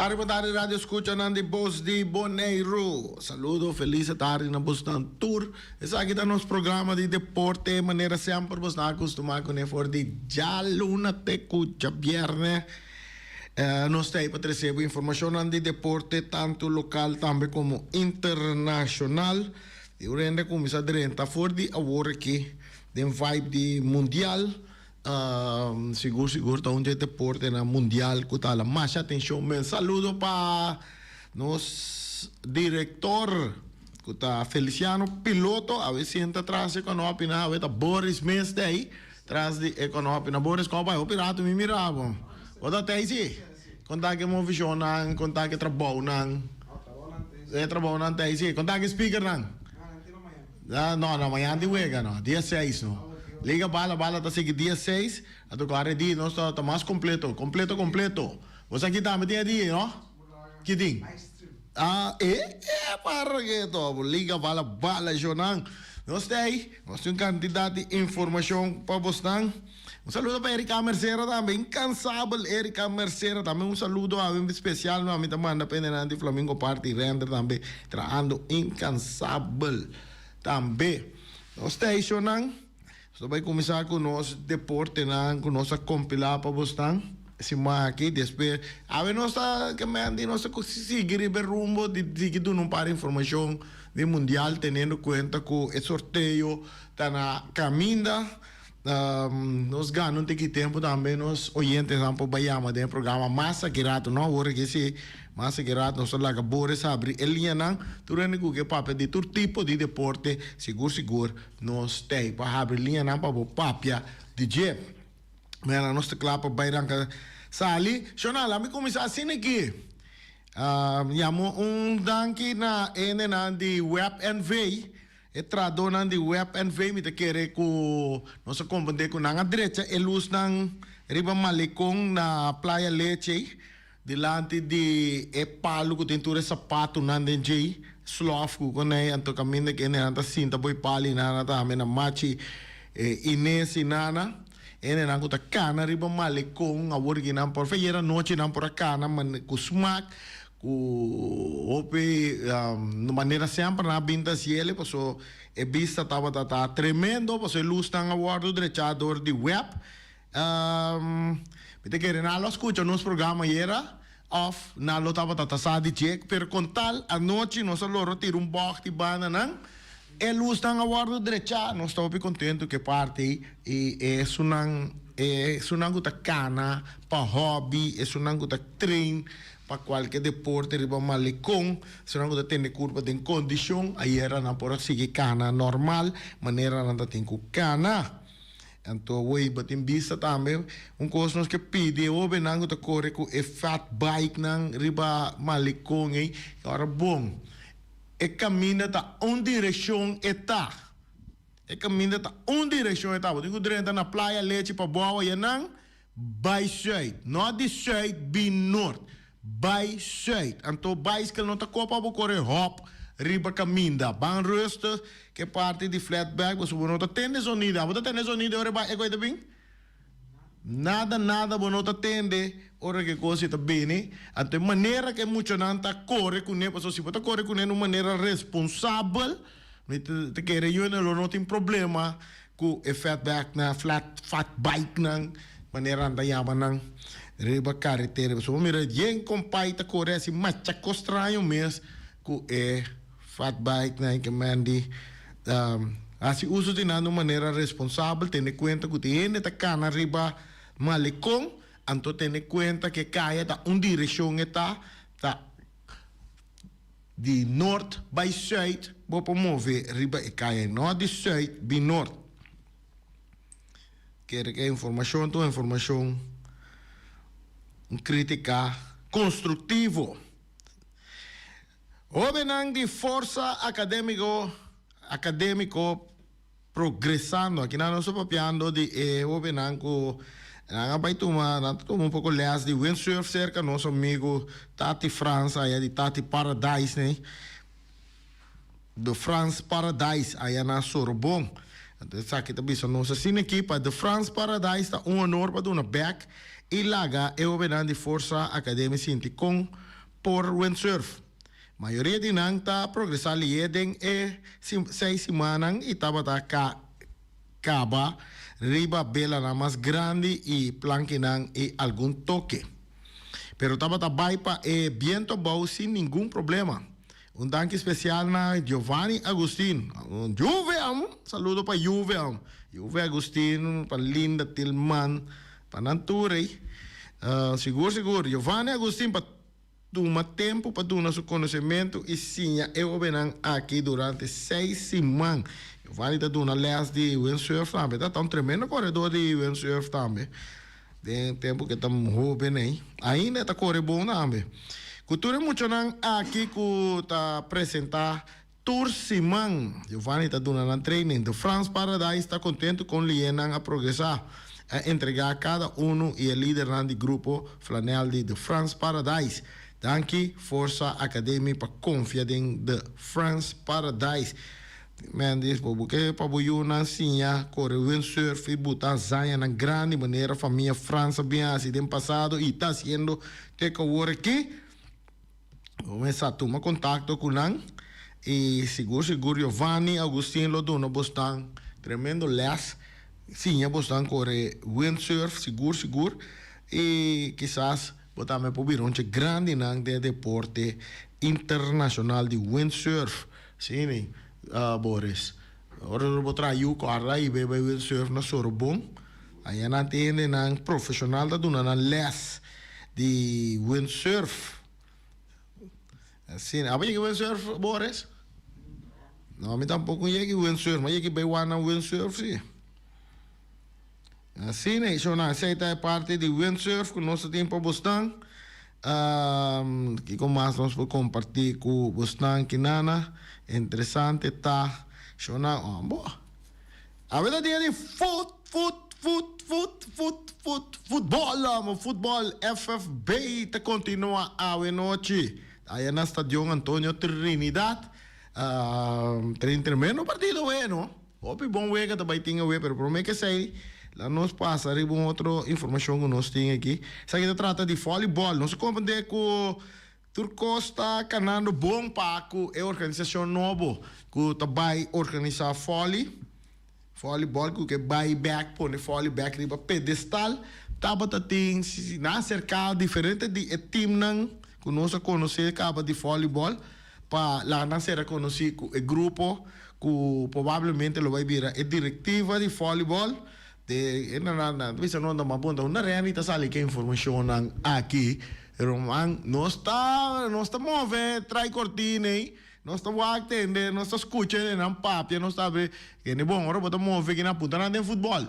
Tari Matari Radio escucha Nandi Boss di Bonaire. Saludo, feliz tarde na Boston Tour. Essa aqui tá nosso programa de deporte, maneira sempre você está acostumado com for de jaluna teco viernes. Nós temos para receber informação de deporte tanto local também como internacional. E o rende começa a direita for de agora aqui, de vibe de mundial. Seguro tá onde deporte na mundial que tá lá mais atenção. Me saludo para nos diretor que tá Feliciano piloto a ver se entra atrás com a opina a ver tá Boris Mestre aí atrás de econômica Boris como vai operar tu me mirava o da tese conta que movição não conta que trabalho não trabalho não tese conta que speaker não não amanhã de wega não dia 6 não liga bala tá seguir dia 6 a tu claro dia nós tá mais completo você aqui tá dia não que tem para que to liga bala jornal nós tem um candidato de informação para você. Um saludo para Erika Mercera também, incansável Erika Mercera também, um saludo a mim especial, a mim também dependendo de Flamengo Party Render também, trabalhando incansável também. Nós temos só vai começar com nosso deporte, com nossa compilar para você. Se aqui, depois, a ver, nós que me andi, nós seguir o rumbo de que tu não para informação de mundial, tendo conta que o sorteio está na caminho. Nós ganhamos tem que tempo também, nós oyentes vamos para o de programa Massa Girato, não agora que se Massa Girato, nós lá que Boris abre ele não, tu rende que papel de todo tipo de deporte, seguro, nós tem para abrir linha não para o papia DJ. Mas nós te clapa bairang sali, shona lá me começar assim aqui. Yamo danki na ene na di web and vei. Trado na di web and vei me te querer ko nós compreender ko na direita e luz nang riba malikong na Playa Leche dilante di e palo ko tintura sapato nanden jay slof ko na anto caminho que ne anta sinta boy pali na ta me na machi Inés inana ene nang kuta kana riba malikong awor ginam por feyera noche nam por kana man kusmak ku ope maneira sempre na binta cielo paso e vista tava tá tremendo paso luz tang award derechador de web te querem nalo escucha nos programa era off nalo tava tá sadi check per contal a noche nos loro tira um box de banana el ustan award derecha não estou bem contente que parte e é sunang guta cana para hobby é sunang guta train para qualquer deporte riba malicong sunang guta ter curva de condição aí era na por seguir cana normal maneira não tem com cana então oi batem vista também coisa que pede o benang guta corre com e fat bike nang riba malicong aí agora bom e caminha tá direção está e caminha tá direção está você encontra na Playa Leche para boa e não by side não de side be north by side então bicycle não tá copa para correr hop riba caminha bang rusta que parte de flatback você não tá tendo sonido você tem sonido ora vai coisa bem nada você não atende ora que coisa está bem então maneira que muito não tá corre com ele se você corre com ele de uma maneira responsável te quer eu não tem problema com o fatback na fat bike na maneira anda yama na riba carretera so mira yen compai ta corre assim macha estranho mesmo com o fat bike na que mandi assim uso de uma maneira responsável tendo conta que tem ta cana riba malecón, anto tener cuenta que cae está direção está de norte by zuid, vou mover riba e cae norte de zuid by norte. Quer que informação, tua informação crítica construtivo. O benang de força acadêmico progressando aqui na nossa papiando de o benang ko vai tomar um pouco less de windsurf cerca nosso amigo Tati França aí de Tati Paradise né do France Paradise aí na Sorbonne então aqui também são nossa cine equipa de France Paradise está honor para dar back e laga eu venho de força acadêmica com por windsurf. Maioria de nang ta progressar lieden 6 semanas e tava caba riba bela na mais grande e planquinang e algum toque. Pero tava baipa e viento bom sem nenhum problema. Dank especial na Giovanni Agustin. Juve, saludo para Juve. Juve Agustin, para Linda Tillman, para Nanturei. Seguro. Giovanni Agustin, para tomar tempo para dar nosso conhecimento e sim, eu venho aqui durante 6 semanas. Giovanni está dando les de windsurf também. Está um tremendo corredor de windsurf também. Tem tempo que estamos jovens aí. Ainda está correndo bom também. Cultura muito não aqui que está apresentar Tour Simão. Giovanni está dando um training. The France Paradise está contente com o Lienang a progressar. A entregar a cada um e o líder do grupo Flanel de The France Paradise. Danke Força Academy para confiar em The France Paradise. Mendes, porque para o Nancinha, corre windsurf e botar zanha na grande maneira, família França bem assim, tem passado e está sendo take-over aqui. Começar a tomar contato com ele e seguro Giovanni Agustin Loduna Bostan, tremendo les, sim, Bostan corre windsurf, seguro e quizás botar me para um grande nang de deporte internacional de windsurf, sim, Boris. Ora eu vou trair o cara e bebe windsurf na Sorbonne. Aí não tem nang profissional da dona na les de windsurf. Assim, apa que windsurf, Boris? Não, me tampouco é que windsurf, mas é que bebe na windsurf, sim. Assim, né? Isso não aceita é parte de windsurf que nosso tempo Boston. Que como mais nós vamos compartilhar com Boston que nana interessante tá. Isso não, boa. A verdade é de futebol FFB tá continua a noite. Aí na Estadio Antônio Trinidad. Tem tremendo partido, bueno. Hope bom wega também tinha we, pero promete que sei. Lá nós passa arriba outra informação que nós temos aqui. Isso aqui trata de voleibol. Nós compreendemos que o Turco está ganhando bom paco. É organização nova que vai organizar voleibol que vai back, põe voleibol riba pedestal. Tava tem na cercado diferente de time não que nós conhecemos acaba de voleibol para lá na ser conhecido o grupo que provavelmente lo vai virar a diretiva de voleibol. Bisa não anda mapunta una realita sali que informação aqui Roman não está move trai cortina não está atende não está escutando não papia não está que é bom agora bota move que na puta não tem futebol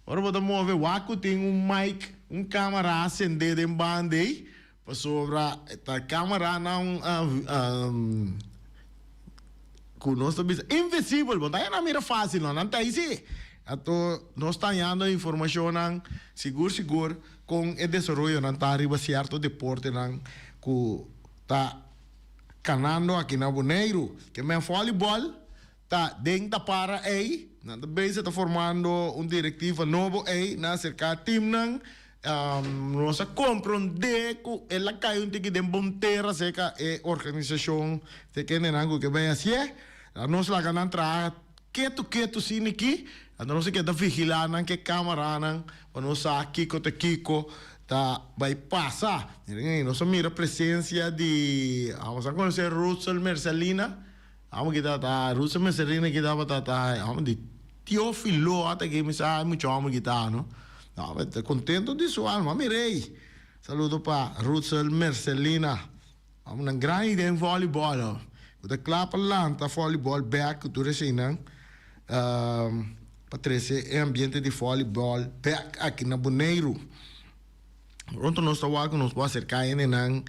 agora bota move waco tem mic câmera acender em banda aí para sobre a câmera não com nós está invisível bom daí não mira fácil não tá aí Ato nós estamos dando informação seguro com o desenvolvimento não está arriba certo deporte não que está canando aqui na Boneiro que é voleibol está dentro para aí na base está formando diretiva novo aí na cerca time não nós compreende que ela cai tique de bonteira seca é organização de que não que vai assim nós lá canando tra quieto sim aqui a não ser que está vigilando que câmera não para nós aqui Kiko tá vai passar nós mira a presença de vamos a conhecer Russell Mercelina vamos que tá Russell Mercelina que dava vamos de Teófilo até que me sai muito homem que tá não tá contento disso alma mirei saludo para Russell Mercelina vamos na grande em voleibol o clapa lá tá voleibol back tu recém Patrícia, é ambiente de voleibol back aqui na Boneiro. Pronto, nós estamos aqui, nós vamos acercar em Enang.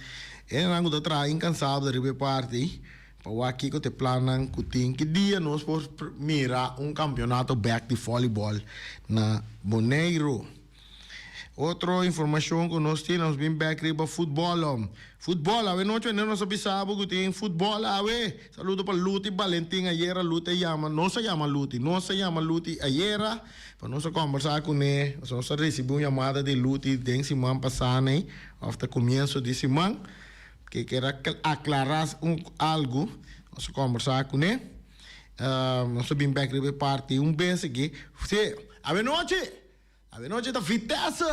Enang está atrás, incansável, de parte. Para aqui que te planam, que dia nós vamos mirar campeonato back de voleibol na Boneiro. Outra informação que nós temos, bem back riba futebol. Futebol, a noite não se sabe que tem futebol, saludo para Luti Valentim ayer, Luti não se chama Luti ayer, para nós conversar com ele, nós recebemos uma chamada de Luti de semana passada, after começo de semana, que quer aclarar algo, nós conversar com ele. Nós bem back de parte vez aqui. Você, a noite da Vitesse,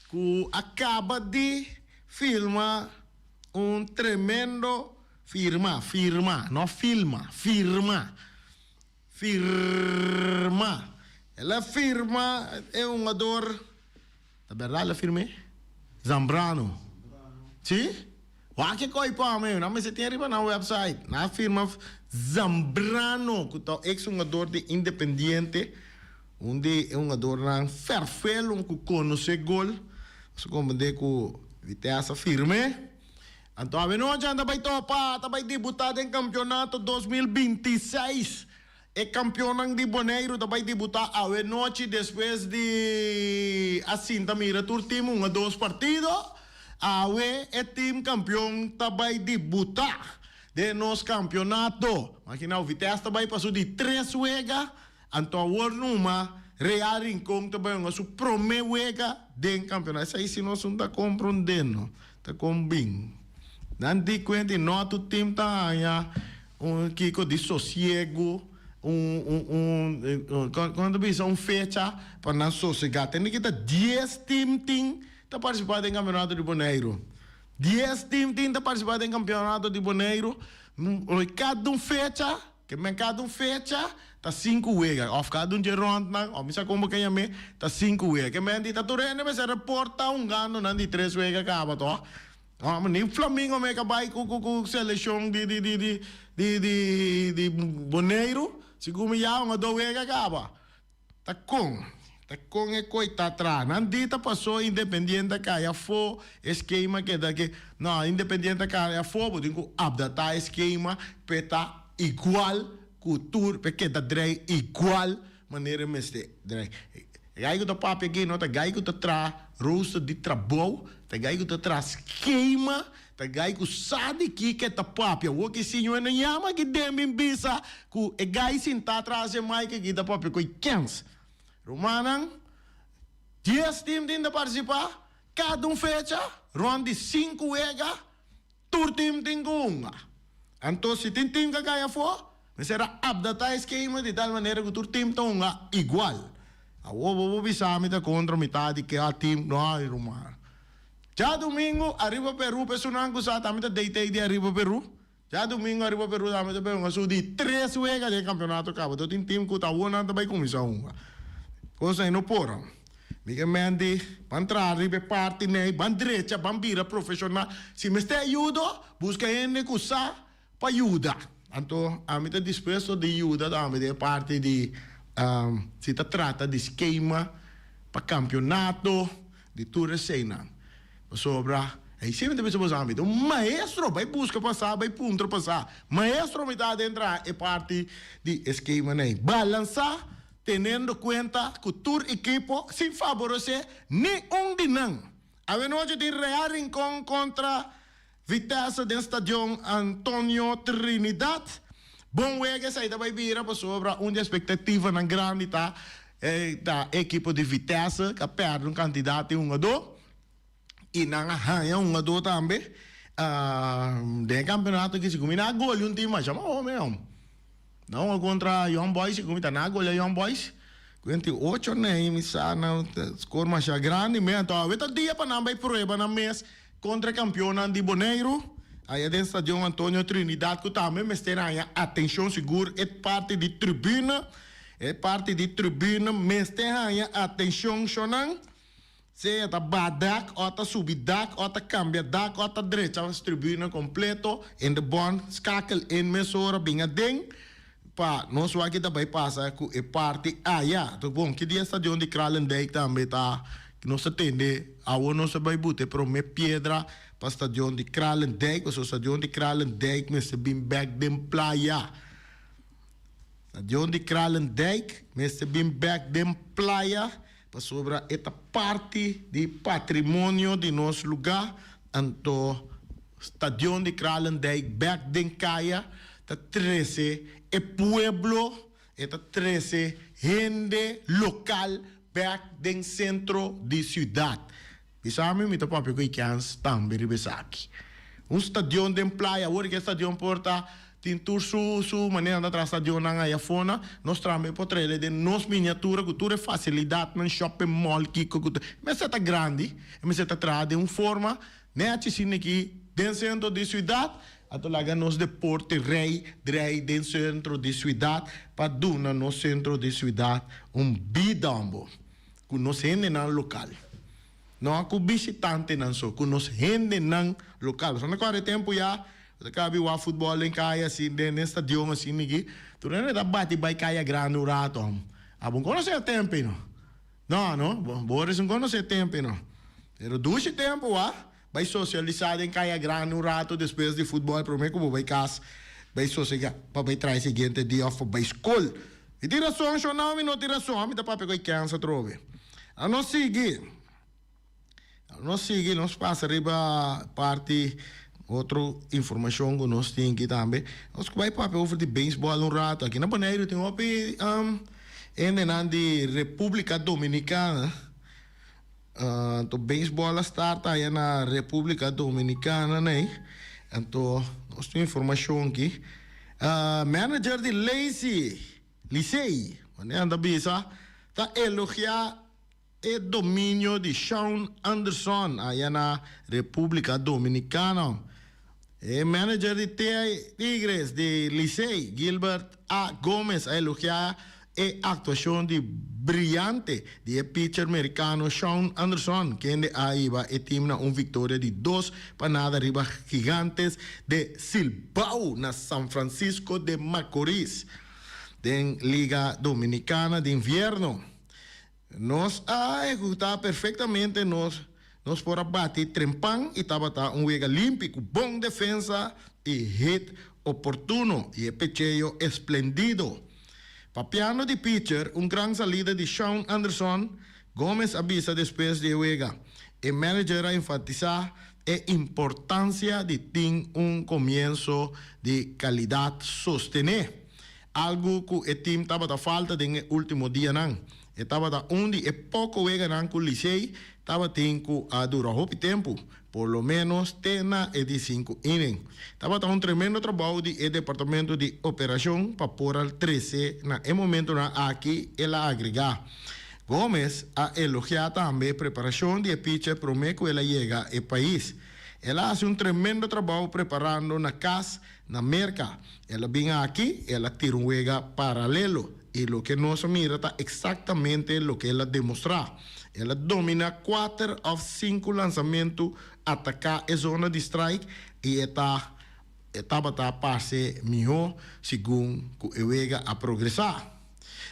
que acaba de filmar tremendo firma. Ela firma é ator, na verdade ela firma Zambrano. Sim? Wake koi pa me, na me se tem riba na website. Na firma Zambrano, que é jogador de Independiente, onde é jogador na perfeito, que conhece gol, so como de que Vitesse firme. Então a noite anda vai topar, vai debutar em campeonato 2026. É campeão de Boneiro, vai debutar a noite depois de assim também retorno dos partidos. Awe é time campeão vai debutar de nos campeonato. Imagina o Vitesse vai passou de 3 juega, então o numa Real Rincón também a sua primeira juega de campeonato. Isso aí se nós não está compreendendo, está com bem. Não te conta nosso time tá kiko de sossego, quando bisa fecha para não sossegar. Tem que ter 10 time tá participando em campeonato de Boneiro. 10 times tá participando em campeonato de Boneiro. Cada fecha, tá 5 juega. Of cada de ronda, ou misa como que llame, tá 5 juega. Que me tá turene, mas se reporta gano, não de 3 juega acaba, to. Nem Flamengo me acaba com seleção de Boneiro, se como já 2 juega acaba. Tá com é coita atrás. Nandita passou Independiente caia fo esquema que daqui. Não, Independiente caia fo, porque updatar esquema peta igual cultura, porque da drei igual maneira meste drei. Gai que tá papo aqui, não tá gai que tá tra rosto de trabalho, tá gai que tá tra esquema, tá gai que sabe que tá papo. O que senhor não chama que dem bisa, que é gai sin tá atrás mais que tá papo com 15. Romanang, 10 times de participar, cada fecha, ronda de 5 juega, tur time tem uma. Então, se tem time que ganha for, será updatar o esquema de tal maneira que tur time tem uma igual. A vou bisa me contra metade que a time não é Romana. Já domingo, arriba Peru, personagem que sa também deitei de arriba Peru. Já domingo, arriba Peru, também tem uma de 3 juega de campeonato acaba. Então, tem time que tá uma também começar uma. Cosa não poram. Miguel Mendy, bantrari, parte nei, bandrecha, bambira profissional. Se me está ajuda, busca ele que usa para ajuda. Então, a mim está disposto de ajuda também de parte de se trata de esquema para campeonato de toda cena. Sobra, aí sempre deve ser você um maestro vai buscar passar, vai ponto passar. Maestro me dá dentro é parte de esquema nei. Balançar teniendo cuenta que tu equipo sin favorecer ni de nan. A noite de Real Rincón contra Vitesse del Estadio Antonio Trinidad. Bom juego sai da vira para sobra uma expectativa na grande da equipo de Vitesse que perde candidato e jogador e na ganha jogador também. De campeonato que se combina gol time chama homem. Não, contra Young Boys, como está na goleira Young Boys, 28 né, na score mais grande, mas então, o dia para não vai prueba na mês contra campeão de Boneiro, aí dentro do estádio Antônio Trinidad, que também me está atenção segura, é parte de tribuna, me está atenção chonang, se é badak, ou subidak, ou cambiadak, ou direita, tribuna completo, em de bond, skakel em mesora, binga ding. Pa, nós aqui também passa com a parte então bom, que dia está de onde Kralendijk também tá, que nós atende, a o nós vai botar para uma pedra para o estadião de Kralendijk, o estadião de Kralendijk, mas se bem back dem playa. Estadião de Kralendijk, mas se bem back dem playa, para sobre esta parte de patrimônio de nosso lugar, então estadião de Kralendijk, back dem caia, tá 13 e pueblo, está 13 gente local back den centro de ciudad. Bisami mi papi ko ikans tambiri besaki. Un stadion de playa, hoor que stadion porta tin tour su maneira da tra stadion na aí fona, nós trambe potrele de nos miniatura, cultura facilidade no shopping mall kiko cultura. Mas está grande, mas está tra de forma, né, a cine aqui dentro centro de cidade, ato laga nos deporte rei dentro centro de cidade, para duna no centro de cidade bidambo, que nos rende na local. Não há visitante não só, que nos rende na local. Só naquele tempo já, cabe o futebol em caia assim, dentro do estadião assim, aqui, tu não é da bate vai caia grande o rato. Ah, bom, conhece o tempo, não? Não, Boris não conhece o tempo, não. Pero duas tempo, vai socializar em caia grande o rato, depois de futebol, para mim, como vai casa, vai socializar, para vai trazer o seguinte dia, para escola. E tira som, não tira som, a mim dá para pegar cansa, trove. A nós seguir, nós passa riba parte outra informação que nós temos aqui também. Nós vai para over de beisebol um rato aqui na Bonaire tem opi de República Dominicana. To beisebol starta aí na República Dominicana, né? Então nós temos informação aqui. Manager de Licey, né? Anda bisa, tá elogiar o domínio de Sean Anderson aí na República Dominicana. O manager de Tigres de Licey, Gilbert A. Gomes, a elogiar a atuação de brilhante de pitcher americano Sean Anderson, que aí va e time na vitória de 2-0 riba Gigantes de Silbao na San Francisco de Macorís, da Liga Dominicana de Inverno. Nós executar perfeitamente nós por bater trempang e tabata juego olímpico, bom defensa e hit oportuno e pecheio esplendido. Papiano de pitcher, gran salida de Sean Anderson, Gomes avisa depois de juego. El manager a enfatizar a importância de ter comienzo de calidad sostener. Algo que el team estaba falta en el último día. Estaba onde pouco juega com o Licey, estava tendo a durar pouco tempo, por lo menos tena de 5 innings. Estava tremendo trabalho do departamento de operação para pôr al 13 na momento aqui ela agregar. Gomes a elogiado também a preparação de pitcher para que ela chega ao país. Ela faz tremendo trabalho preparando na casa, na merca. Ela vem aqui, ela tira juego paralelo. Y lo que nos mira está exactamente lo que ella demuestra. Ella domina 4 of 5 lanzamientos, ataca a zona de strike y estaba pase mejor según que juega a progresar.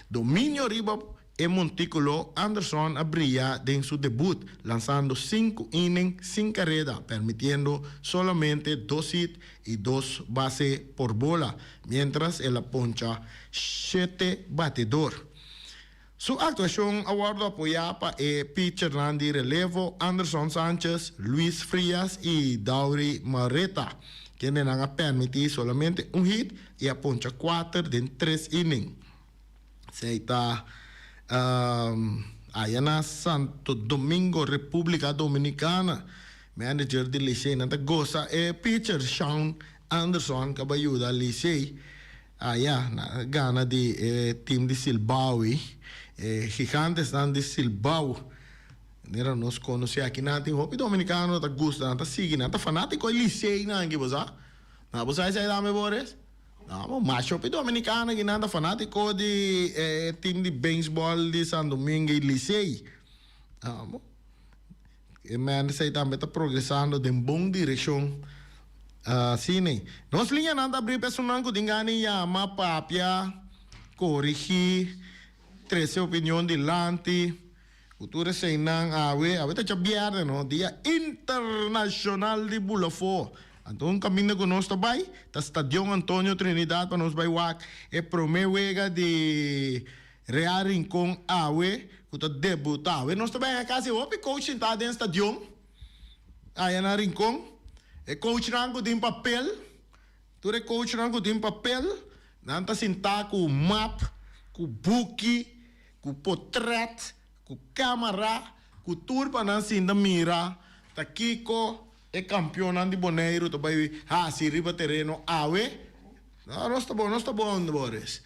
Dominio arriba en Montículo, Anderson brilla en su debut, lanzando 5 innings sin carrera, permitiendo solamente 2 hits y 2 bases por bola, mientras él poncha 7 batedores. Su actuación aguardo apoyada para el pitcher de relevo Anderson Sánchez, Luis Frías y Dauri Marreta, quienes han permitido solamente un hit y a poncha 4 de 3 innings. Se está allá en Santo Domingo, República Dominicana, manager de Licey, nanta goza pitcher Sean Anderson que va a ayudar a Licey allá na gana de team de Silbao, Gigantes de Silbao. Nera nos conoce aqui natin hopi dominicano ta gusta nata sige nata fanático Licey na ngi bosa. Na bosa sai dame bores. Não, mas o dominicano que nada fanático de time de beisebol de San Domingo e Licey. Mas aí também está progressando em boa direção. Sim, nós linha nada abrir personal que dingani ya mapapia, corrigir, trazer opinião de lante, cultura sem nang awe tá chabiar no dia internacional de Bulafo. Então, caminho que nós também, da Estadio Antônio Trinidad, para nós vai é promessa de Real Rincón Awe, que está debutado. Nós também é quase o coach está dentro do estadio, aí na Rincón, é coach rango de papel, tu é coach rango de papel, não está sentado com map, com book, com portrait, com câmera, Cultura para nós ainda mira, tá Kiko é campeão de Boneiro, tá vai se riba terreno awe. Não está bom, Boris.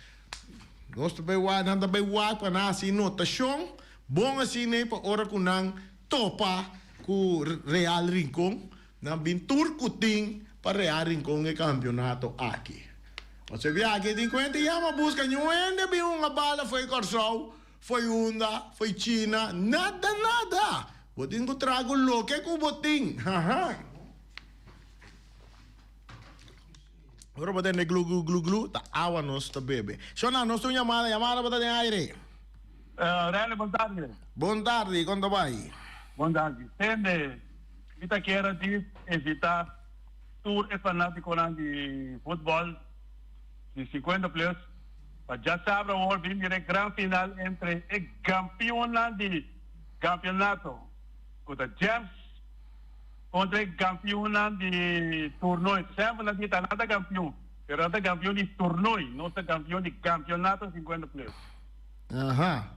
Nós tá bem wad, nada bem wad para nós assim notação, bom assim né para hora com nang topa com Real Rincon, na bintur kuting para Real Rincon é campeonato aqui. Você viaja de 50 e busca nenhuma de uma bala foi Corsol. Foi Honda, foi China, nada. Botin ko trago loke ko boting. Ora botin ne glu, ta awa nos ta bebe. Shona, nos tu llamada botin de aire. Rene, buon tardi. Buon tardi, quando vai? Buon tardi. Sende, vita che era di esita, tu è fanatico di football, di 50 plus. Ya sabrá ahora viene el gran final entre el campeón del campeonato contra James contra el campeón del torneo. Siempre la dieta nada campeón, pero nada campeón del torneo, no está campeón del campeonato 50 plus. Ajá.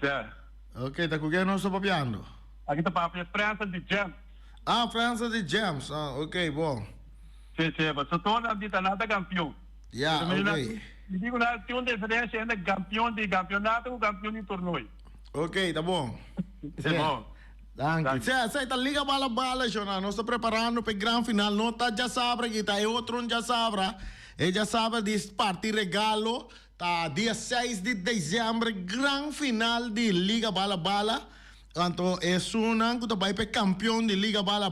Ya. Ok, ¿te acuerdas no está papiando? Aquí está para França de James. Ah, França de James. Ah, ok, bom. Sí, pero todo la dieta nada campeón. Ya, ok. Digo, tem uma diferença entre campeão de campeonato e campeão de torneio. Ok, tá bom. Tá bom. Danke. Sai tá liga bala, Jona. Nós estamos preparando para o grande final. Não tá já sabe que tá outro já sabe. Já sabe de partir regalo. Tá dia 6 de dezembro, grande final de Liga Bala. Então, é uma que vai para campeão de Liga Bala.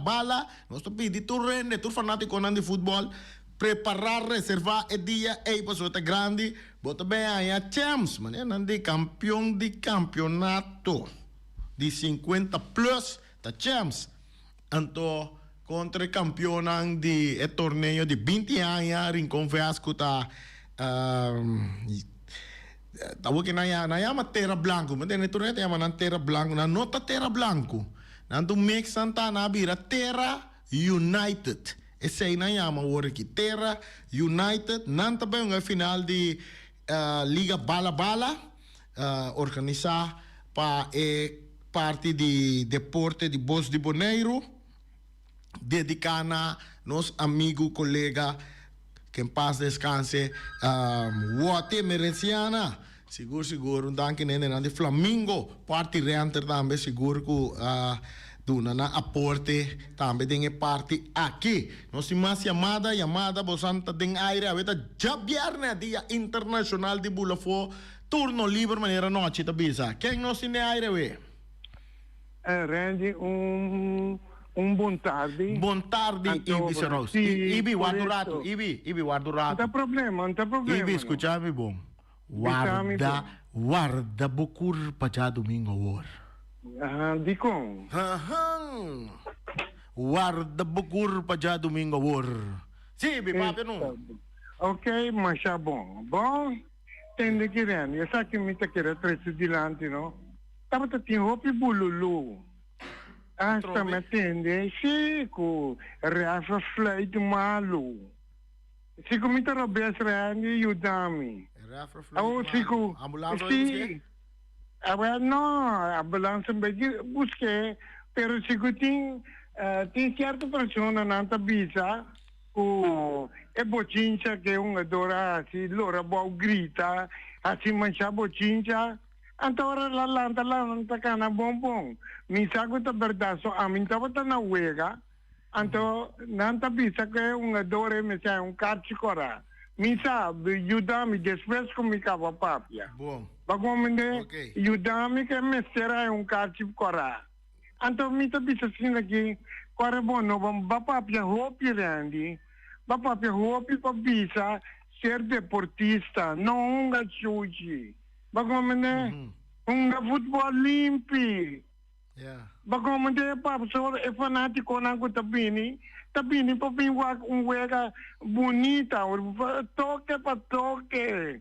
Nós estamos pedindo tu rende, tu fanático de futebol. Preparar, reservar el día, pues está grande, bota bem aí a Champs, mané, de campeão de campeonato de 50 plus, da Champs. Então, contra campeão de torneio de 20 anos, Rincon Vasco tá tawo que na terra blanco, mas tem torneio tem na terra blanco, na nota terra blanco. Nanto mix Santana bira Terra United. Esse aí não chama agora que Terra United. Não também uma final de Liga Bala, organizar para parte de deporte de Bos de Boneiro, dedicada a nosso amigo, colega, que em paz descanse, Wate Merenciana. Seguro, danke nene de Flamingo, parte renter também, seguro que duna na aporte também tem parte aqui. Nós temos chamada bosanta den aire, a veta já viernes dia internacional de Bulafo, turno livre maneira noite tá bisa. Quem nós tem aire we? Randy, buon tardi. Buon tardi, Ibi Seros. Ibi guarda rato, Ibi guarda rato. Non c'è problema. Ibi, scusami bom. Guarda bucur pa già domingo ora. Dico. Guarda bucur pa già domingo ora. Sì, mi papia no. Ok, ma siya bom. Bom, tende che Randy, sa che mi takkira tresso di lanti, no? Tapos ti hopi bululu. Hasta me tende, sì, ku reafa flight malu. Si kumita robes Randy, yudami. Siku, sì. No, ambulância busquei, pero siku tem certa persona nanta bisa, e bocincha che un adora, si loro boh grita, assim mancha bocincha, antora la lanta cana bombom. Mi sago ta berdaso, amin tava na wega, anto nanta bisa che un adore me sai un carcicora. Mi sa, yudami después con mi cava papia. Bom. Bagomende, yudami che messera è un carcicora. Anto mi ta bisa sinagi, quare bono, ba papia hopi rendi, ba papia hopi pa bisa ser deportista, non un chuchi. Bagomende, un football limpi. Yeah. Bagomende pa so e fanatico nango tabini pa pinwa un wega bonita, toque pa toque.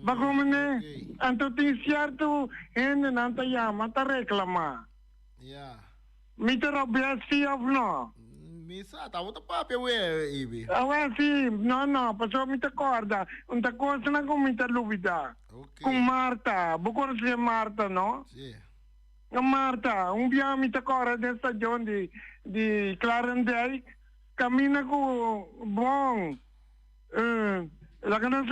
Bagomende, anto ti certo ende nanta yama ta reclama. Yeah. Mi te robbia si of no. Misa, tavo ta papia we, Ibi. Sì, no, passo mi te corda, un ta cosa na come mi te lubida. Okay. Con Marta, bucor si Marta, no? Sì. Marta, dia mi agora nel stagione di Clarendijk, cammina con buon. La che non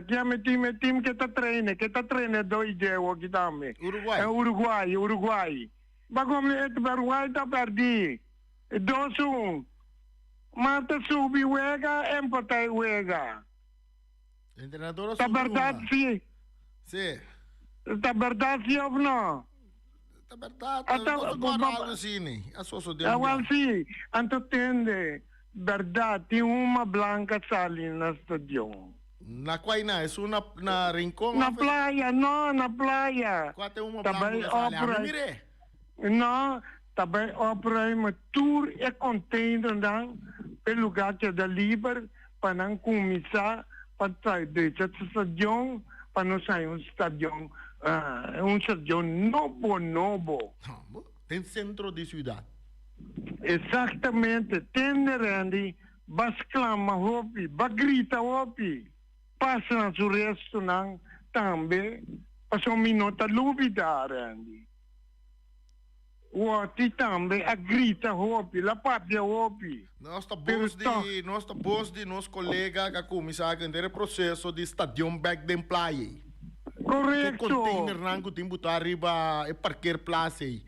chiama team che ta traina 2 geo che dammi. Uruguay. Ma come Uruguay ta perdi. 2-1. Marta subi wega, empatay wega. Entrenador Ta verdad sí. Sí. Ta verdad sí o no? Ta verdad, Ata- algo assim, asoso de Well, sí, anto tende, verdad, ti uma blanca sali na stadion. Na Quaina, é una na rincón. Na playa, no, na playa. Quate uma Tabay blanco sale. opera. Mire. No, tabay opera ma tour e container dan pe lugar que da liber panang kumisa patay de sa stadion pano sa un stadion novo. Tem centro de ciudad. Exatamente, tende Randy, bas clama hopi, bagrita hopi, passa na su resto ng tambe, paso minota lubida Randy. Wati tambe, agrita hopi, la patria hopi. Nós tá boss de nosso colega que começar a entender o processo de stadion back de playa. Que Correcto, container nango tem botar arriba e parquear place aí.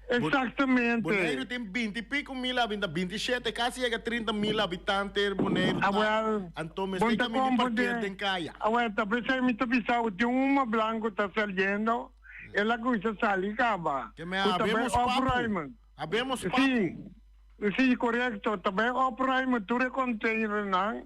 exactamente. Bonaire tem 20 e pico mil habitantes, 27, quase chega a 30 mil habitantes. Bonaire Well, então me tem que me parquear em caia. Well, tapos ay mi tapisaw, di uma blanco ta saliendo, e la cosa sali kaba. Que me habemos papo. Habemos papo. Sí, correcto. Também opera uma tour container não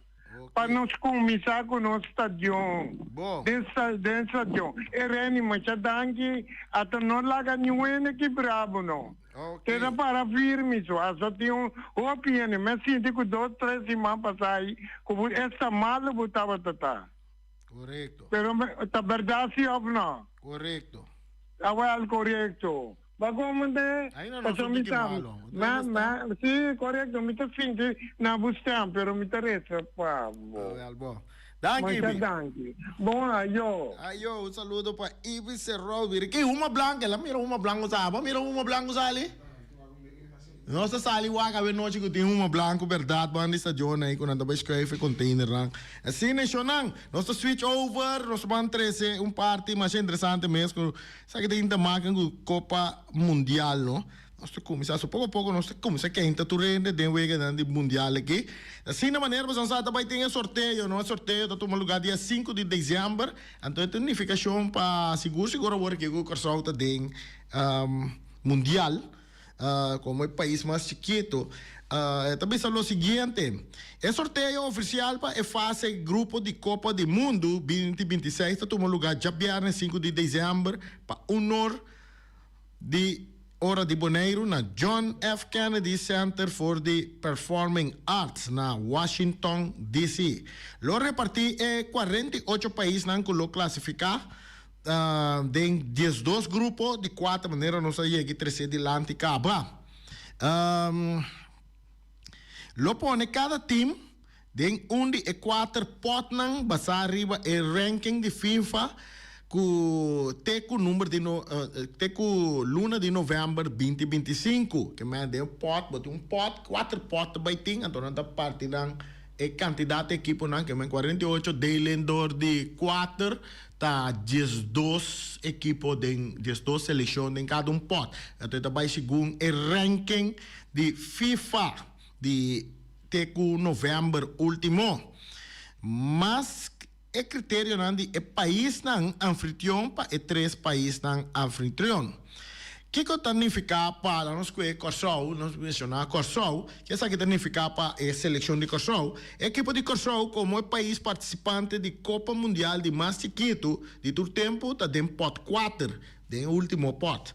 para nos começar com o stadion. Bom. Dentro stadion. E reni machadangi até não laga nenhum que brabo não. Okay. Era para firme só. Só tinha opinião. Mas sinto que 2, 3 semanas passaram, como esta mala botava tata. Correcto. Pero tá verdade ou não? Correcto. Well, correcto. Bagomande, Aí não nós somos que malo. sí, correcto, me te fingi na buscam, pero me interessa, pavo. Bom. Danke, Muita Ibi. danke. Bom, ayo. Ayo, un saludo para Ibi Serrol. Que uma blanca, ela mira uma blanca sabe? Mira uma blanca sali. Nossa sali waka we noite que tem uma blanco verdade banda stadion aí quando anda escreve container lá. Assim nacional, nosso switch over, nosso ban 13 party mais interessante mesmo. Sabe que tem marca com Copa Mundial, não? Nós começamos pouco a pouco nós começamos a quinta turenda de wega de mundial aqui. Assim na maneira nós vai ter sorteio, não sorteio tá tomando lugar dia 5 de dezembro. Então tem unificação para seguro agora que o corso tá tem mundial. Como é país mais chiquito, também falou o seguinte: o sorteio oficial para a fase grupo de Copa do Mundo 2026 está tomando lugar já viernes 5 de dezembro para honor de hora de Bonaire na John F. Kennedy Center for the Performing Arts na Washington, D.C. Lo reparti 48 países que lo classificar. Tem 12 grupos de 4 maneiras nós aí aqui 13 de lá e acaba. Lo pone cada time tem de 4 potnang basa arriba o ranking de FIFA ku teku número de teku luna de novembro 2025 que me deu pot, botou pot, 4 pot by ting então na parte ng candidato equipo nang que me 48 delendor de 4 tá 12 equipo de 12 seleção em cada pot. Então vai segundo o ranking de FIFA de teku novembro último. Mas o critério de país ng anfitrião para 3 países ng anfitrião. O que significa para nós que Corsol, nós mencionamos Corsol, que significa para a seleção de Corsol? A equipe de Corsol, como é país participante de Copa Mundial de mais chiquito, de todo tempo, está em pot 4, em último pot.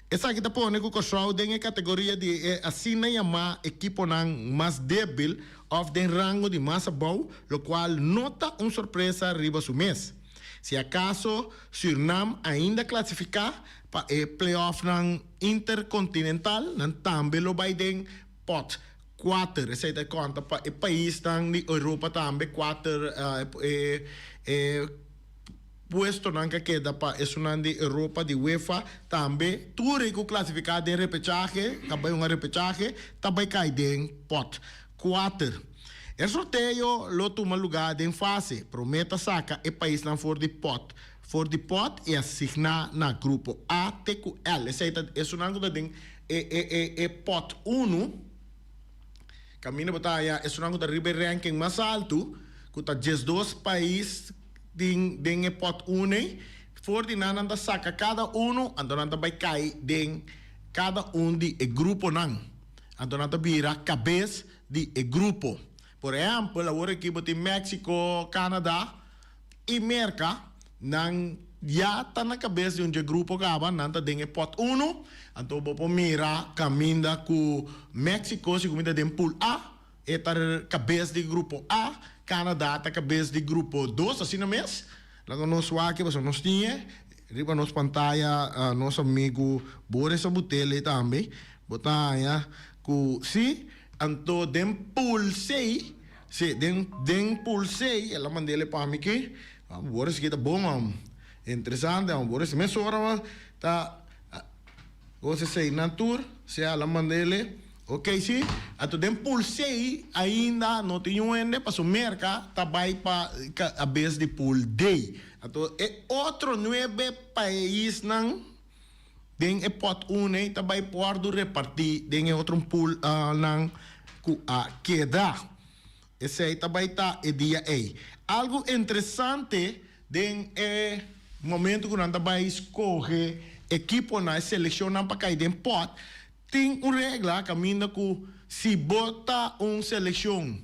Essa aqui está pondo que o Corsol tem a categoria de assim chamar equipe mais débil, ou de rango de mais bom, o qual nota uma surpresa arriba do mês. Se acaso Suriname ainda classificar para o playoff ng intercontinental, também lo vai den pot 4. Essa é conta para o país ng Europa também 4 puesto que queda para es una de Europa de UEFA también tu rico clasificado de repechaje también un repechaje también cae de pot 4 el sorteio lo toma lugar en fase prometa saca el país lá for the pot e asignar na grupo A TQL essa é uma coisa de pot 1 caminho batalha é uma coisa de ranking mais alto que tá 12 países den pot 1 for die nanda saca cada então nanda vai cair den cada de grupo nan então nanda vira cabeça de grupo por exemplo agora aqui botem México Canadá e Merca nang ya tá na cabeça de um grupo acaba nanda den pot 1 então vou mira caminha com México se comida den pool A é tá cabeça de grupo A Canadá tá cabeça de grupo 2 assim não mesmo lá no nosso aqui você nós tinha riba nos pantalla nosso amigo Boris Abutele também botar com se anto den pool 6 se den pool 6 ela mandele para mim que Boris kita bom interessante Boris me sora tá você sei natur se ela mandele ok, sim. Ato den pool 6 ainda não tem ende para o mercado também para a vez de pool D. Ato é outro 9 países não den é pot 1 também pode repartir den é outro pool não que queda. Esse aí também tá é dia A. Algo interessante den é momento que nós também escolhe equipe na seleção para cair den pot. Tem uma regra caminho que se bota uma seleção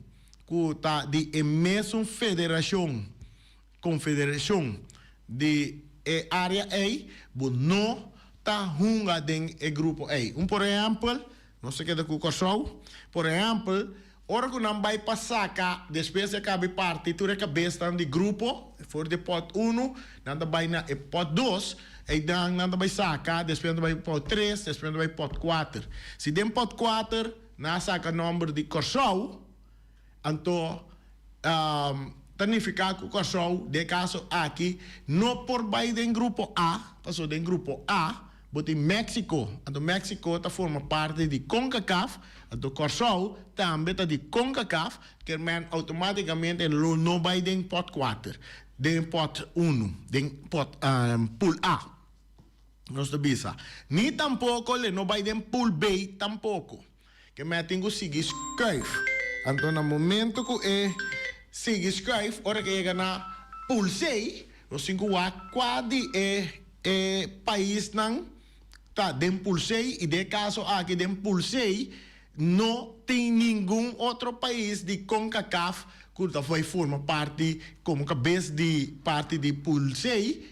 que está de mesma federação, confederação de área A, não está junga den grupo A. Por exemplo, não sei o que é o por exemplo, ora que não vai passar cá, depois de acabar parte, tu é cabeça de grupo, for de pot 1, não vai na pot 2, e dan nanda vai sacar, depois vai pot 3, depois vai pot 4. Se dem pot 4, na saca número de Corsol, então tanificar com o Corsol, de caso aqui, não por vai den grupo A, passou den grupo A, botem México, então México tá forma parte de CONCACAF, então Corsol também tá de CONCACAF, que man automaticamente não vai den pot 4, den pot 1, den pot pool A. Não está bisa. Ni tampouco le não vai den pool B tampouco. Que me tenho seguir escreve. Então no momento que seguir escreve, hora que chega na pool C, o 5 a quase país não tá den pool C e de caso aqui den pool C não tem nenhum outro país de CONCACAF que vai formar parte como cabeça de parte de pool C.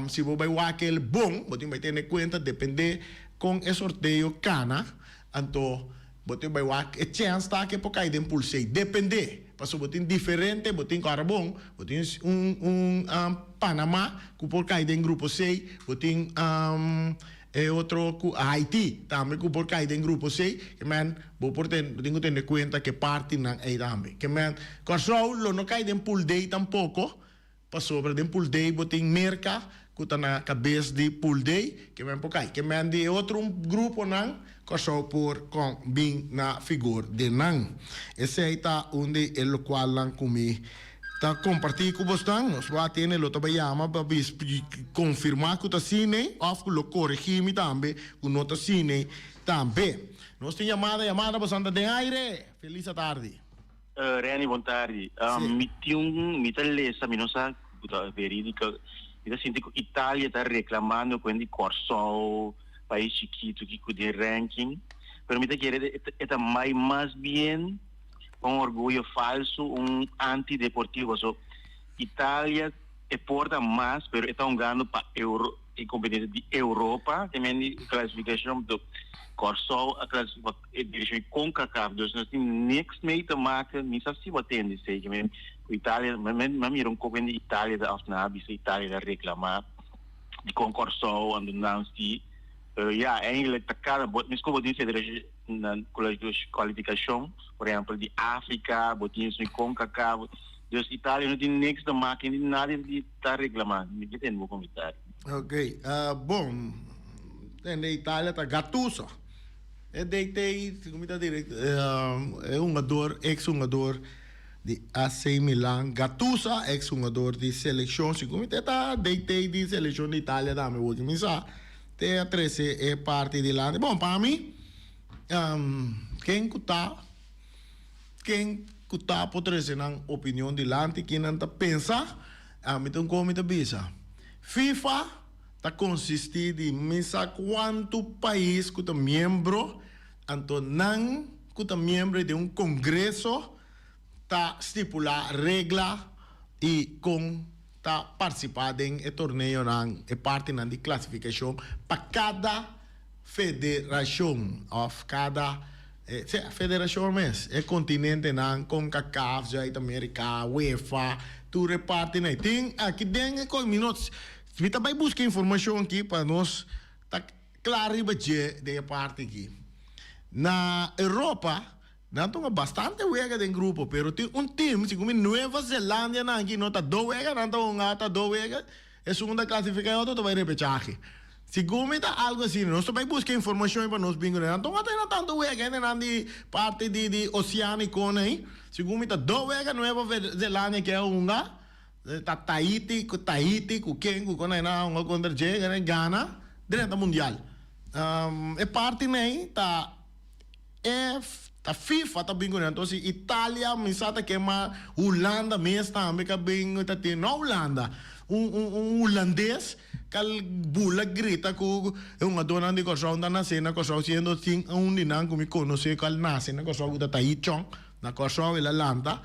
Se você vai aquele bom, você vai ter em conta depender com o sorteio cana, então você vai a chance está que por cair em pool 6 depender, porque você tem diferente, você tem cara bom, você tem Panamá que por cair em grupo 6, você tem outro Haiti também que por cair em grupo 6, que man, você tem que ter em conta que parte não é também, que man, Corsol não cai em pool D tampouco. Passou para dentro pool day, botei merca, que está na cabeça de pool day, que vem por cá. Que vem de outro grupo, não, que só por com bem na figura de não. Esse aí está onde o qual não comi. Está compartilhando com vocês, nós vamos ter o outro chama para confirmar que está cine, ou que o corrigir também, que não está cine também. Nós temos chamada bastante de aire. Feliz tarde. Reni, boa tarde. Me lesa, me não sabe, verídica. Me sinto que Itália está reclamando quando Corsol, país chiquito que de ranking. Pero me querer está mais bem com orgulho falso, antideportivo. So, Itália exporta mais, pero está ganhando para em competência de Europa, também classificação do Corsol, a classificação de CONCACAF, dus nós temos niks mee te maken, niet zelfs wat in de zeker. Itália, maar hier ook in Itália de afnaam, Itália de reclamar, die Corsol en de naam die, ja, eigenlijk de cada, misschien wat die na kwalificação, por exemplo, de África, botinhos no CONCACAF, Dus Italië não tem niks te maken, niet nada de estar reclamando. Niet tem como Itália. Ok, bom, in Itália tá Gattuso. É deitei, como está direito, é jogador, ex-jogador de AC Milan. Gattuso, ex-jogador de seleção, como está deitei de seleção de Itália também, vou começar. Tem a 13 é parte de lá. Bom, para mim, quem está por trazer na opinião de lá, quem não pensa, então como está bisa. FIFA está consistindo de misa quanto país que está membro, então não que está membro de congresso, está estipular regra e com está participando em torneio e parte de classificação para cada federação of cada federação mesmo é continente não com CONCACAF, América, UEFA, tu reparte né tem aqui dentro com minutos me também busca informação aqui para nós tá claro e budget de parte aqui na Europa não tem bastante wega de grupo, pero tem time, como Nova Zelândia, não aqui não está dois wega, não está dois wega, é segunda classificação, tu vai repetir. Segundo está algo assim, nós também buscamos informação para nós bingo, não tem tanto wega, não de parte de oceânico, né? Segundo está dois wega, Nova Zelândia que é uma, tá Tahiti, com quem, com não, contra chega, Ghana, direto mundial. É parte né, tá a FIFA está bem então se Itália misata que ma Holanda mesmo também que bem tá tem na Holanda holandês que bula grita com uma dona de coração da nascena coração sendo assim dinan como conhece que nasce na coração da Taichung na coração ela Holanda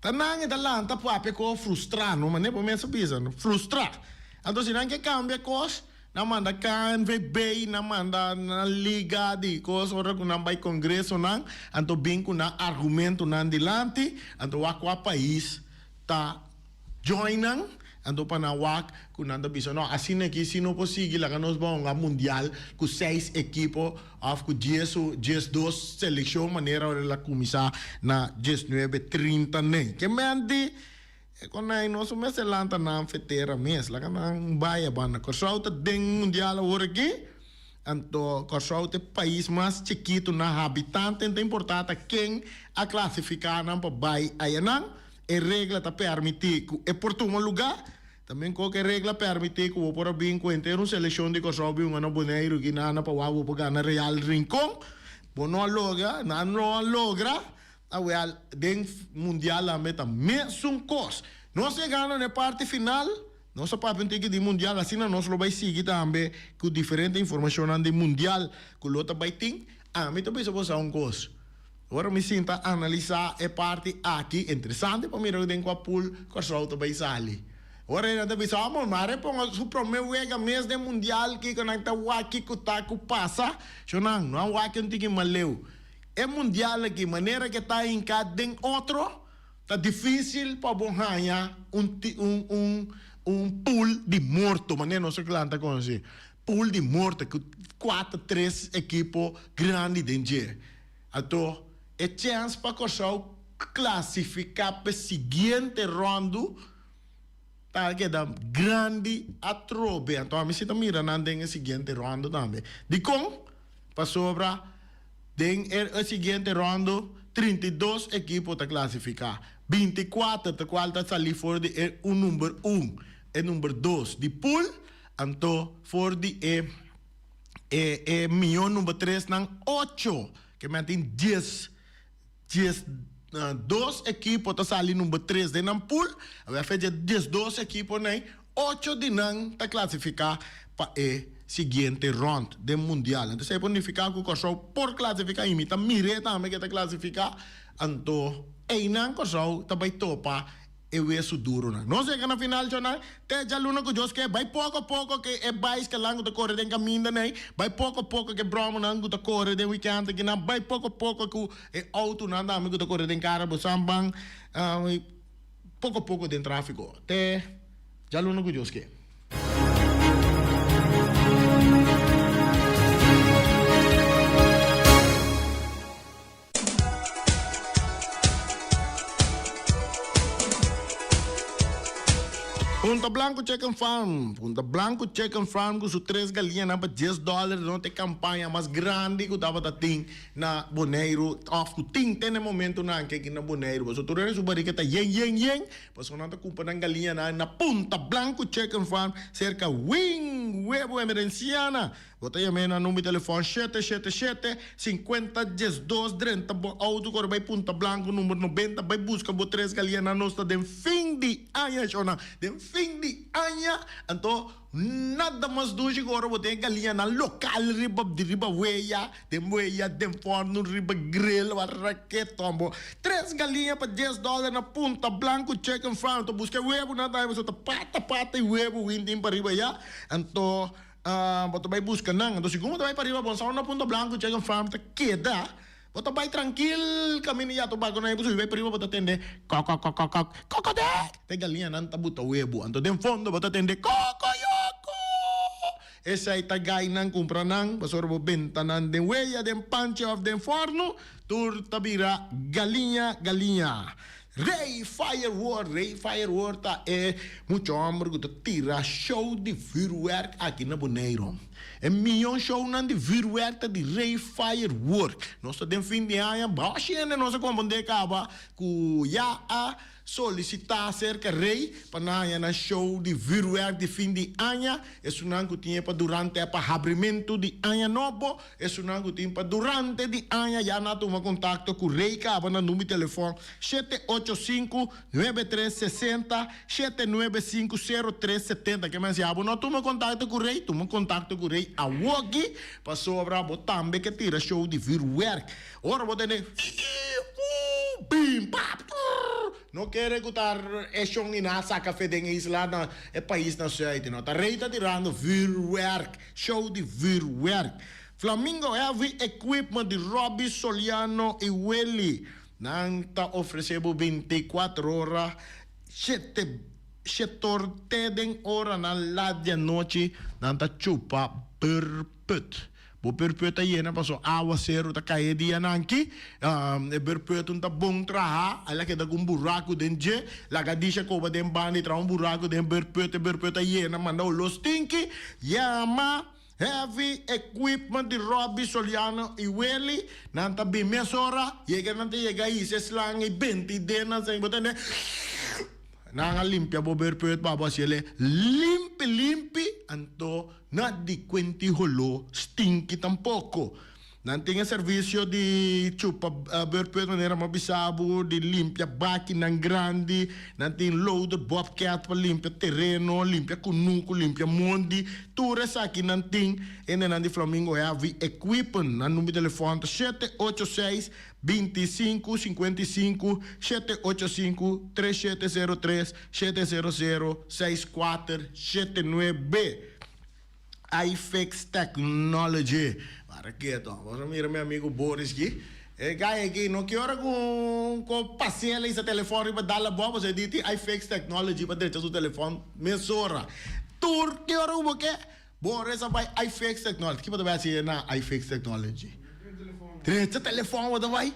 tanang Atalanta pode com frustrar não mas nem por menos bisa frustrar então se não que cambia coisa na manda KNVB, na manda na liga de coisa, ora que não vai congresso não, anto bem com na argumento não dilante, anto aqua país tá joinang, anto para na wak com nada bisa não, assim aqui se não possível lá que nós vamos a mundial com 6 equipos, af com 12 seleção maneira ela começar na 19:30 né, que mente quando nós somos lanta na fetera mes lá na baia bana corrauta den mundial agora aqui anto corrauta país mais chiquito na habitante é importante quem a classificar na para bai aí não é regra tá permitir é por um lugar também qualquer regra permitir que o por bem conter uma seleção de corrauta um ano boneiro que na para o para ganhar Real Rincón não logra awal den mundial a meta mesmo cos não se ganha na parte final não se pode ter que de mundial assim nós lo vai seguir também com diferente informação de mundial que o outro vai ter a meta vai ser um cos agora me sinto a analisar a parte aqui interessante para mim den com a pool com a outro vai sair agora ainda vai ser amor mas põe o primeiro wega mês de mundial que conecta o aqui que tá que passa não o aqui não tem que maleu é mundial aqui, maneira que está em cada outro, está difícil para ganhar um pool de morto, maneira não se canta com assim, pool de morto, que 3 equipos grandes dentro. Então, é chance para classificar para o seguinte rondo, tá que dá grande a trobe. Então, a mim se tá mirando no seguinte rondo também. De com, para sobra, den el siguiente rondo 32 equipos te clasificar 24 te qual te salir voor de número 1 e número 2 de pool anto voor de milhão número 3 nang 8 que mantém 10 2 equipos te salir número 3 de nan pool vai fazer 12 equipos nem 8 de nan te clasificar para siguiente round de mundial. Então, se bonificar com o corso por classificar, imita mire também que está classificar, então, não corso também topa e o isso duro. Não sei que na final, te já luna com Deus que vai pouco a pouco que é mais que lango de correr de caminho, né? Vai pouco a pouco que Brahma não de correr de weekend, que não vai pouco a pouco que é auto não dá amigo de correr de cara, bo sambang, pouco a pouco de tráfego. Te já luna com Deus que Punta Blanco Chicken Farm. Punta Blanco Chicken Farm com suas 3 galinhas para $10. Não tem campanha mais grande que dava ter na Boneiro. Off que tem no momento na que na Boneiro. Mas o turno é super que tá yen. Mas quando tá comprando galinha na Punta Blanco Chicken Farm cerca wing huevo emergenciana. Bota aí na número de telefone 777-50-12-30. Auto cor vai Punta Blanco número 90. Vai buscar 3 galinhas na nossa de fim de ano, chona. De fim de ano. Então, nada mais do que agora botar galinha na local riba weia, de forno riba grill, raquetombo. 3 galinhas para $10 na Punta Blanco Chicken Farm. Então, busca huevo na daí, você pata e huevo windim para riba ya. Então, bota vai buscar nang. Então, segundo vai para riba, bom, sa na Punta Blanco Chicken Farm ta queda. Bota vai tranquilo, caminho ya to bago na ibu vai para riba bota atender. Cocode. Tem galinha nan tabuta huevo. Então, de fundo bota atender. Cocoyoko. Essa aí tá gai nang compra nang, basura bo benta nang den weia, den panche of den forno, tur tabira galinha. Ray Firework tá muito amor que tira show de firework aqui na Boneiro. É milhão show nan de firework tá de Ray Firework. Nós temos fim de ano, baixa nós como de acaba com já a solicitar cerca Ray para na show de firework de fim de ano. Isso não que tinha para durante o abrimento de ano novo. Isso não que tinha para durante de ano. Já na toma contato com Ray acaba no número de telefone 785-9360 795-0370. Que mais já não toma contato com Ray, toma contato com Ray a Wogi para sobra botambe que tira show de firework. Ora vou ter bim pap. Não quer escutar show ni na saca fede em isla na país na sede, não. Tá Ray tá tirando firework, show de firework. Flamingo Heavy Equipment de Robbie Soliano e Welly. Nang ta oferecebo 24 horas, 7 ora na ladia noite, nang ta chupa perpet. Bo perpet aí na passo aguacero ta cair dia nanki, perpet ta bom traha, ala que da com buraco dentro, la gadisha coba den bani tra buraco den perpet aí na manda los tinki, yama Heavy Equipment de Robbie Soliano e Welly. Nanta bem mesora. Chega aí, se slang e 20 denas sem botar né. Nanga limpia bober pet baba sele limpi anto na di quenti holo stinky tampoco. Nanti serviço de chupa berpet maneira mabisabo de limpia máquina grande, nanti loader bobcat para limpia terreno, limpia kunuku, limpia mondi, tudo isso aqui nanti nanti Flamingo Heavy Equipment, na número de telefone 786 25 55 785 3703 700 64 79 iFix Technology. Para que vamos mirar meu amigo Boris aqui. Gaya aqui, não que hora com passeia esse telefone para dar a boa, você diz iFix Technology para deixar o telefone mesora. Tur que hora o que? Boris vai iFix Technology. Que você vai ser na iFix Technology? Deixa o telefone você vai.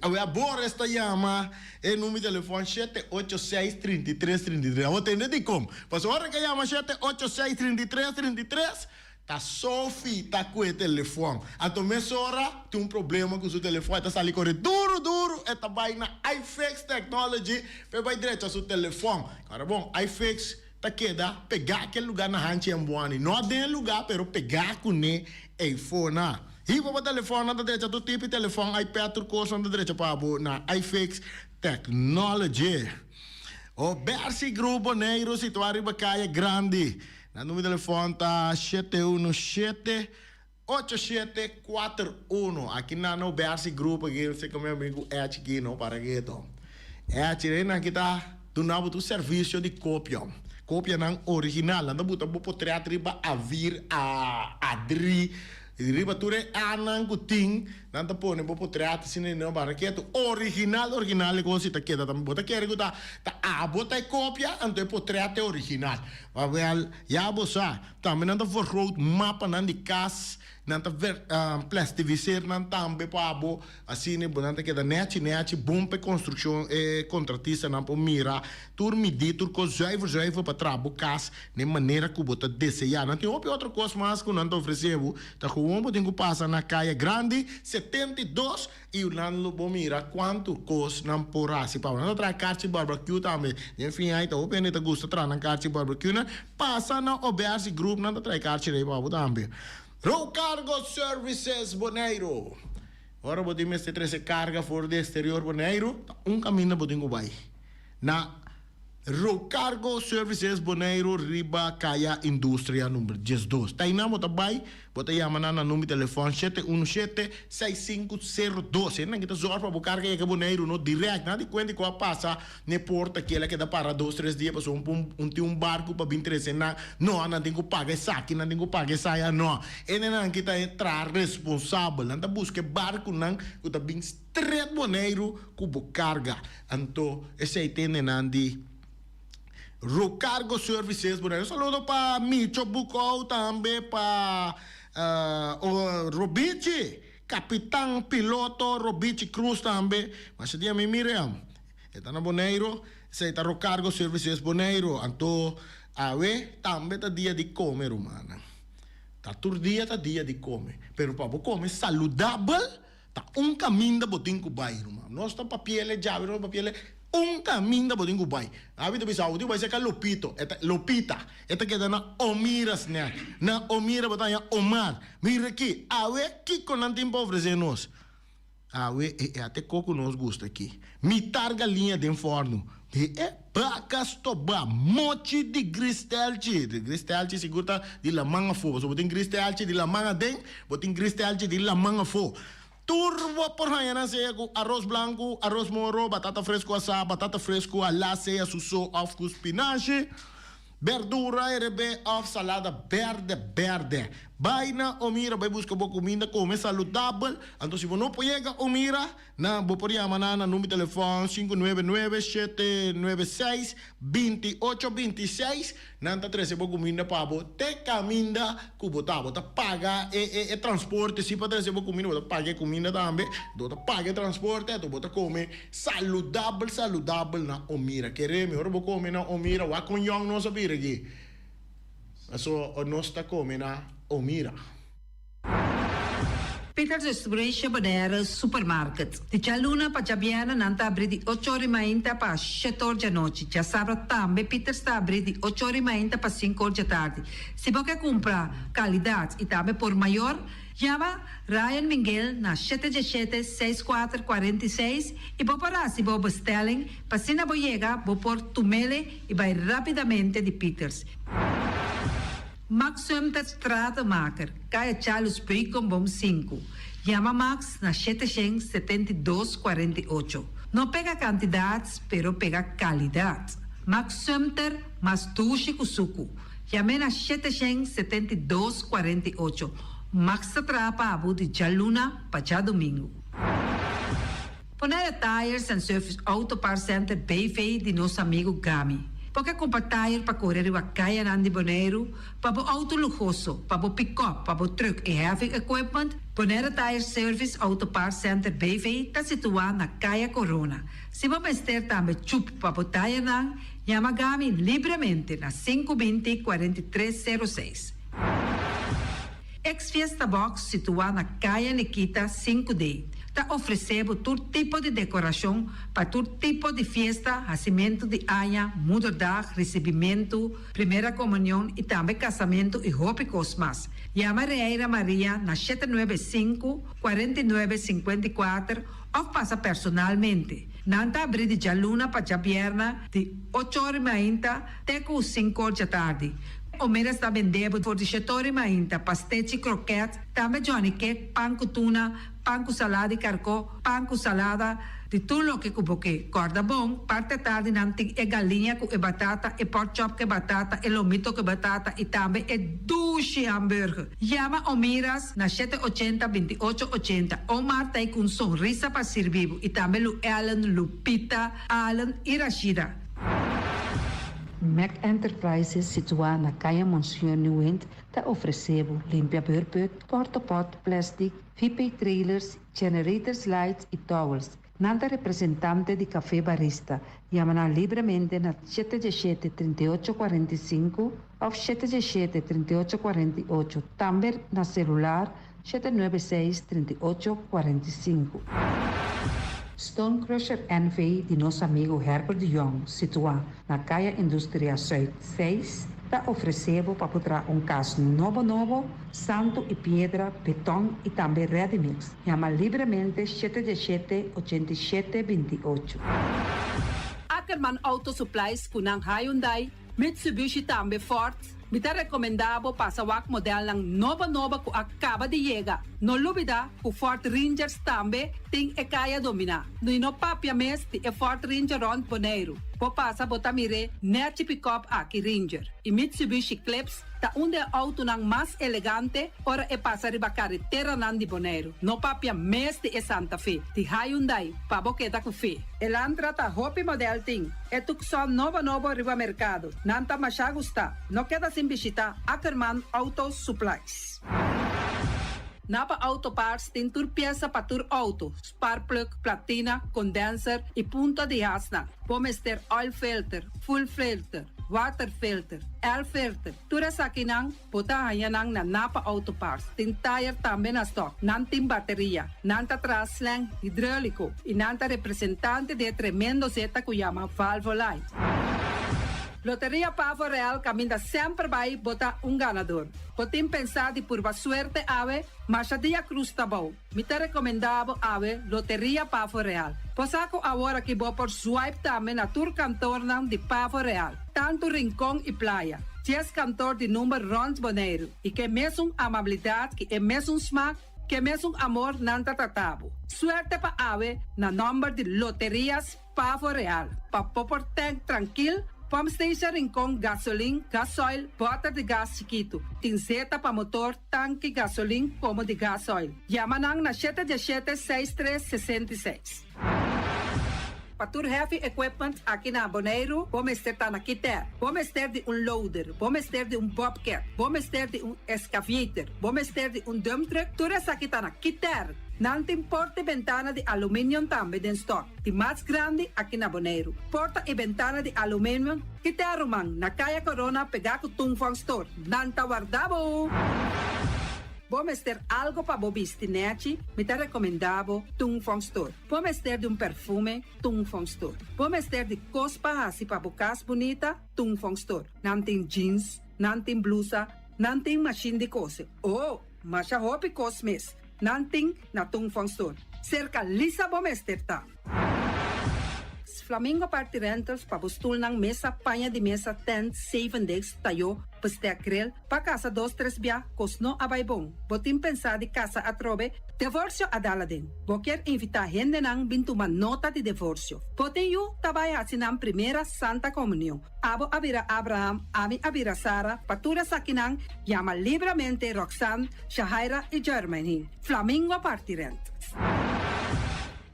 A Boris está chama o número de telefone 786-3333. Vou atender de como? Mas a hora que chama 786-3333 tá Sophie tá com o telefone. A essa hora tem problema com o seu telefone, tá saindo correr duro, tá vai na iFix Technology, vai direto ao seu telefone. Cara bom, iFix tá queda pegar aquele lugar na hanche ambuani, não tem lugar, pero pegar com o iPhone. E vou botar telefone na direita do tipo de telefone, iPad, curso na direita para na iFix Technology. O Bersi Grupo Negro situado em Bacaia Grande. Na número de telefone tá 717-8741. Aqui na no Bersi Grupo, aqui eu sei que meu amigo é aqui, não para aqui, então. É aqui, aqui tá do novo do serviço de cópia. Cópia não original, não botar por trás a vir a adri. Riba ture anang kuting nanta pone bo potreata sine no baraketo original e così ta queda também bota quer que tá bota e cópia anto potreata original wel ja bosa também nanta vergroot mapa nan di kas nanta plastificeer nan tambe pabo assim bonanta queda neti bompe construção e contratista nan po mira tur midi tur ko zuiver para trabo kas de maneira que bota desejar não tem outra coisa mais que não te oferecemos tá como tem que passar na caia grande 72 e o nando bom mira quanto cos não porá se para não tra carne barbecue também enfim aí tá o peneta gosta tra na carne barbecue na passa na oberse group não tra carne aí para também Road Cargo Services Bonaire. Ora podemos ter essa carga fora do exterior Bonaire, caminho podemos vai. Na Road Cargo Services Bonaire riba kaya indústria número 12. Tá indo tá vai, bota chamar na número de telefone 717-6502. Não kita zorra para carga que Bonaire no direct, nada de quando que passa ne porta que ela queda para 2-3 dias para um barco para 23 não tem que pagar saque, não tem que pagar saia não. Ele não kita entrar responsável, não busca barco não, que tá bem straight Bonaire com carga. Então, esse aí tem nandi Road Cargo Services Bonaire. Saludo para Micho Bucol também para Robici, capitão piloto Robici Cruz também. Mas se dia me Miriam, está na Bonaire, se está Road Cargo Services Bonaire. Então, também tá dia de comer, humana. Tá todo dia tá dia de comer. Pero para comer saludável, tá caminho da botin com bairro, mano. Nós tá papel já, não papel caminho da botin com bairro. Habito bisau, tu vai ser Lopito, Lopita. Esta queda na Omiras, né? Na Omira botanha Omar. Mira aqui, que com não tem para oferecer nós. Até coco nos gosta aqui. Me targa linha de forno. Bacas toba, mochi de gristelci. De gristelci segura de la manga fo. So botin gristelci de la manga den, botin gristelci de la manga fo. Turbo por mañana sea con arroz blanco, arroz moro, batata fresco asada, batata fresco ala sea suso of spinache, verdura RB of salada verde. Baina Omira, vai buscar boa comida, come saudável. Então se você não pode Omira, na pode chamar na número de telefone 599-796-2826. Nanta 13 boa comida para você. Te caminha que você paga e transporte. Se para 13 boa comida, você paga comida também. Você paga transporte, você come saudável na Omira. Queremos, agora vou comer na Omira. O com young não sabia aqui. Então, nós está comendo na Omira. Peters Distribution Bonaire Supermarket. De Chaluna para Jabiana nanta abri di 8h30 para 7h da noite. Já sabe também Peters está abri di 8h30 para 5h da tarde. Se você comprar qualidade e também por maior, chama Ryan Miguel na 717-6446 e vou parar se vou bestelling para se não chega, vou por tumele e vai rapidamente de Peters. Max Sumter Stratenmaker, Kaya Charles Bricom Bom 5. Chama Max na 772-48. Não pega quantidades, pero pega qualidade. Max Sumter, mas tushi kusuku. Chame na 772-48. Max Trapa Abu de Jaluna, para domingo. Bonaire Tires and Service Auto Parts Center BV de nosso amigo Gami. Porque comprar tire para correr a caia de Bonaire, para o auto luxuoso, para o pick-up, para o truck e heavy equipment, Bonaire Tire Service Auto Parts Center BV está situado na Caia Corona. Se você ter também chup para o tire, chama Gami livremente na 520-4306. Ex-Fiesta Box situado na Caia Nikita 5D. Está oferecendo todo tipo de decoração para todo tipo de festa, nascimento de anha, mudança, recebimento, primeira comunhão e também casamento e roupas mais. Chama Reira Maria na 795-4954 ou passa personalmente. Nanta abrir de Jaluna para Jabiana de 8h30 até 5h da tarde. O menos está vendendo por 17h30 pastéis e croquetes, também Johnny Cake, pão com tuna, pão com salada e carcó, pão com salada, Di tulo que kuboke corda bom, parte tarde nanting e galinha com e batata, e pork chop que batata, e lomito que batata, e também e dushi hamburger. Llama o miras na 780-2880. Omar tem com sonrisa para servir. E também Lu Ellen, Lupita, Alan e Rashida. Mac Enterprises situada na Caia Monsenhor Nuent está oferecendo limpia beurput, portapot, plastic, VP trailers, generators lights e towels. Nada representante de café barista. Llama livremente na 717-3845 ou 717-3848. Também na celular 796-3845. Stone Crusher NV de nosso amigo Herbert de Jong, situado na Caia Indústria Zuid 6, está oferecendo para botar caso novo, santo e pedra, betão e também ready-mix. Chama livremente 717-8728. Ackerman Auto Supplies kunang Hyundai, Mitsubishi também Ford. Mita recomendado para sa wak model ng nova ku acaba de llegar. No lubida ku Ford Rangers tambe ting e kaya domina. No ino papia mes ti e Ford Ranger Ron Boneiro. Po pasa botamire net pick-up aki Ranger. E Mitsubishi Clips ta unde auto ng mas elegante ora e pasa riba carretera nandi Boneiro. No papia mes ti e Santa Fe. Ti Hyundai pa boketa ku fe. Elantra ta hopi model ting. E tukson nova riba mercado. Nanta masya gusta. No queda sin visita Ackerman Auto Supplies. Napa Auto Parts tem tur pieza para tur auto, spark plug, platina, condenser e punta de asna. Pomester oil filter, full filter, water filter, air filter. Tura sa kinang, puta hayanang na Napa Auto Parts. Tin tire também na stock, nanting bateria, nanta traslang hidráulico e nanta representante de tremendo zeta que chama Valvoline. Loteria Pavo Real caminha sempre vai botar ganador. Potem pensar de pura suerte ave, mas a dia cruz tá bom. Me te recomendava ave Loteria Pavo Real. Posaco agora que vou por swipe também na tour cantor de Pavo Real. Tanto rincão e praia. 10 cantor de número Rons Boneiro. E que mesmo amabilidade, que é mesmo smack, que mesmo amor nanta tatabo. Suerte pa ave na number de Loterias Pavo Real. Pa popor tank tranquilo. Pump station Rincon, gasolina, gasoil, bota de gás chiquito. Tinzeta para motor, tanque, gasolina, como de gasoil. Yamanang na 717-6366. Patur Heavy Equipment aqui na Boneiro, vamos ter na Kiter, vamos ter de loader, vamos ter de bobcat, vamos ter de excavator, vamos ter de dump truck, tudo isso aqui na Kiter. Não tem porta e ventana de alumínio também em stock. De mais grande aqui na Boneiro. Porta e ventana de alumínio que te arrumam na Caia Corona pegar com Tungfang Store. Não tá guardado. Vamos ter algo para bobistinete, me te recomendavo Tungfang Store. Vamos ter de perfume, Tungfang Store. Vamos ter de cospa assim para bocas bonita, Tungfang Store. Não tem jeans, não tem blusa, não tem machine de coser. Oh, mas a roupa cosmes. Nanting na Tungfang Store. Cerca lisa bomester ta. Flamingo Party Rentals pa bustul ng mesa, panha de mesa, tent, 7 days, tayo, pastea grill, pa casa 2-3 bia, kosno abay bong. Botim pensa di casa atrobe, divorcio adala din. Boker invita gente nang bintuman nota de divorcio. Poten yu tabay asinang primera Santa Comunión. Abo abira Abraham, ami abira Sara, patura sakinang, llama libremente Roxanne, Shahaira y Germany. Flamingo Party Rentals.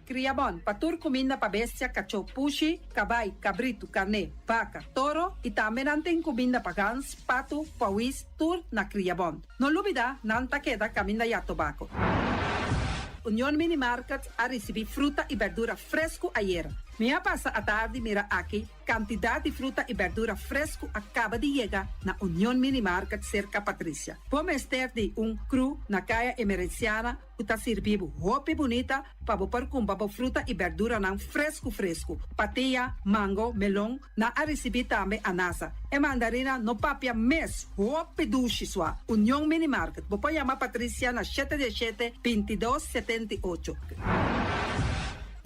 Criabon, patur comida pa bestia, cachorro, pushi, cabay, cabrito, carne, vaca, toro e também nantem comida pa gans, pato, pauis, tur na Criabon. No lubida, nanta queda caminda ya tobacco. União Mini Market a receber fruta e verdura fresco ayer. Minha passa a tarde mira aqui, quantidade de fruta e verdura fresco acaba de chegar na União Mini Market cerca Patrícia. Vamos ter de cru na caia emergenciana, que está servindo roupa bonita para pôr com fruta e verdura não fresco. Patia, mango, melão, na a receber também anasa. E mandarina no papia mes, roupa duche sua. União Mini Market. Vou chamar Patrícia na 717-2278.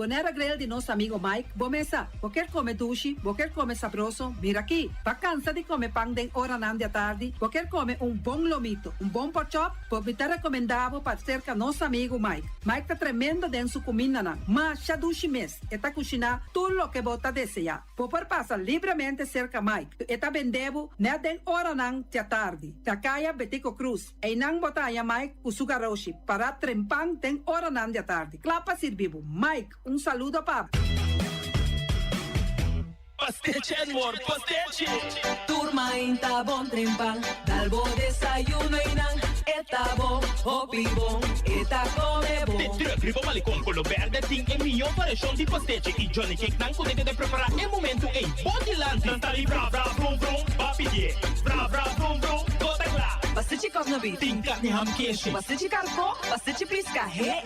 poner a grill de nosso amigo Mike, bomesa, quer comer sushi, quer comer sabroso, mira aqui, pa cansa de comer pão de hora à tarde, quer comer bom lomito, bom pork chop, pode te recomendado para cerca nosso amigo Mike. Mike tá tremendo dentro sua comida, mas já dushi mes, está cozinhando tudo o que você deseja. Pode passar livremente cerca Mike, está vendendo na den hora à tarde. Da caia Betico Cruz, e não botaia Mike o sugaroshi para trempang den hora à tarde. Clapa servivo. Mike, saludo para Pastiche and more pastiche. Turma inta bon trempan, dalbo desayuno inang, eta bon, hopi bon, eta come bon. De terug, malicom, color verde, ting e mio paration di pastiche. I Johnny Cake nan potete de preparar e momento e body lanti. Tantali bra bra brum brum, papi die, bra bra brum brum, gota gla. Pastiche kovnobi, Ting kat ni ham keshi. pastiche carco, pastiche pisca, he.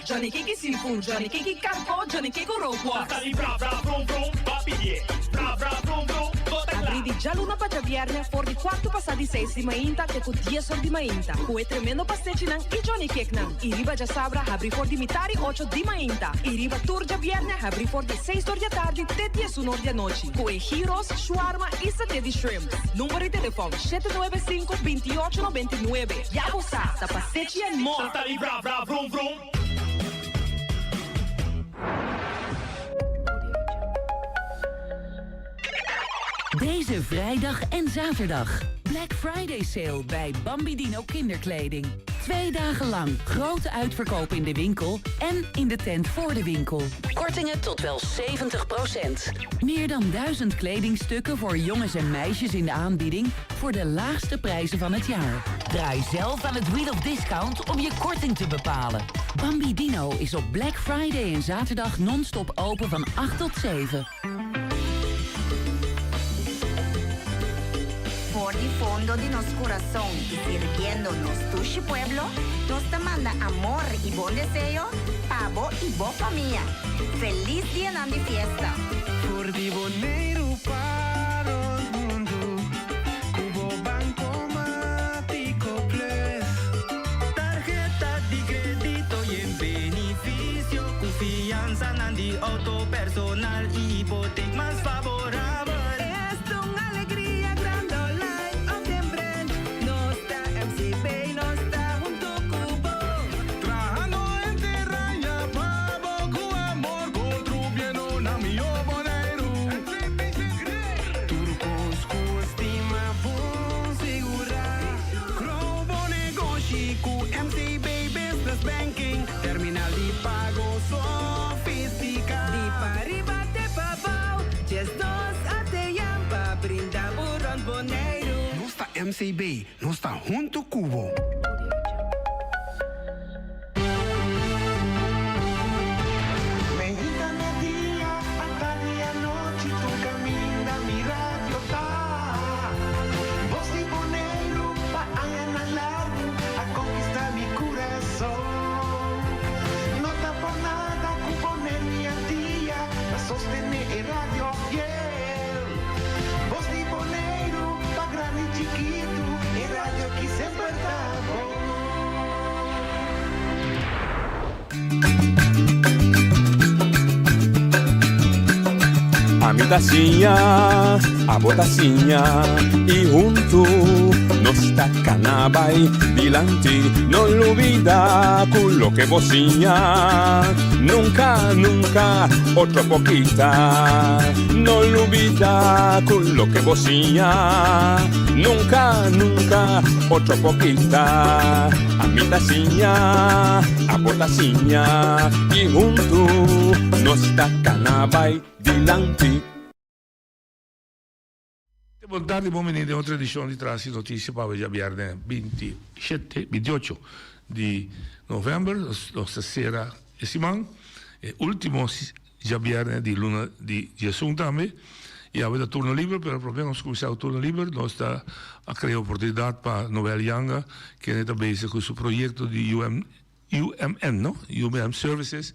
Johnny Cake seafood, Johnny Cake carco, Johnny Cake roquas. Tantali bra bra brum brum, papi die, bra bra brum brum, gota gla. Abri di già luna para viernes, for di quarto passati 6 di mainta, che con 10 ore di mainta. Cue tremendo pastiche nan, i Johnny Cake nan. I riba già sabra, abri for di mitari 8 di mainta. I riba turgia viernes, abri for di 6 ore di tardi, te 10 ore di noci. Cue gyros, shawarma e satè di shrimp. Numero di telefono 795 28 99. Ya lo sa, da pastiche and more. Tantali bra bra brum brum. Deze vrijdag en zaterdag. Black Friday sale bij Bambidino Kinderkleding. 2 dagen lang grote uitverkoop in de winkel en in de tent voor de winkel. Kortingen tot wel 70%. Meer dan 1000 kledingstukken voor jongens en meisjes in de aanbieding voor de laagste prijzen van het jaar. Draai zelf aan het Wheel of Discount om je korting te bepalen. Bambidino is op Black Friday en zaterdag non-stop open van 8 tot 7. Por el fondo de nuestro corazón y sirviéndonos Tushi Pueblo, nos te manda amor y buen deseo, pavo y boa familia. Feliz día de fiesta. Por Diboneiro para o mundo, Cubo Banco Mático Plus. Tarjeta de crédito y en beneficio, confianza en el auto personal y hipoteca más favorable. MCB, no está junto Cubo. A mi tacinha, a botacinha e junto nos tacanabay dilante, no lo olvida con lo que vocinha, nunca, nunca, otra poquita, no lo olvida con lo que vocinha, nunca, nunca, otra poquita, a mi tacinha, a botacinha e junto nos tacanabay dilante. Buon tardi, benvenuti a una edizione di Transi Notizie per oggi viernes 28 di novembre, nostra sera e Simon, e ultimo viernes di luna di Gesù também. E aveva turno libero, però proprio non scusiamo turno libero, noi sta a creare opportunità per Noel Yanga, che è bezig con il suo progetto di UMN, no? UMM Services,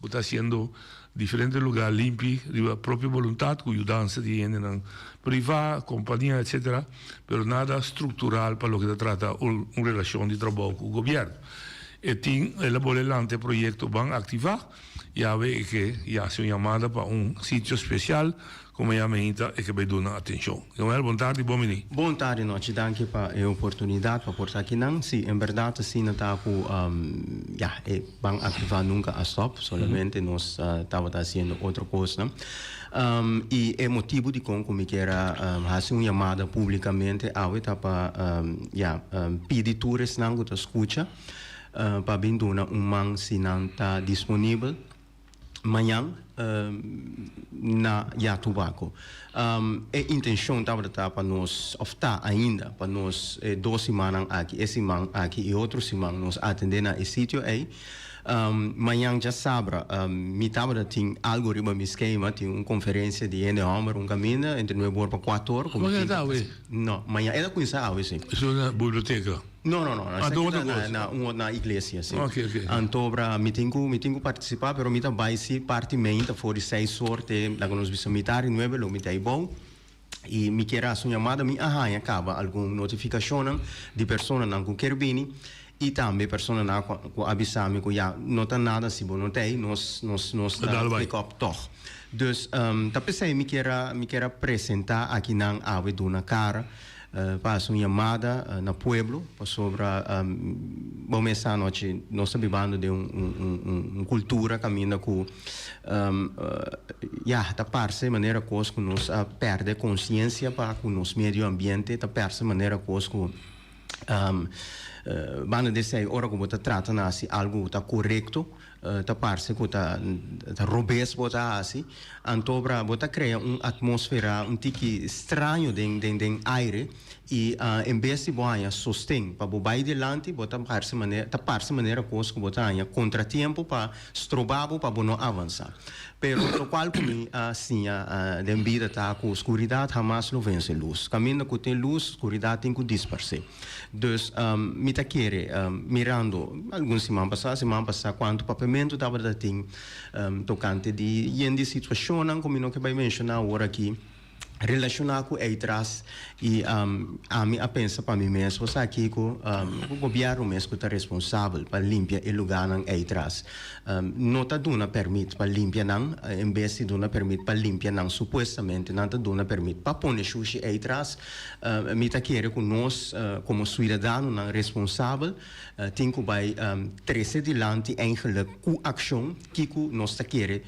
che sta haciendo differenti luoghi limpi, di propria volontà, con aiutanza di gente privata, compagnia, eccetera, però nada strutturale per lo che tratta una relazione di lavoro con il governo. E tem elaborado anteproyecto van activar e a ver que já se chamada para sítio especial como a minha e que vai dar atenção. Então, boa tarde, bom menino. Boa tarde, noite. Danke para a oportunidade para portar aqui não. Sim, em verdade, sim, não está com van activar nunca a stop, solamente nós estava fazendo outra coisa. E é motivo de como me queira fazer uma chamada publicamente ao para pedir tours não que escuta para vir dar man se não está disponível amanhã na Jatubaco. A intenção estava para nós, ou está ainda, para nós 2 semanas aqui, essa semana aqui e outra semana nós atender na sítio aí. Amanhã já sabe, me estava tem algoritmo me esquema, tem uma conferência de ende homem, caminho entre 9 horas para 4 horas. Como é que está, ué? Não, amanhã é da coisa, sim. Isso é na biblioteca? Não. Na igreja, sim. Ok. Antobra, me tenho participar, mas me vai ser parte menta, for 6 horas, lá que nós visitamos 9, lo me tá bom. E me quer a sua chamada, me acaba alguma notificação de pessoa não com quer vir. E também pessoa não com avisar me que já não está nada se bom não tem, nós pick up toch. Dus pensei me quer apresentar aqui na ave do na cara para uma chamada na pueblo sobre bom essa noite nós estamos vivendo de uma cultura caminha com da parte maneira que nós perde consciência para com nosso meio ambiente da parte maneira que banda de sei ora como trata nasi algo tá correto tá parece que tá robes bota assim antobra bota cria atmosfera tique estranho den aire e em vez de boa sostém para bobai delante bota parece maneira coisa que bota contratempo para strobabo para não avançar pero lo qual como assim a vida tá com escuridade jamais não vence luz caminho que tem luz escuridade tem que dispersar dus me tá querer mirando alguns semana passada quanto papamento estava da tem tocante de situação como não que vai mencionar agora aqui relacionar com atrás e a mim a pensa para mim mesmo só aqui que o governo mesmo está responsável para limpar o lugar não atrás não está dando permite para limpar não em vez de dando permite para limpar não supostamente não está dando permite para pôr sushi atrás me está querendo que nós como cidadão não responsável tem que vai trazer adiante eigenlijk com ação que nós está querendo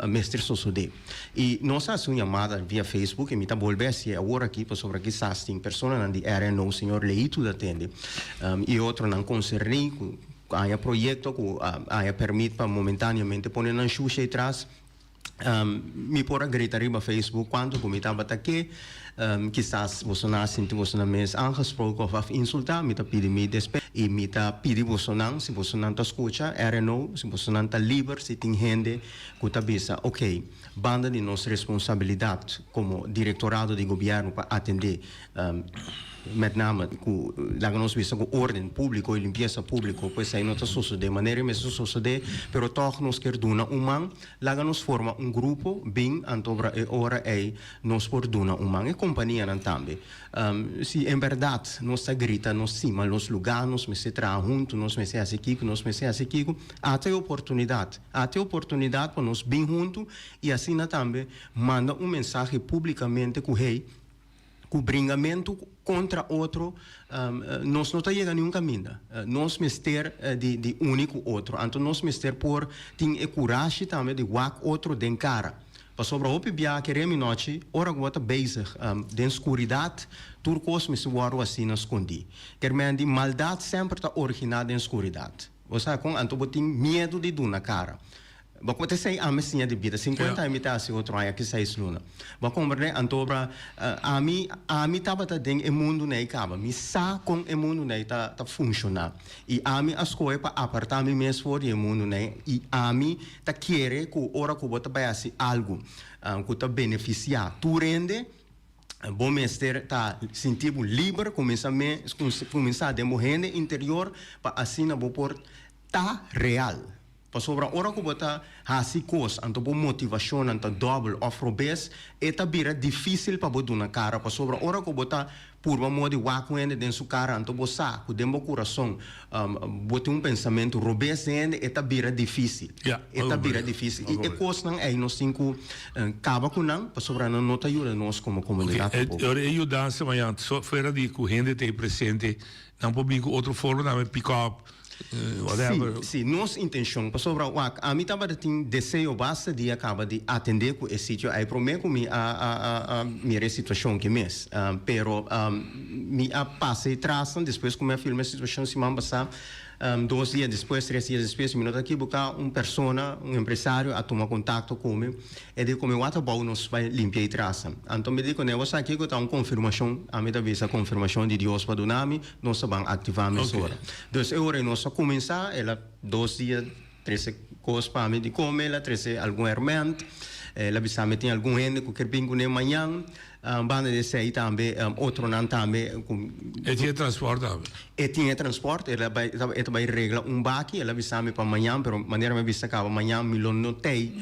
mestre suceder e nós fazemos uma chamada via Facebook que me está volvendo agora aqui sobre que tem pessoas na RNO senhor Leito da tende e outro não concerni há projeto que há permite para momentaneamente pôr na xuxa atrás me pôr gritar no Facebook quando me estava aqui quizás você não sente você não mesmo angesproken of insultar me está pedindo me despedir e me está pedindo você não se você não está escuta RNO se você não está livre se tem gente que está bisa ok banda de nossa responsabilidade como diretorado de governo para atender met name lá nós visa com ordem público e limpeza público pois aí não está sucedendo de maneira mesmo suceder pero toch nós quer duna man lá nós forma grupo bem antobra e ora aí nós por duna man e companhia não também se em verdade nós está grita nós cima nos lugares nós me se tra junto nós me se aqui nós me se aqui até oportunidade para nós bem junto e assim também manda mensagem publicamente com rei com bringamento contra outro nós não está chegando a nenhum caminho nós mister de único outro então nós mister por tem a coragem também de guardar outro den cara para sobre o pibia queremos noite ora que está bezig de escuridade tudo coisa me se guarda assim na escondi quer de maldade sempre está originada em escuridade você com então tem medo de dar na cara Bako te say ame sinya de vida 50 imitasi outro aí que sai luna. Bako mbre antobra ami tava ta deng e mundo nei kaba. Mi sa com e mundo nei ta funciona. E ami ascoe pa apartar mi mes for e mundo nei e ami ta quiere ku ora ku bota bayasi algo ku ta beneficiar. Tu rende bom mestre tá sentindo livre começar a demorrer interior para assim na por tá real Sobre ora que bota hasi cos, anto bo motivação, anto double of robes, eta bira difícil para botar na cara. Sobre ora que bota purba modi wakwende den su cara, anto bo saco, dembo coração, bota pensamento robes ende, eta bira difícil. Eta bira difícil. E cos não é nos cinco cava com não, sobre não nota ajuda nós como comunidade. Ora eu dança manhã, só fora de que o rende tem presente, não pode vir outra forma, não pick up. Sim, nossa intenção, sobre a mim estava tem desejo basta de acabar de atender com esse sítio, aí prometo me a minha situação que mês, pero me a passei traçam depois como a filme a situação se manda passar 2 dias depois, 3 dias depois, me nota aqui buscar persona, empresário a tomar contato comigo e de como eu atabou nos vai limpar e traça. Então me digo, né, você aqui que está uma confirmação, a mim talvez a confirmação de Deus para donarme, nós vamos ativar a mesura. Então eu nós começar, ela 2 dias, 13 coisas para mim de comer, ela 13 algum hermento, ela bisa me tem algum ende que quer bingo nem manhã. Banda de sei também, outro não também. E tinha transporte também? E tinha transporte, ela vai regla baque, ela avisa-me para amanhã, pero maneira me avisa que amanhã me lo notei.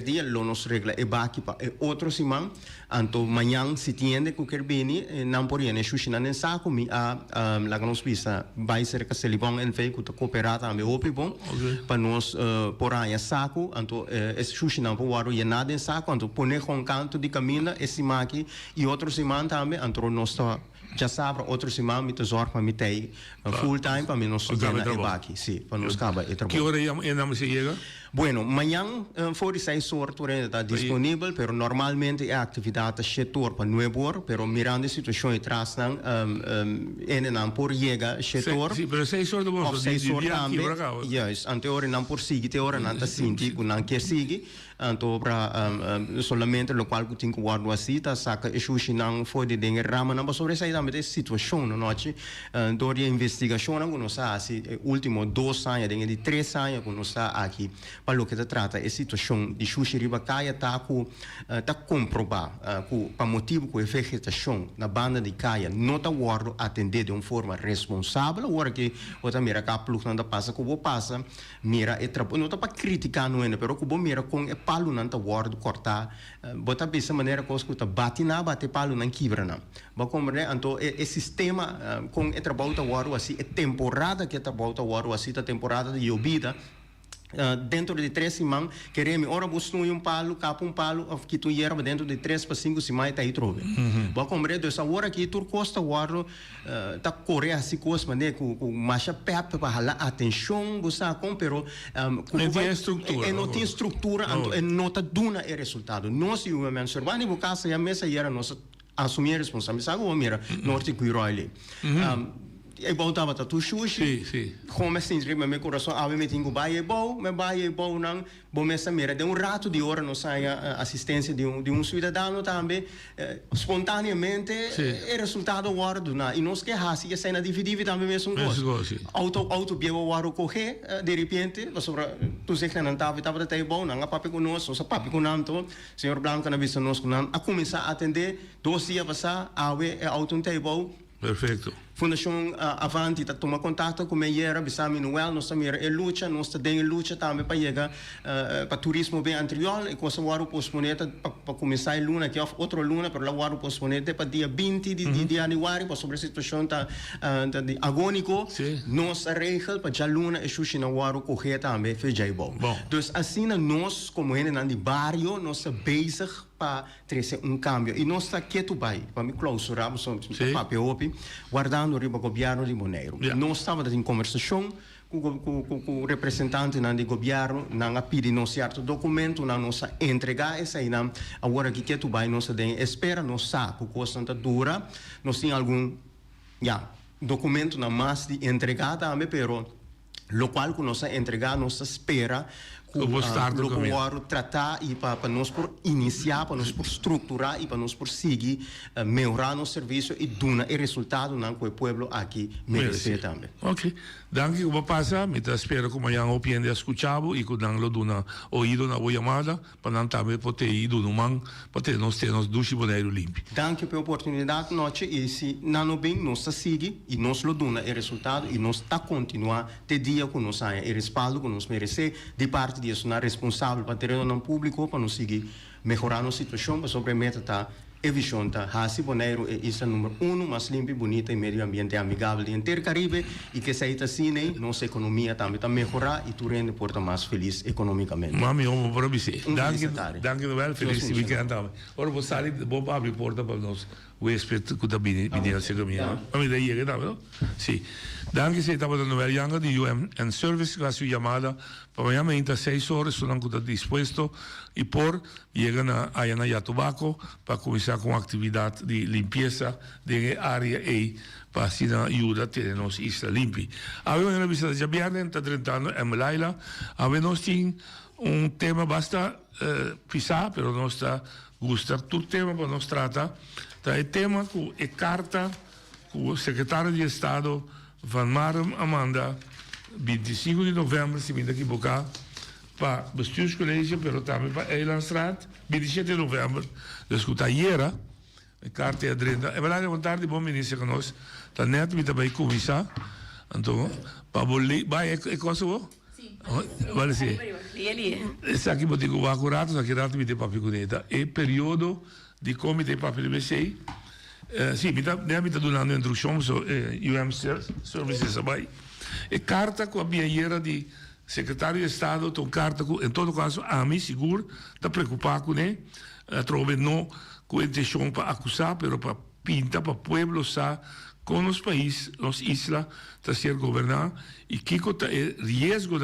Dia, lo nos regla e baque para outro semana, então amanhã se tiende que quer bini, não poria nem xuxina nem saco, me lá que nos visa, vai ser que se libão em feio, que cooperar também, opi bom, para nós por aí saco, então esse xuxina não pode ir nada em saco, então pôr com canto de caminho, esse maqui, e outro semana também, então nós já sabe, outro semana me tesouro para me ter full time para me nos estudar na aqui, sim, para nos acabar e trabalhar. Que hora ainda se chega? Bueno, amanhã for 6 horas está disponível, pero normalmente é atividade 7 horas para 9 horas, pero mirando a situação e traz não por chega 7 horas. Sim, pero 6 horas de bolsa, 6 horas também. Yes, ante hora não por seguir, hora não está sentindo, não quer seguir. Então, solamente o qual tem que guardar assim, tá saca, e não foi de dengue rama, não sobre essa também a situação, não é? Doria investigação, não nós assim, último 2 anos, de 3 anos, nós aqui, para o que se trata, a situação de xuxi riba caia tá comprovar, para motivo que a vegetação na banda de caia não está guardado atender de uma forma responsável, agora que outra mira cá plug não passa, que passa, mira e não está para criticar não é, pero que mira com palu não está guardado cortar, bota dessa maneira que escuta bate palu não quebra não, mas como né, então o sistema com o trabalho da guarda assim, a temporada que trabalho da guarda assim, a temporada de llovida dentro de 3 semanas, queremos, ora buscar palo, capa palo, que tu hierba dentro de 3 para 5 semanas está aí trove. Bom, como é, dessa hora aqui, tu costa guardo, tá correr assim coisa, mas né, com marcha perto para falar atenção, você compra, não tem estrutura. Não tem estrutura, então não tá duna é resultado. Nós e o meu servani, o caso é a mesa era nós assumir a responsabilidade, o mira, norte cuiro ali. Eu voltava a tu xuxi, como assim, meu coração, a mim tinha baie bom, não, bom essa mira, de rato de hora não sai a assistência de cidadão também, espontaneamente, é resultado guardo, e nós que assim, que sai na dividir também mesmo gosto. Auto biego guardo correr, de repente, sobre tu sei que não estava até bom, não, a papi conosco, só papi conosco, senhor Blanco na vista nós a começar a atender, 2 dias passar, a auto não bom. Perfeito. Fundação Avanti está tomando contato com a Meira, Bissami Noel, nós estamos em luta, nós estamos em luta também para chegar para turismo bem anterior, e com essa hora posponeta para começar a luna, que é outra luna, para lá hora posponeta para dia 20 de janeiro, para sobre a situação de agônico, nós arregla para já luna e xuxi na hora correr também, fez já bom. Então, assim, nós, como é de bairro, nós estamos bezig para trazer câmbio, e nós estamos quieto para me clausurar, papel guardando o governo de Bonaire. Nós estávamos em conversação com o representante do governo, não pedi um certo documento, não nos entregar essa aí, agora que tu vai, nós espera, nós saco, custa dura, nós temos algum documento na mais de entregar também, pero lo qual que nós entregar, nós espera tratar e para nós por iniciar, para nós por estruturar e para nós por seguir, melhorar nosso serviço e dar o resultado que o povo aqui merece também. Ok. Danke, como passa, me espero que amanhã o piende escuchado e que não lo duna ouído na boa chamada, para não também poder ir do man, para nós ter nos duche boneiro limpo. Danke pela oportunidade, noite, e se não bem, nós seguimos e nós lo duna o resultado e nós está continuar te dia que nós há o respaldo que nós merece de parte de isso, responsável para ter no público para nós seguir melhorar a situação, para sobre a meta tá e visão tá Hasi Bonaire é isso número 1 mais limpa, bonita e meio ambiente amigável do inteiro Caribe e que se está assim, nossa economia também está melhorar e tu rende porta mais feliz economicamente. Mami, vamos para você. Danke wel, feliz weekend também. Ora você ali, vou abrir porta para nós. O respeito que está vindo a ser caminho. Mami, daí é que tá, não? Sim. Danke, se estava dando velho anga de UM Service, que a sua chamada para amanhã, às 6 horas, não está disposto e por chega na Yatubaco para começar com a atividade de limpeza da área e para assim ajudar a ter nossa isla limpa. Avevamo una visita già viernes, está 30 anni, e Laila, avevamo tema basta pisar, però non sta gustar tutto tema per non strata, è tema che è carta che il segretario di Stato Van Marum Amanda 25 di novembre, se mi equivocar, para o bestuurscollege, però também para Eilandstraat, 27 de novembro, discuta ieri, a carta é 30. É verdade, vontade de bom ministro que nós, está neto, me também comissar, então, para bolir, vai, é coisa boa? Sim. Vale sim. Essa aqui, vou dizer, o acurato, aqui dá me papi cuneta, é período de comitê papi de BC. Sim, me está dando instrução, UM Services, vai. E carta que havia ieri de secretário de Estado, então carta que, em todo caso, a mim, seguro, está preocupado com ele, trove não com a intenção para acusar, mas para pintar para o povo, com os países, as islas, para ser governado, e que é risco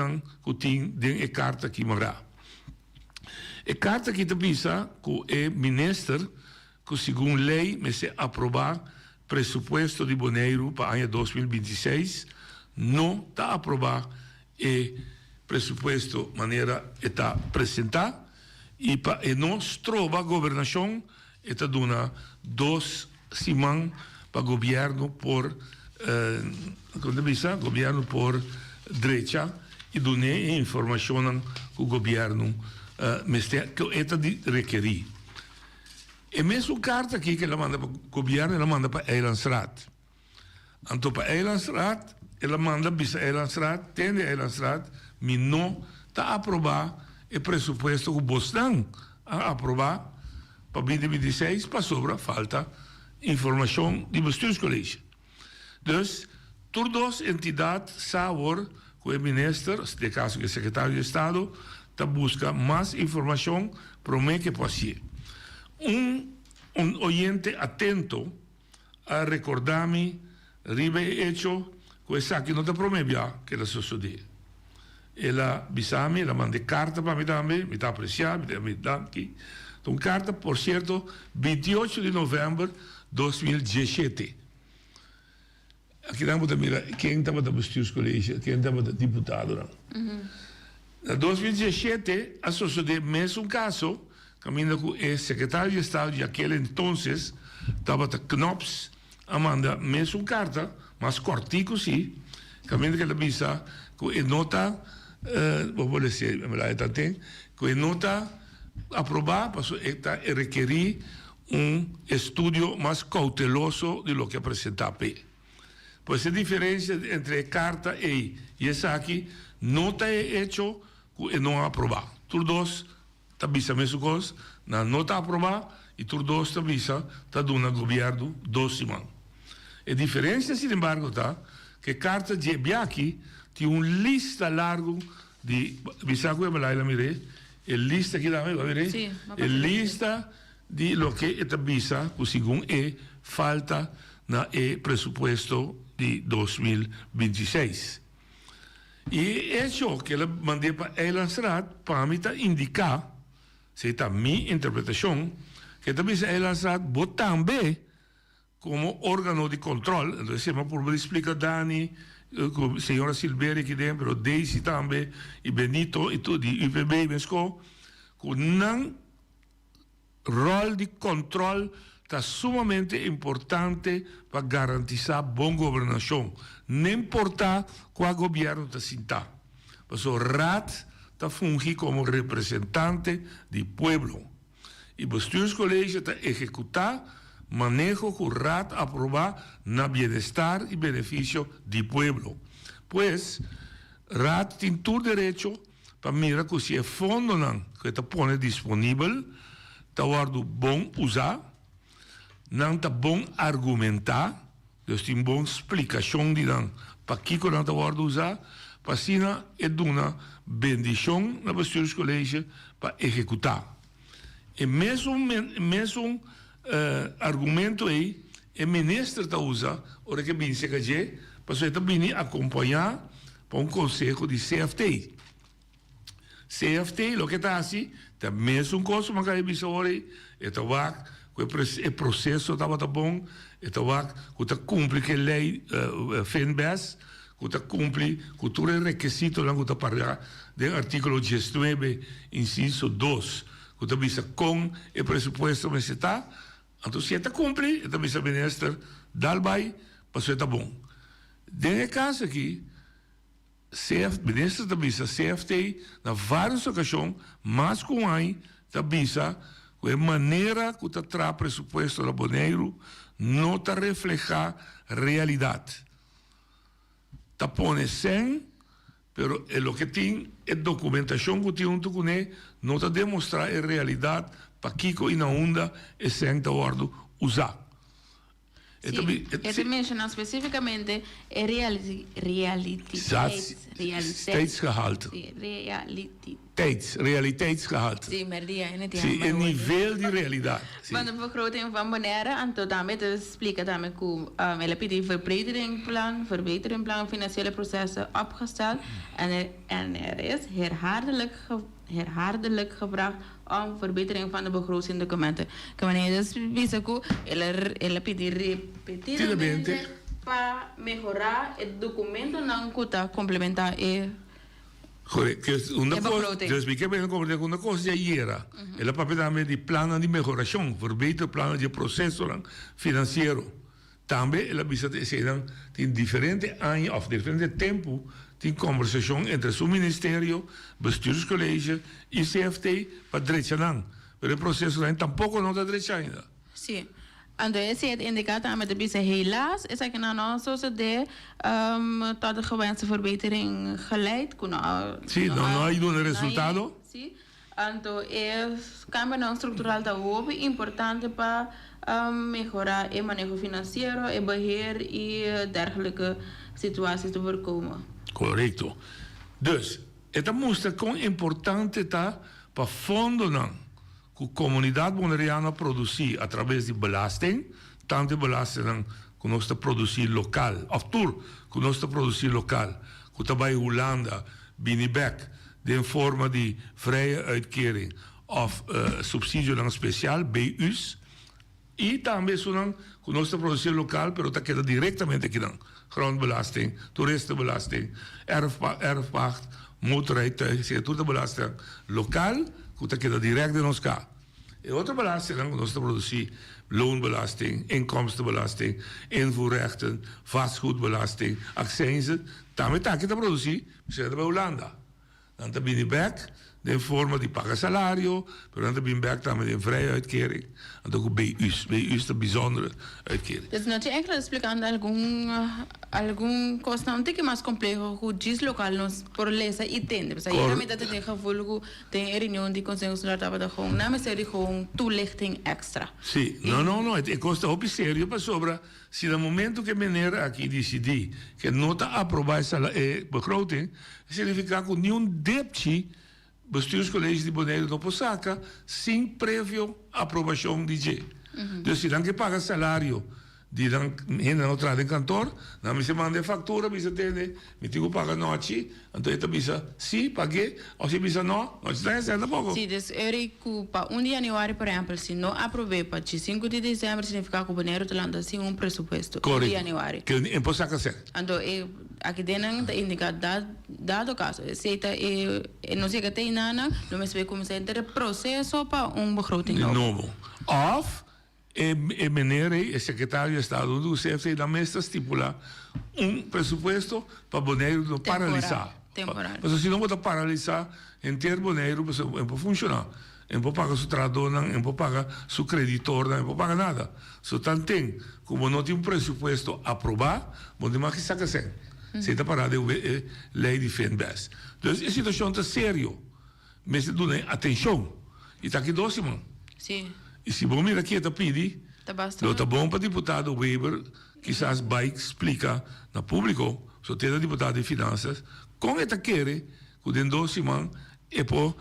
que tem de a carta que morrá. A carta que pensa que é ministro, que segundo lei, me se aprovar presupuesto de Bonaire para o ano 2026, não está aprovado e presupuesto maneira está apresentar e nós trova a governação está dando 2 semanas para o governo por governo por direita e dando informação que o governo que está de requerir. E mesmo carta aqui que ela manda para o governo, ela manda para Eilandstraat. Então para Eilandstraat ela manda para Eilandstraat, tem Eilandstraat, mas não está aprovado o presupuesto que o Boston a aprovar para 2026, para sobra falta informação de bestuurscollege. Dus, todas as entidades sabem que o ministro, de caso que o secretário de Estado, está buscando mais informação para o que pode. Oyente atento a recordar-me, ribe hecho, que essa aqui não te promete que ela sucede. Ela bisame, ela manda carta para mim também, me está apreciando, me dá aqui. Então, carta, por certo, 28 de novembro de 2017. Aqui não vou mirar quem estava da bestuurscollege, quem estava da deputado. Em 2017, a sucedeu mesmo caso, caminhando com o secretário de Estado de aquele entonces, estava da Knops, a mandar mesmo carta, mas cortico sim, caminhando que ela pensa, que nota, vou dizer, que nota aprovar, para requerir estudo mais cauteloso de lo que apresentar. Pois a diferença entre carta e essa aqui, nota é hecho que não aprovar. Todos também a mesma coisa, na nota aprovar e todos também está dando governo 2 semanas. A diferença, sin embargo, está que carta de aqui tem uma lista larga de, bisa ko ba Laila mire, lista que dá, vai ver? Sim, lista de lo que esta visa, que segundo falta na presupuesto de 2026. E isso que ela mandei para Eilandstraat, para mim indicar, se está minha interpretação, que esta visa Eilandstraat também como órgano de controle, então, por explicar Dani senhora Silveira aqui dentro, pero Daisy também, e Benito, e tudo, e UPB, Mesco, com não rol de controle está sumamente importante para garantizar boa governação. Não importa qual governo está sentado. Mas o RAD está fungindo como representante do povo. E o bestuurscollege está executar manejo que o RAD aprovar na bem-estar e benefício do povo. Pois, RAD tem todo direito para mirar que se é fundo que está pondo disponível, está bom usar, não está bom argumentar, dus tem bom explicação de não, para que não está usar, para assim é uma bendição na bestuurscollege para executar. E mesmo argumento aí, o ministro está usando, hora que vem se cair, para você também acompanhar para conselho de CFT. CFT, o que está assim, está mesmo coisa, mas que bisa hora, o processo estava bom, que está cumpre que lei FENBES, que está cumpre, que todo o requisito que está para do artigo 19, inciso 2, que está bisa com o pressuposto que está, então se está cumpre, está bisa ministro, dalbai, para isso está bom. Nesse caso aqui, ministro da bisa CFT, na várias ocasiões, mas com aí, da bisa, a maneira que está traz pressuposto do Boneiro, não está reflejar realidade. Está pondo 100, pero o que tem é documentação que tem com ele, não está demonstrar a realidade para que e na onda é 100 está usar. Ele menciona especificamente realiteitsgehalte. Realiteitsgehalte. Sim, maar die ene die Sim, é nível de realidade. Maar de begroting van Bonaire, en tot daarmee te explica daarmee hoe LPD verbeteringplan financiële processen opgesteld en er is herhaaldelijk gevraagd om verbetering van de begrotingsdocumenten. Wanneer dus wisten LPD repetidamente para mejorar el documento não que complementar Correto. Uma coisa, eu expliquei bem uma coisa já era. Ela papel de plano de melhoração, verbeter plano de processo financeiro. Também ela precisa ter tem diferente anos of diferente tempo tem conversação entre o ministério, bestuurscollege e CFT para direcionar. Mas o processo tampouco não está direcionado. Sim. Então, esse indicator met de bisa helaas is eigenlijk nou zo de tot de gewenste verbetering geleid. Sim, não há nenhum resultado. Sim. Então, é cambio estrutural da OP importante para melhorar o manejo financeiro, o beheer e dergelijke situaties te voorkomen. Correto. Dus, het mostra quão importante está para fundo não. Que a comunidade bonaireana produzir através de belasting, tanto belasting que nós produzir local, of tour que nós produzir local, que também Holanda, Binnenbeck, de forma de vrije uitkering of subsídio especial, BU's, e também que nós produzir local, pero dat queda diretamente aqui não. Grondbelasting, toeristenbelasting, erfpacht, motorrijtuig, toda belasting local, que queda direct in ons ka. En outra belasting, que nós produzir loonbelasting, inkomstenbelasting, invoerrechten, vastgoedbelasting, accijnzen, daarmee tak je te produzir, we zitten bij Holanda. Dan heb je die back, de forma die paga salario, maar dan heb je back dan met een vrije uitkering. En dan ook BU's. BU's is een bijzondere uitkering. Dus não tinha eigenlijk explicando algum coisa um pouco mais complexo que diz local nos por lesa entende. Dus hier met dat het gevoel tem reunião de conselho escolar tava da gewoon, na mas seria gewoon toelichting extra. Sim, não, é costa op sério para sobra. Se no momento que meneer aqui decidir que não está aprovar essa begroting, significa que nenhum débito bestuurscollege de Bonaire não possaca sem prévio aprovação de G. Dus se dan que paga salário de dan não traz em cantor, não me se manda factura, me se tem, me tenho que pagar noite, então eu bisa sim, paguei, ou se bisa não está certo pouco. Sim, dus para 1 de januário, por exemplo, se não aprovei para 5 de dezembro, significa que o Bonaire está sem presupuesto. 1 de januário. Que é possaca certo. Então, aqui dentro te indica dado caso. Se tá não sei que tem nada, não me sei como se entra processo para begroting. Novo. Of meneer secretário de Estado do CFC da mesa estipula presupuesto para Bonaire não paralisar. Temporário. Mas se não botar paralisar, inteiro Bonaire não pode funcionar. Não pode pagar seu trabalhador, não pode pagar seu creditor, não pode pagar nada. So tem, como não tem presupuesto aprovado, não tem mais que sacar sem. Se está parado de lei de FENBES. Então, a situação está séria. Mas se dá atenção. E está aqui doce, mano. Sim. E se você mira aqui, está pedindo, está bom para o deputado Weber, quizás vai explicar no público, se tem o deputado de finanças, como ele quer que dentro de 2 semanas é para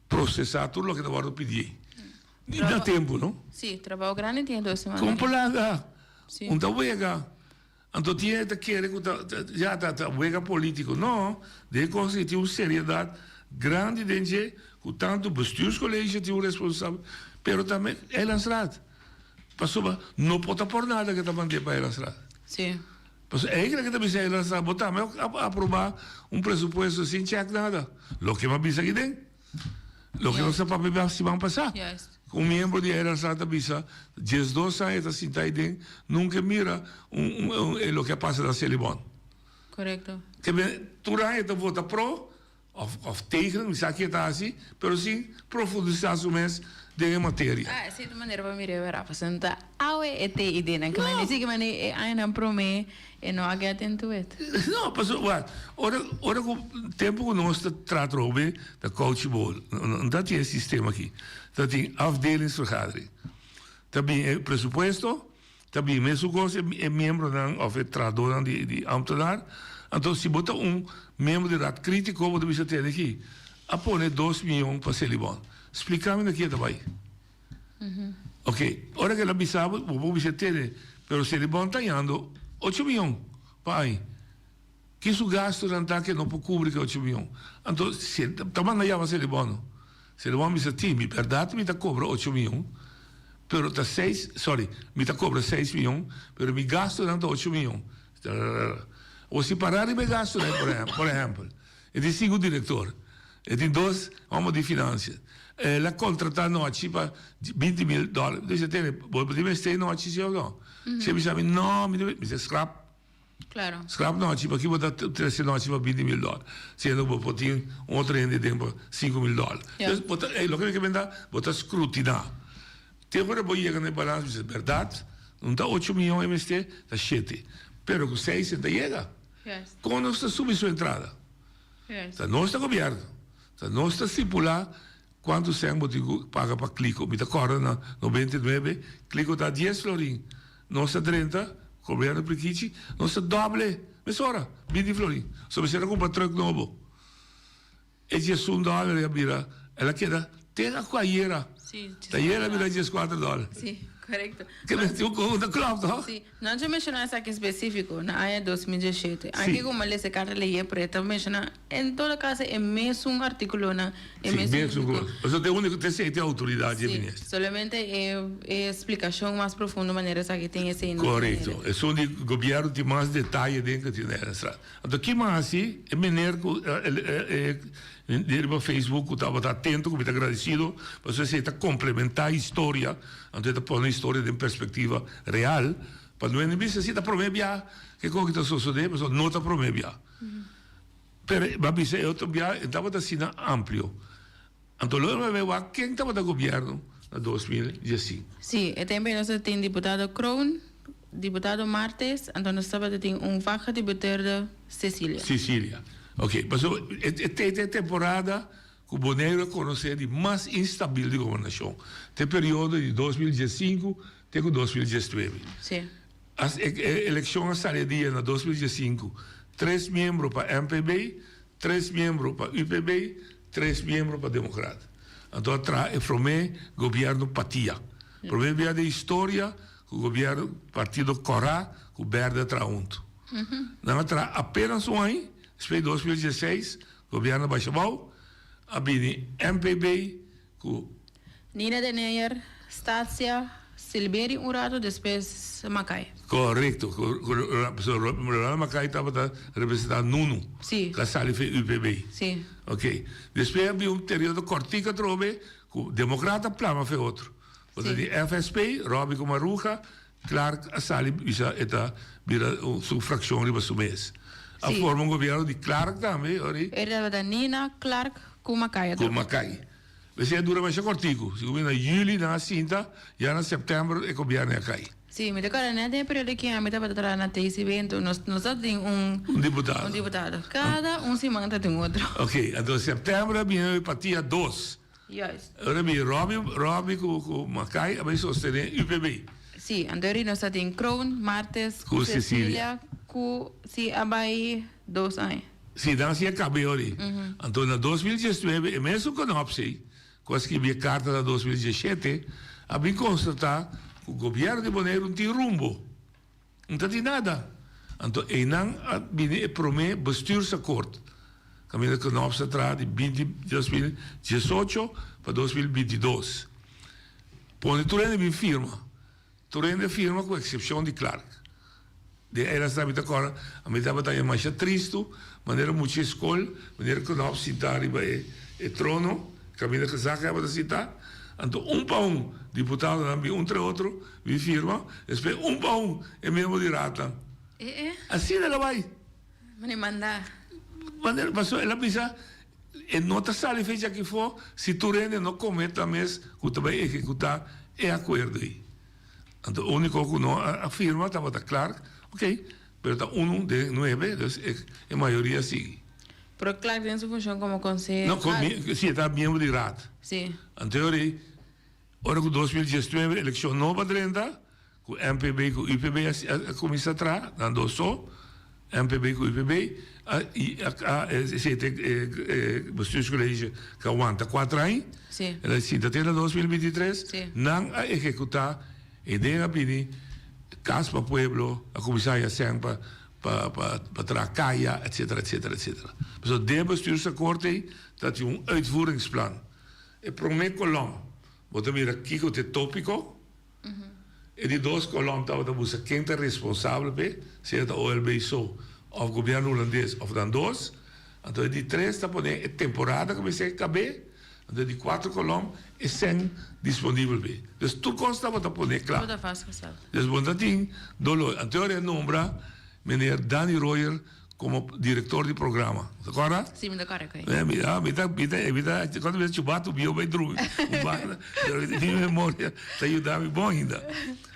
processar tudo o que está pedindo. E dá tempo, não? Sim, trabalho grande tem 2 semanas. Como plaga? Não está wega. Então tinha que querer que já está wega político. Não, de conseguir uma seriedade grande dentro de que tanto o bestuurscollege tem um responsável, mas também é lançado. Não pode pôr nada que está mandando para lançar. Sim. É que também se lançar, botar, mas aprovar presupuesto sem check nada. Lo que mais bisa aqui dentro. Lo que não se pode se vão passar. Um membro de lançar da bisa, 12 anos assim tá aí dentro, nunca mira o que passa da Celibon. Correto. Que tu ainda vota pro of tegen, não sei que está assim, mas sim profundizar o mês de matéria. Essa é a maneira para me reverar. Porque não é ter ideia, não que mas que mas é não promete e não há atento it. Não, mas ora o tempo que nós tratamos bem da coachball, não tem esse sistema aqui. Tem afdelingsvergadering. Também é presupuesto, também mesmo coisa é membro dan of é tradutor de ambtenaar. Então se bota membro de raad crítico wat we ter aqui. Apone 2 milhões para Celibon. Explica-me daqui também. Ok, ora que ela bisava, vou ter, pero Celibon está ganhando 8 milhões. Pai, que isso gasto não que não pode cobrir 8 milhões. Então, se também não ia Celibon. Celibon me disse, me verdade, me está cobra 8 milhões. Pero está 6, me está cobra 6 milhões, pero me gasto não 8 milhões. Ou se parar e me gasto, né, por exemplo. E tem 5 diretores. E tem 2 homens de finanças. Ela contrata noite para $20 mil. Deixa eu ter, vou ter noite, se ou não. Se me chama, não, me diz scrap. Claro. Scrap noite, para aqui vou dar 13 noite para $20 mil. Se não vou ter outro rende de tempo, $5 mil. Então, o que eu vou dar escrutinar. Tem agora vou chegar no balanço, é verdade, não está 8 milhões MST, está 7. Pero com 6 ainda chega. Como não está subindo sua entrada? Está não está governo. Está não está estipular quanto se paga para Clico. Me acorda na 99, Clico está 10 florim. Não está 30, governo Priquici, não está doble. Mas ora, 20 florim. Se você compra truck novo, é $1 a vira, ela queda, tem a coaieira. Sim. Daí ela vira $4. Sim, correto. Que meteu com o club, não? Sim. Não te mencionar isso aqui específico, na área 2017. Aqui como ele se carta lei preta, menciona, em toda casa é mesmo artículo, na é mesmo. Mas o único que tem autoridade, é solamente é explicação mais profunda, maneira que tem esse. Correto. É só de governo tem mais detalhe dentro que tem essa. Então que mais assim é maneira no Facebook, estava atento, como está agradecido, mas você está complementar a história, então está pondo a história em perspectiva real, para não necessita prometer que coisa está sucedendo, mas não está prometer. Mas eu estava assim amplo. Então, eu vejo quem estava no governo em 2015. Sim, e também nós temos deputado Kroon, deputado Martes, então nós temos vaga de deputada Cecília. Ok, mas esta temporada que o Bonaire conhece de mais instável de governação. Tem período de 2015 até 2019. Sim. As eleições saíram em 2015. 3 membros para MPB, 3 membros para UPB, 3 membros para Democrata. Então, é formei governo Patia. Primeiro de história, o governo Partido Corá, o Verde Traunto. Não apenas um ano. Em 2016, governo Baixabal, a MPB, com Nina de Neyer, Stácia, Silberi un rato, después Macay. Correcto. Rolando Macay estava representando Nuno. Sim. Que sali foi UPB. Sim. Ok. Depois havia período curtinho trobe, o Democrata plama foi outro. Porque de FSP, Robbie como Maruja, Clark a sali bisa eta vira sua fração riba sumês. A forma governo de Clark também, ori. Era da Nina, Clark, com Macay. Com Macay. Você dura mais curtinho. Se começa em julho na cinta, já na setembro é governo a cai. Sim, me decora nada período que a meta para trabalhar na TIC evento, nós temos deputado. Um deputado. Cada semana tem outro. Ok, então setembro vem para dia 2. Yes. Ora bem, Robbie com Macay, a vez sostener UPB. Sim, andori nós temos Crown, Martes, com Cecília, com si abai 2 anos. Sim, dan se acabei ali. Então, na 2019, é mesmo que eu não sei, quando escrevi a carta da 2017, a bem constatar que o governo de Bonaire não tem rumbo. Não tem nada. Então, e não promete bestuursacord. Caminho que não se trata de 2018 para 2022. Põe Turene bem firma. Turene firma com exceção de Clark. De era sabe agora, a mim estava também mais triste, maneira muito escola, maneira que não se citar e trono, caminho que já acaba de citar. Então, para deputado também, entre outro, me firma, depois para é mesmo de rata. Assim ela vai. Me manda. Maneira, passou, ela pensa, e não está sale fecha que for, se Turene não cometa mesmo, que também executar, é acordo aí. Então, o único que não afirma, estava claro, ok, pero está 1 de 9, então a maioria sigue. Pero claro, tem sua função como conselho. Não, sim, está membro de rata. Sim. Anterior, ora que 2019, eleição nova 30, com MPB e com UPB a começar a entrar, dando só, MPB com UPB, se tem bestuurscollege que aguenta 4 anos, ela se até 2023, não a executar, e tem a pedir, Casa para o Pueblo, a comissária sempre para tracaia, etc, etc, etc. Dus de bestuursakkoord dat je een uitvoeringsplan. Ik promet kolom, wat we hier kijken het topico. En die 2 kolom dat we moeten kinderen responsabel bij, zegt de OLB zo, of governo holandês of dan 2. En dan die 3 dat we een temporada que we zeggen KB. En dan die 4 kolom is zijn disponível bij. Dus toekomst dat we dat ponen klaar. Toda fácil, sabe? Dus want dat ding, dolo, anterior nombra meneer Danny Royer como diretor de programa. ¿Te acuerdas? Sí, me decora. Quando eu chubato, eu bem drugo. Minha memória te ajudava bom ainda.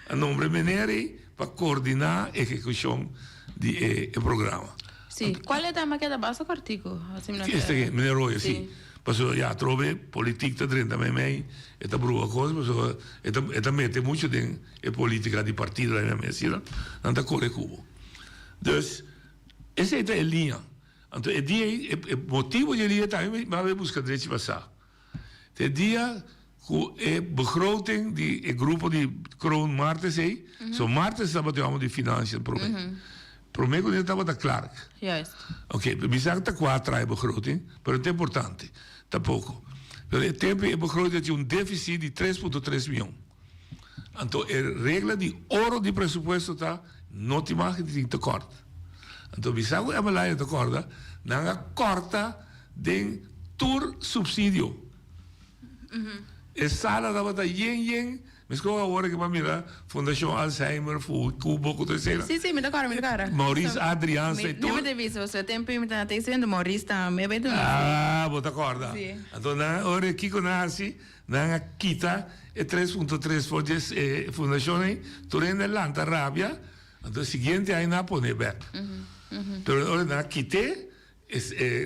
A nome meneer para coordenar a execução do programa. Sim. Qual é a tema que é da base cortico? Este aqui, meneer Royer, sim. Passou, já trove política dentro também, mas esta boa coisa, passou, esta mete muito em política de partido, na minha cidade, não está corre cubo. Dus, essa é a linha. Então, o motivo de linha também vai buscar direito passar. O dia que a begroting die het grupo de Kroon Martes aí, so Martes estava de financiën probleem. Probleem que estava da Clark. Juist. Ok, we zeggen dat kwaad a begroting, maar het is importante. Tampouco. Pero el tempo é begroting tinha déficit de 3,3 milhões. Então, a regra de ouro de presupuesto está não te mag de tekort. Então, we zeggen que a beleid tekort, não corta den tour subsídio. E sala da bata yen, mas como agora que para mirar Fundação Alzheimer, Cubo, que terceira. Sim, me decora. Maurice Adrian, sei tudo. Não me visto, você tem que me estar dizendo Maurice também, bem bota corda. Sim. Então, na hora que nasce, na quita e 3,3 folhas Fundação, tu rende lanta rábia, então seguinte aí na pone back. Pero hora na quite,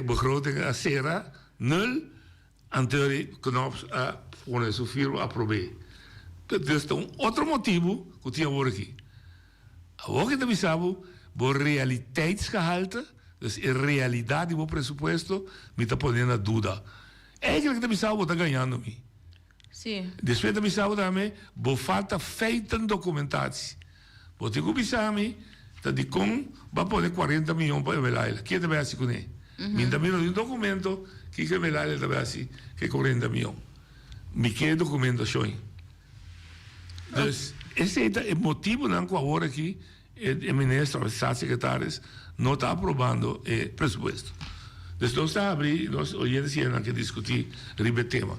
begroting a sera, 0, anterior knops a poner su firma a proveer. Dus outro motivo que eu tinha hoor aqui. Agora que nós sabemos, o realiteitsgehalte, dus a realidade do presupuesto, me está ponendo a dúvida. Eigenlijk nós sabemos que está ganhando me. Sim. Depois nós sabemos também, que falta feita documentação. Porque nós sabemos que de com vai poner 40 milhões para Belaila. Que também assim com ele. Me também no documento que Belaila também assim que 40 milhões. Me que documentação. Dus esse é o motivo não que agora aqui o ministro, os secretários não está aprovando o presupuesto. Dus nós está abrir, nós hoje temos que discutir o tema.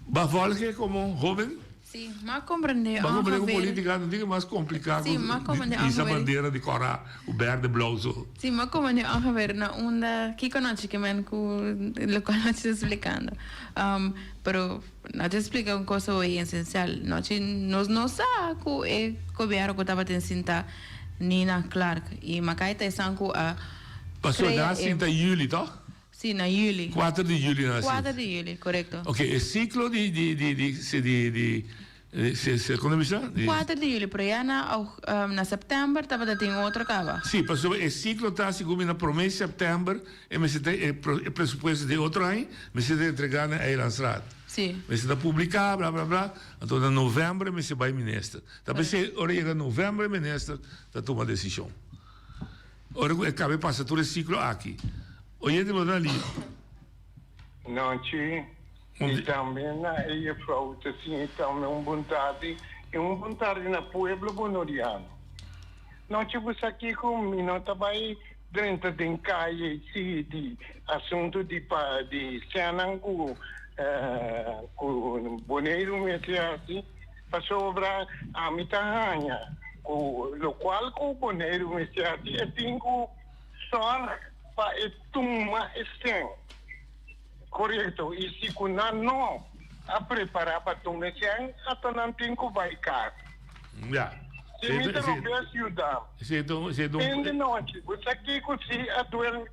Mas volge como jovem, Sim, mas compreender. mas como política não é mais complicado. Sim, mas compreender. Essa bandeira de cora, o verde, blauw. Sim, mas compreender ongeveer na onda que conosco que men com lo qual nós explicando. Pero nós explica uma coisa hoje essencial. Nós não sabe que o governo que estava tentando Nina Clark e Macaita e Sanko a Passou na cinta juli, toch? Sim, na juli. 4 de juli nasceu. 4 de juli, correto. Ok, o ciclo quando é que 4 de juli, pero já na setembro estava tendo outra cava. Sim, passou o ciclo está segundo na promessa de setembro e me se tem o pressuposto de outro ano, me se tem entregar na Eilandsraad. Sim. Me se está publicar, blá blá blá, então em novembro me se vai ministro. Depois se ora chega novembro, ministro está toma decisão. Ora acaba passa todo o ciclo aqui. Hoje de lá ali. Não, sim. E também aí falta assim também vontade na pueblo bonoriano. Não tipo aqui com não trabalha dentro de caia de assunto de cena com boneiro assim para sobrar a mitanha o qual com boneiro assim é tingo só para tomar este correto e se kuna não a preparar para tomar este até não tem que vai cá já se me interromper ajudar ainda não você aqui se a duel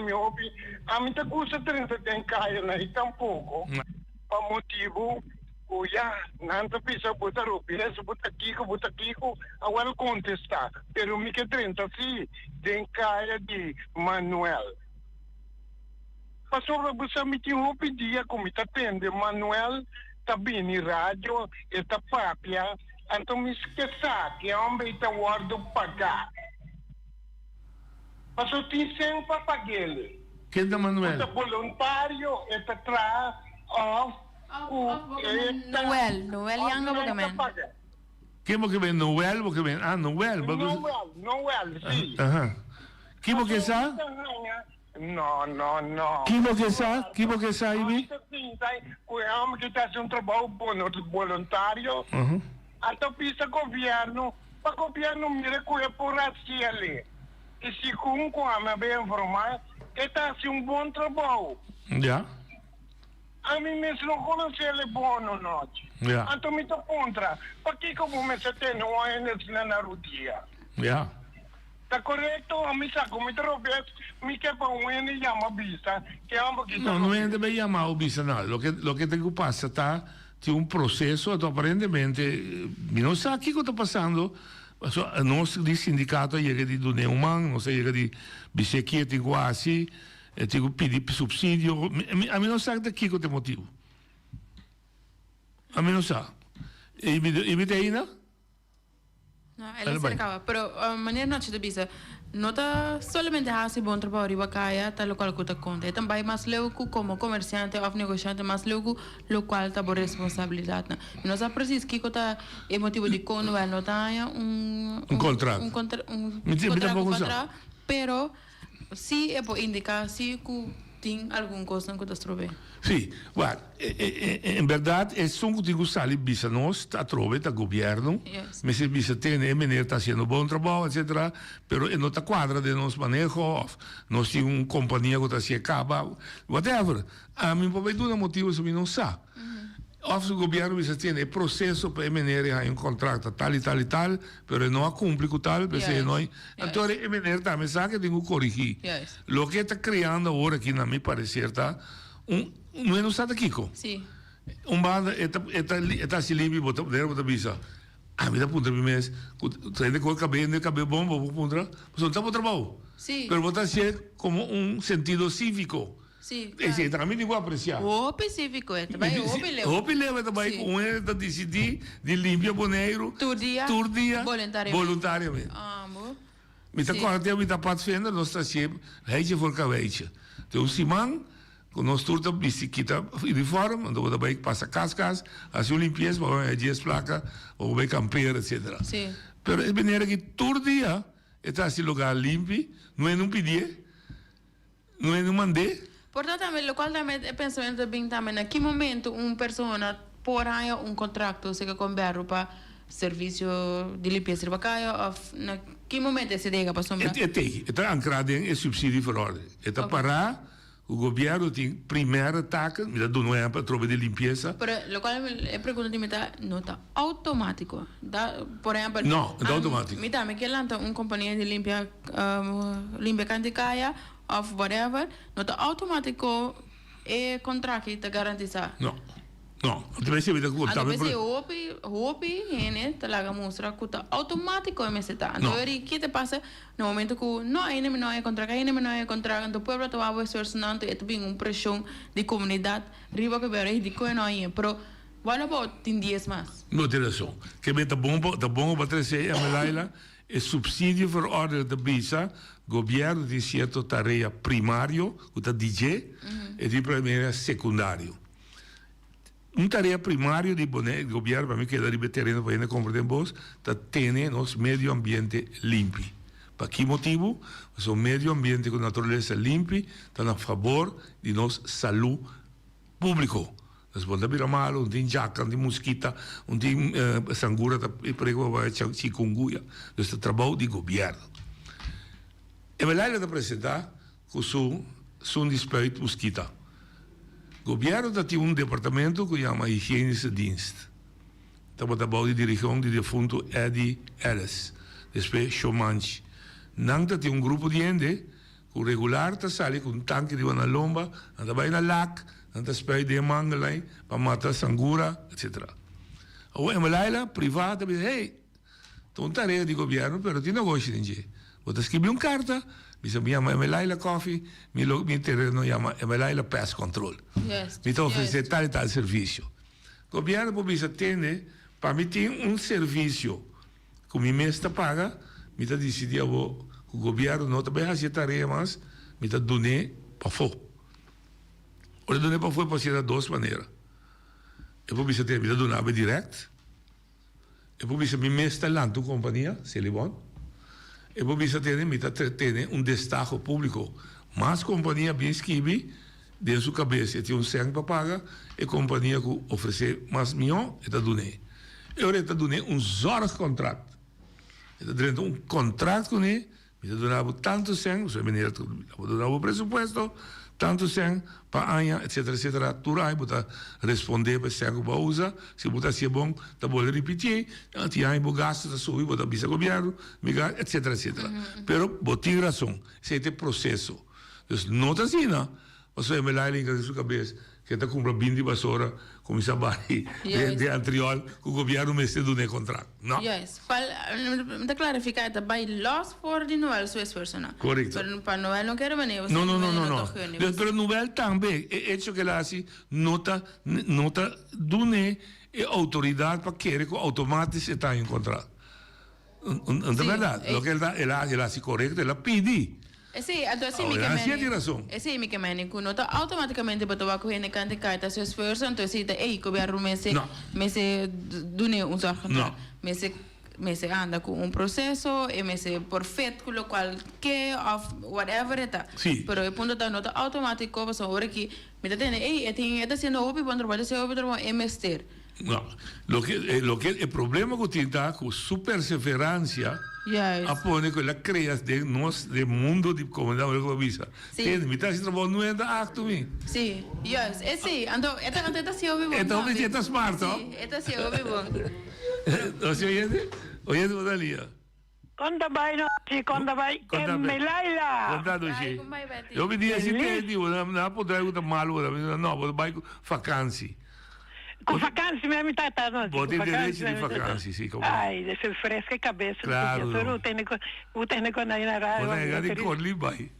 me ouve a mim tá custa 30 tem caia na e tampouco para motivo o já não tá pisa botar o peso botar aqui agora contestar pero me que 30 sim tem caia de Manuel passou você me tinha um pedia como está tendo Manuel tá bem rádio está papia então me esqueça que homem está guardo pagar passou tem sempre para pagar ele quem é Manuel está voluntário está atrás Noel yang apa kemen? Quem que vem Noel, porque vem Noel, Noel, sim. Quem que está? Não. Quem que está aí? O homem que está fazendo trabalho voluntário, então pisa governo, para governo mira que é por assim ali. E se com a minha bem informar, está fazendo bom trabalho. Já. A mim mesmo não conhece ele bom no noite. Então me tô contra. Para que como me se tem um ano na rodia? Já. Tá correto? A mim sabe como te roubes, me quer para um ano e chama bisa. Que é um que não é de chamar o bisa não. Lo que tem que passar tá tem um processo, aparentemente, não sei o que está passando. Nós de sindicato chega de do Neumann, nós chega de bisequete quase. Eu tenho que pedir subsídio. A mim não sabe daqui que tem motivo. A mim não sabe. E me tem ainda? Não, ele se acaba. Pero a maneira não te bisa, não está somente a fazer bom trabalho e caia tá local que tá conta. Também mais leuco como comerciante ou negociante mais leuco local tá por responsabilidade. Não sabe preciso que tá é motivo de quando ela não tá contrato. Contrato, pero se é por indicar se tem alguma coisa que está trovando. Sim, guarda, em verdade, é só que digo sali bisa nós está trovando o governo, mas se bisa tem maneira está fazendo bom trabalho, etc. Pero não está quadra de nós manejo, nós temos uma companhia que está se acaba, whatever. A mim pode dar motivo se não sabe. O governo bisa tem o processo para maneira um contrato tal e tal, pero não a cumpre com tal, porque não. Então a maneira está, mas sabe que tem que corrigir. O que está criando agora aqui na minha parecer tá não é no estado aqui, sim. Banda está se limpo botar bisa. A vida punta mês, tem que cabelo bom, punta, mas não está para trabalho. Sim. Pero botar ser como sentido cívico. Sim. Esse também digo apreciar. O específico é também o leva também com ele está decidir de limpar boneiro. Turdia. Voluntariamente. Amor. Me está correndo, me está patsfenda, nós está sempre, reite for caveite. Então, Simão, con nós turta bicicleta uniforme, onde você vai passar cascas, assim limpieza, vai 10 placas, ou vai campear, etc. Sim. Pero é maneira que todo dia está esse lugar limpo, não é não pedir, não é não mandar. Portanto, também, o qual também é pensamento bem também, em que momento uma pessoa por aí contrato se que conversa para serviço de limpeza de bacaia, ou em que momento se dega para sombra? Está ancrado em subsídio por ordem. Está parar, o governo tem primeiro ataque, me dá não é para tropa de limpeza. Pero lo cual é pergunta de meta não está automático. Por exemplo, não, está automático. Me que lanta uma companhia de limpia canticaia of whatever, não está automático é contrato que está garantiza. Não, deve ser vida curta. Deve ser hopi, né? Talaga mostra que está automático em meseta. Então, o que te passa no momento que não é contrato, então o povo está a esforçando e tem uma pressão de comunidade, riba que vai de coisa não é, pero vale bom tem 10 mais. Não tem razão. Que bem tá bom para trazer a Melaila é subsídio por ordem de visa, governo tem certa tarefa primário, que está DJ, e de primeira secundário. Uma tarefa primária do governo, para mim, que é dar terreno para compreender vos, é ter nosso meio ambiente limpo. Para que motivo? O meio ambiente com natureza limpa está a favor de nossa saúde pública. Nós podemos vir mal, não tem jaca, não tem mosquita, não tem sangura, para chikungunya. Então, é trabalho do governo. É melhor apresentar com o despeito mosquita. O governo tem um departamento que se chama Higiênico Dienst. Estamos trabalhando de direção de defunto Eddie Ellis, depois Chomanchi. Não tem um grupo de gente que regular está saindo com um tanque de uma lomba, anda vai na lac, anda spray de mangalai para matar sangura, etc. Ou é uma privada, diz, hey, estou uma tarefa de governo, mas tem negócio de gente. Vou escrever uma carta. Me chama Emelaila Coffee, me terreno chama Emelaila Pest Control. Me está oferecendo tal e tal serviço. O governo precisa ter, para mim tem um serviço que o mês está paga, me está decidindo que o governo não está bem fazendo tarefa, mas me está dando para fora. O donar para fora pode ser de duas maneiras. Eu precisa ter, me está dando direto. Eu precisa me mês está lá na companhia, se ele é bom. E precisa ter um destaque público. Mas a companhia bem esquive, de sua cabeça, tem um sangue para pagar, e a companhia que oferece mais milhão, está dando. Eu está dando horas de contrato. Está dando um contrato com ele, está dando tanto sangue, se é maneira, está dando o presupuesto, tanto sangue, para anos, etc. Tudo aí, você responder para o sangue que você usa, se você ser bom, você pode repetir, tem aí o gasto, você subir, você avisa o governo, etc. Pero, você tem razão, esse é o processo. Então, não está assim, não. Você é melhor em sua cabeça, que está comprando 20 vassoura, como isso vai, de anterior, que o governo me está dando contrato. Não? Yes. Para clarificar, está bem los por de Noel, sua persona. Correto. Para Noel não quero venir. Não. Pero Noel também, é isso que ela assim, nota dando a autoridade para querer que automaticamente está em contrato. Não é verdade? O que ela se correta, ela pede. Sim, então assim, tem razão. Sim, me queimei, que nota automaticamente para tomar corrente cante carta seu esforço, então se tá aí governo me se dune um sorte, me se anda com um processo e me se por feito com o qual que of whatever está. Sim. Pero o ponto da nota automático para hora que me tá tendo, está sendo hobby bom trabalho, se hobby trabalho é mester. Não, o problema que tem com sua perseverança apone que ela cria de nós de mundo de comunidade que avisa. Tem, me está se trabalhando não é da acto me. Sim, yes, sim, então está se ouve bom. Então me está smart, ó. Sim, está se ouve bom. Você oye Dalia. Conta vai noite, conta vai. Emelaila. Conta doce. Eu me disse assim, digo, não pode ir com malo, não, pode vai com vacância. Com vacância mesmo está não. Pode ter direito de vacância, sim. Ai, deixa fresca a cabeça. Claro. Eu tenho quando aí na rádio. Pode chegar de corli vai.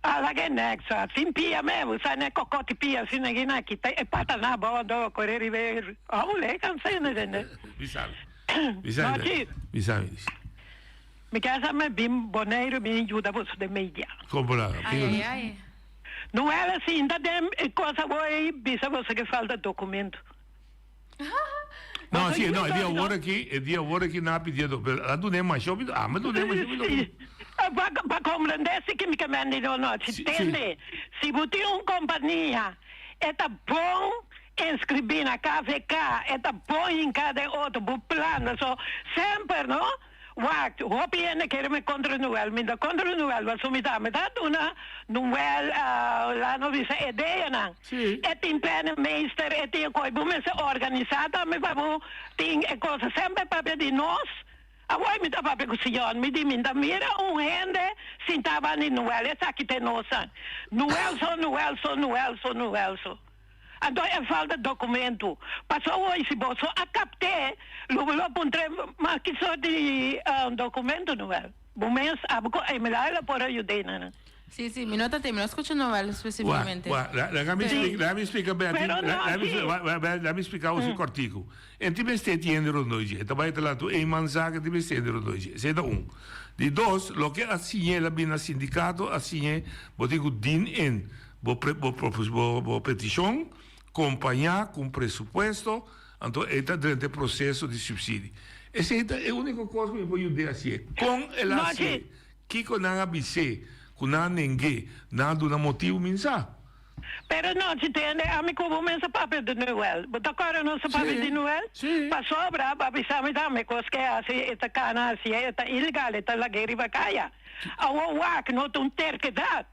Ah, lá que next, sim pia mesmo, sai né cocote pia, assim ninguém aqui, é pata na boa do correr e ver. Ah, o leque cansei, né? Bisame. Me casa me bim boneiro me ajuda você de mídia. Como lá? Ai. Não é assim, da coisa boa aí, bisa você que falta documento. Não, sim, não, é dia agora que não pedido, mas tu nem mais shopping, mas tu nem mais shopping. Para compreender quimicamente não, entende? Se você tem uma companhia, é bom inscrever na KVK, é bom em cada outro plano, sempre, não? Wacht, hoop je een keer met contra-Noël. Met de contra-Noël was zo met dat doen. Noël, la novice ideeën. Het in pennenmeester, het in kooi boem is organisatie. Maar babu, ting, ik was sempre papel di nos. Awai met dat papel kusiyon. Met die minta mira hende, sintaba ni Noël. Het sakit en nosa. Noël zo. Então é falta de documento. Passou hoje, se você acapte, logo pontre, mas que só de documento não é? Bom mês, é melhor por ajudar, né? Sí, mi nota te, me lo escucho novel especificamente. Déjame explicar, déjame explicar o cortico. En ti me stai tiendo rodoje. Esta vai lá tu een man zaken ti me stai rodoje. Zeta um. De dos, lo que assigne la bina sindicato assigne, botigo din en, bo petição, acompanhar com presupuesto, então está dentro do processo de subsídio. Essa é a única coisa que eu vou dizer assim. Com el AC, que com a ABC, com a ninguém, nada do motivo mensagem. Pero não, se entende, a mim como mensa papel de Noel. But agora não se papel de Noel. Pa sobra, pa bisami dame, coisa que assim, esta cana assim, esta ilegal, esta lagueira bacaya. Awo wak, não tem terquedade.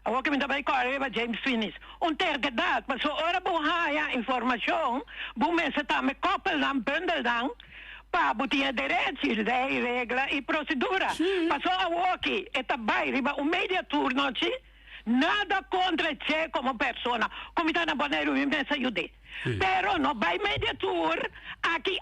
Agora que me dá bem correr, James Finis. Terquedade, mas ora boa informação, bom mensa tá me koppel dan, bundel dan, pa botinha direito, lei, regra e procedura. Passou a aqui, esta bairro, o mediatur, não é? Nada contra você como pessoa. Como está na Bonaire, me pensa ajudar. Pero no vai mediatur, aqui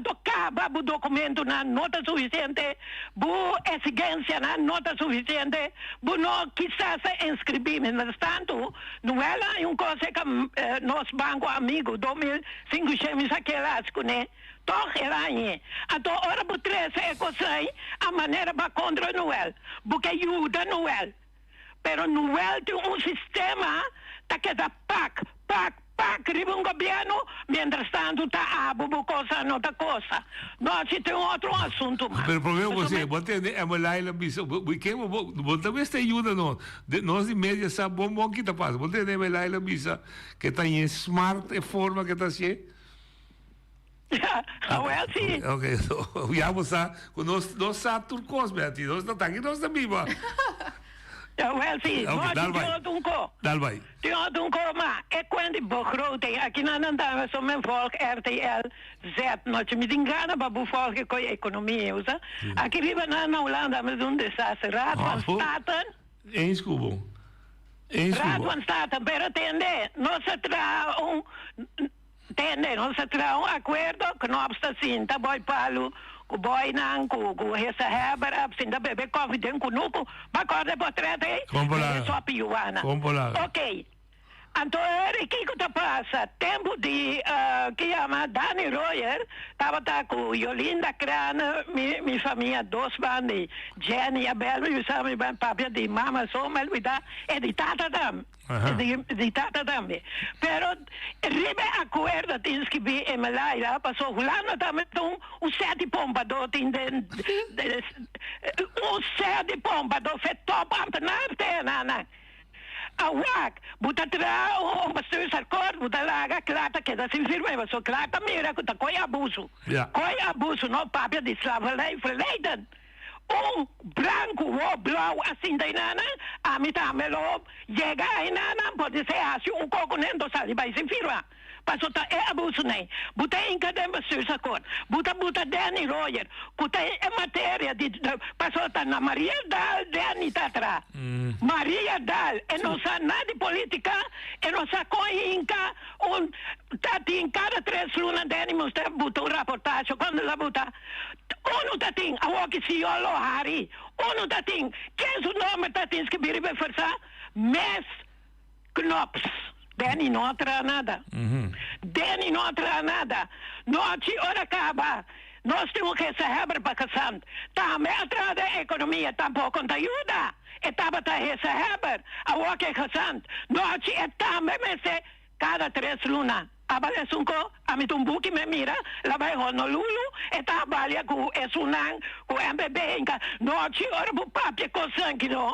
do caba o documento na nota suficiente, bu exigência na nota suficiente, bu no quizás inscrever, mas tanto, não é lá uma coisa que nós banco amigo, 2005 chegamos aquelas, né? Toch era aí. Então, ora bu três é coisa a maneira para contra Noel, porque ajuda Noel. Pero Noel tem sistema que dá pac, riba governo, mientras tanto está abo, coisa, não tá coisa. Nós tem outro assunto. Mas o problema é você, você é uma laila bisa, porque você também está ajuda não. Nós de média sabe bom que tá passa. Você é uma laila bisa que está em smart forma que está assim. Well, sim. Ok, já você, nós sabe tudo coisa, Betty, nós está aqui, nós estamos viva. Well, sim, nós temos Dal vai. Temos mas é quando begroting, aqui na Nandama, zo mijn volk RTL Z, nós me engana para o volk com a economia, usa. Aqui vive na Holanda, mas desastre. Raad van Staten. Eens Kubo. Raad van Staten, pero tende, nós tra acordo que não obsta sim, tá boi palo. O boy nang ku hesa haber ab sinda bebe confident ku nuku bakorde potrete só piuana. Ok. Então, o que está passando? Tempo de, que chama Dani Royer, estava com Yolinda Crana, minha família, dois bandas, Jenny, Abel, e sabe, meu papai de mama, só, mas ele está editada também. Editada também. Pero, ribe acordo, tens que vir em Malaira, passou, Hulano também tem sete pompas, sete pompas, foi top, não. Awak, buta tra o bestuursacord, buta laga, klata que da sin firme, mas o klata mira que coi abuso. Coi abuso, no papel de slavernij verleden. Branco ou blau assim da inana, a mitad melo, llega a inana, pode ser assim, coconendo sali, vai sin firma. Passou tá abuso nem. Buta em cada bestuursacord. Buta Danny Royer. Buta é matéria de passou tá na Maria Dal Danny Tatra. Maria Dal, e não sabe nada de política, e não sabe coinca, tá em cada 3 lunas Danny mostra buta reportagem quando ela buta. Tá tem a que se olo Hari. Tá tem que é o nome tá tem que vir para forçar Mes Knops. Danny não tra nada. Danny não tra nada. Noite hora acaba. Nós temos que receber para casar. Também atrás da economia tampouco te ajuda. Estava a receber a o que casar. Nós também me cada 3 lunas. Abales un ko, ami tumbuki me mira, la vai Honolulu, e trabalha com esunan, com MBB, inka, noite, ora bu papi ko sankilo,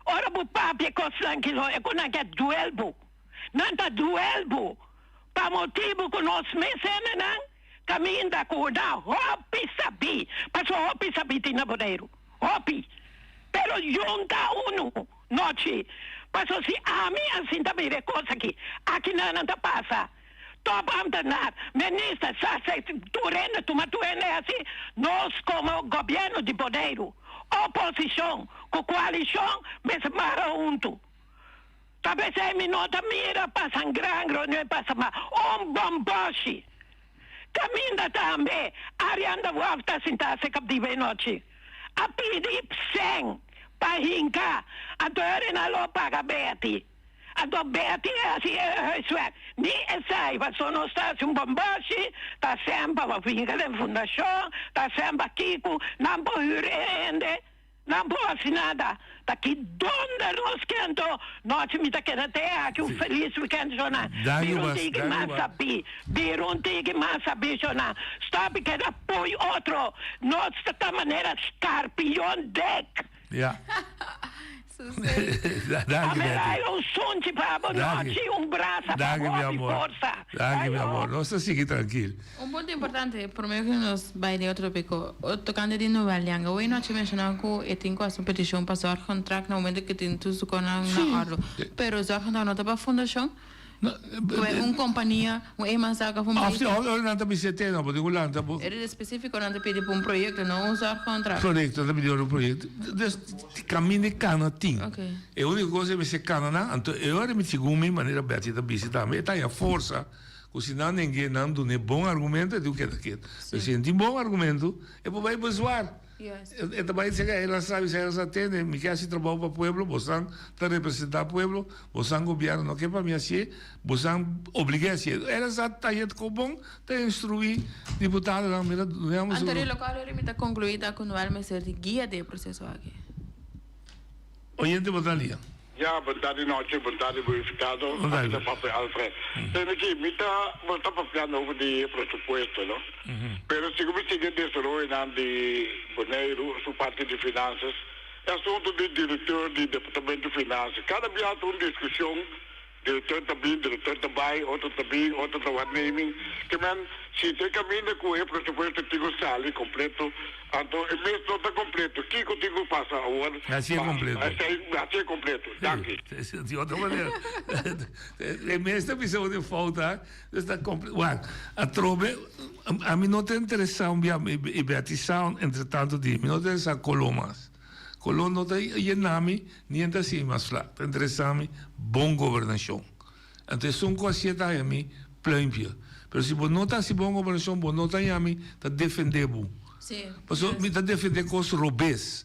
ora bu papi ko sankilo, e kuna que duelbo, nanta duelbo, pa motivo que nós me semenan, caminho da corda, hopi sabi, passo hopi sabi tina boneiro, hopi, pero junta uno, noite, passo si ami assim também de coisa aqui não passa. Top antenar, ministra, turene, assim, nós como governo de poder, oposição, com coalição, mas mara junto. Talvez a minota mira para sangrar, não passa mais, bomboche. Caminha também, Arianda volta sentar-se captiva noite. A pedir 100 para rincar, a dor na lo paga Betty. A do Betty ni saiba, sono stati un bombaci, ta sempre a finire in fondazione, ta sempre a Kiko, non può rende, non può assinare, ta chi donde lo schianto, no ci mi ta che da te, che un felice weekend giornata, birunti che massa bisogna, stop che da poi altro, non sta maniera scarpion deck. Ja. Danke, Danke, mi amor. No se sigue tranquilo. Un punto importante, por meio que nos vai de outro pico, tocando de novo alianga, hoje nós mencionamos que eu tenho quase uma petição para o contrato no momento que tem tudo com na ordem. Pero o contrato não está para a fundação. Uma companhia, uma emansaca para um país. Não, não está para não, porque não está para... Era específico, não está para um projeto, não usar contrato. Projeto, está para um projeto. Caminho de cana, tem. É a única coisa que me cana, não? Então, eu era me segundo minha maneira de visitar também. Está a força, porque senão ninguém não dá bom argumento, eu quero que se sente bom argumento, eu vou zoar. Eu também sei que ela sabe se ela atende, me quer se trabalhar para o povo, você está representando o povo, você governo, não quer para mim assim, você obriga a ser. Ela está aí com bom, está instruir deputado lá, mira, vamos. Anterior local ele me está concluída com o alma ser de guia de processo aqui. Oyente Botalia. Ja, boa tarde noite, boa tarde verificado. Aqui Papai Alfred. Tem aqui, me está falando over de presupuesto, não? Pero se como sigue desarrollando de Boneiro, sua parte de finanças, é assunto do diretor do departamento de finanças. Cada dia há uma discussão, diretor também, outro está naming. Que man, se tem caminho com o presupuesto, tigo sali completo. Então, o mês não está completo. O que contigo passa agora? Assim é completo. Assim é completo. Danke. De outra maneira. O mês está precisando de falta. Está completo. A trobe, a mim não tem interesse em beatização, entretanto, de mim não tem interesse em Colomas. Colom não tem nome, nem está assim, mas lá. Tem interesse em boa governação. Então, são coisas que estão a mim, pleno. Mas se você não está assim, boa governação, você não está a mim, está defendendo. Sim. Porque me está defendendo coisas robês.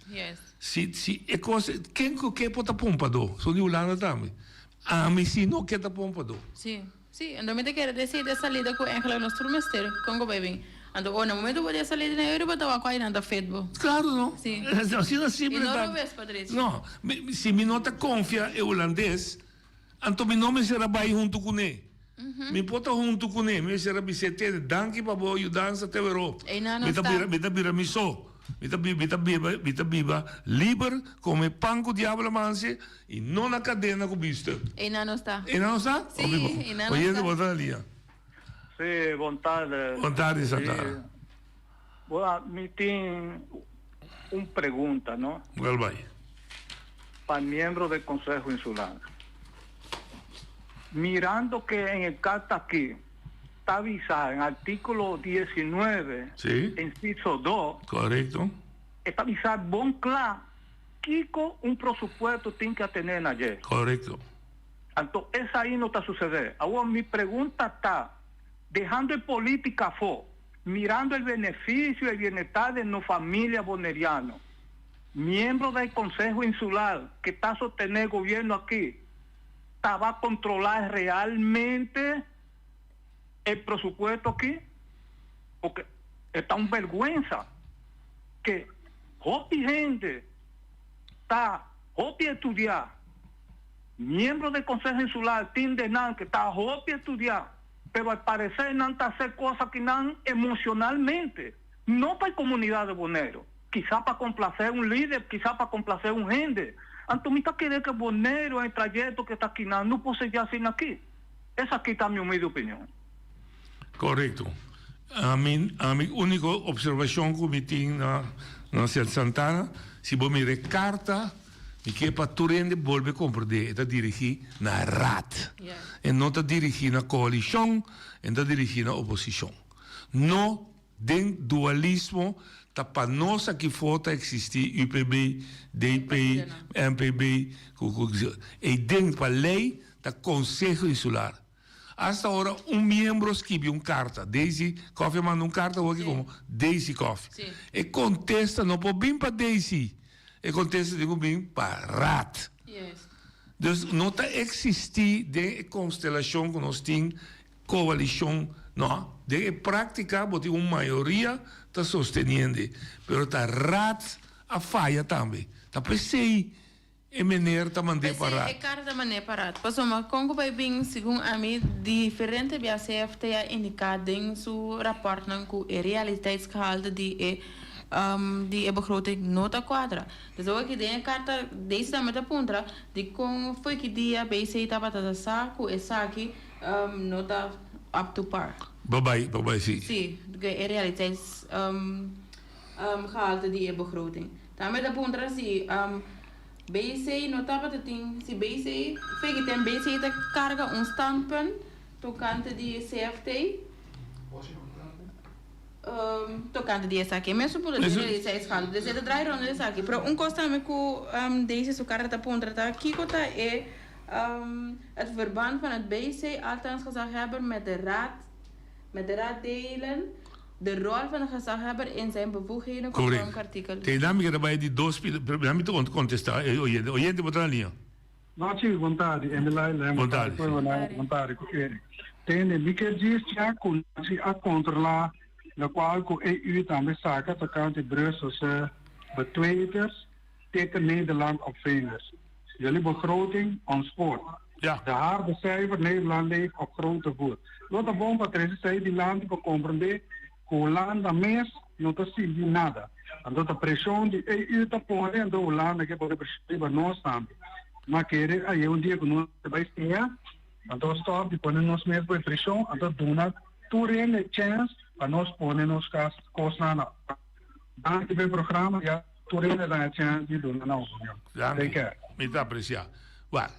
Se é coisa, quem quer pôr a pompa do? Sou de Holanda também. A mim sim não quer a pompa do. Sim, sim. Então me quer dizer de salida com o nosso trimestre, com o bebê. Então, no momento podia sair na Europa, estava quase nada feito. Claro, não. Sim. Assim não é e não robês, Patrícia. Não, se me não confia em holandês, então meu nome será vai junto com ele. Me bota junto com ele, me será bicete, danke para boa ajudança até a Europa. Me tá bira miso, me tá biba livre como panco diabo manse e não na cadena com bisto. E não está. E não está? Sim, e não está. Oye, boa ali. Sim, boa tarde. Boa tarde, Santana. Boa, me tem uma pergunta, não? Qual vai? Para membro do Conselho Insular. Mirando que en el carta aquí está avisado en artículo 19, inciso 2, correcto, está avisado bon claro que un presupuesto tiene que tener ayer. Correcto. Entonces, esa ahí no está sucediendo. Ahora, mi pregunta está, dejando el política mirando el beneficio y el bienestar de nuestra familia boneriana, miembro del Consejo Insular que está sosteniendo el gobierno aquí, va a controlar realmente el presupuesto aquí, porque Está una vergüenza que hopi gente está hopi estudiar, miembro del Consejo Insular, Tim de Nan, que está hopi estudiar, pero al parecer no está hacer cosas que nan emocionalmente, no para la comunidad de Bonero, quizá para complacer un líder, quizá para complacer un gente. Antomita quiere que Bonero, el trayecto que está aquí, no puede ya sin aquí. Esa aquí está mi humilde opinión. Correcto. A mi única observação que eu tenho na Cidade Santana, se eu me recarta, me que para Turende volve compreender, está dirigido na RAT. E não está dirigido na coalição, e está dirigido na oposição. Não tem dualismo, está para nós aqui fora existir UPB, DP, MPB, e dentro da lei, está Conselho Insular. Hasta agora, membro escreveu uma carta. Daisy Coffee mandou uma carta aqui como Daisy Coffee. E contesta, não pode vir para Daisy. E contesta, digo, bem para RAT. Então, não está existir de constelação que nós temos, coalição, não. De prática, porque uma maioria está sostenendo. Mas está RAT a falha também. Está pensei. E maneira tá mandei parar. É cara da maneira parar. Passou uma Congo vai bem, segundo a mim, diferente da CFT a indicado em seu rapport não com a realiteitsgehalte die begroting nota quadra. Dus ook die een carta deze dan met de puntra die kon foi que dia BC tava tata saco e saki nota up to par. Bye sim. Sim, de realiteits gehalte die begroting. Dan met de puntra sim BC notava que tem se BC foi que tem BC te carga standpunt tocante de CFT tocante de essa aqui mesmo por isso é escala desde a dry run dessa aqui para costa me com deze su carta pontra tá aqui cota é het verband van het BC althans gezaghebber met de raad delen de rol van de gezaghebber in zijn bevoegdheden conform artikel. Tem dinâmica daarbij die doos, para mim tu contestar, oyente botar na linha. Noite, vontade, Emilai, vontade, porque tem de que diz que a controlar, na qual o EU também saca, tocante Brusselse betweeters tegen Nederland op vingers. Jullie begroting on sport. Ja. De harde cijfer, Nederland leeft op grote voet. Wat de bom Patricia zei, die landen kan comprender. Holanda mes não está sentindo nada. Então a pressão de EU está pondo a Holanda que pode perceber nós também. Mas querer aí dia que nós vai ter, então stop de pôr nós mesmos por pressão, então dona turene chance para nós pôr nos costas na. Dentro do programa já turene dá chance de dona na opinião. Dank. Muito apreciado. Waar?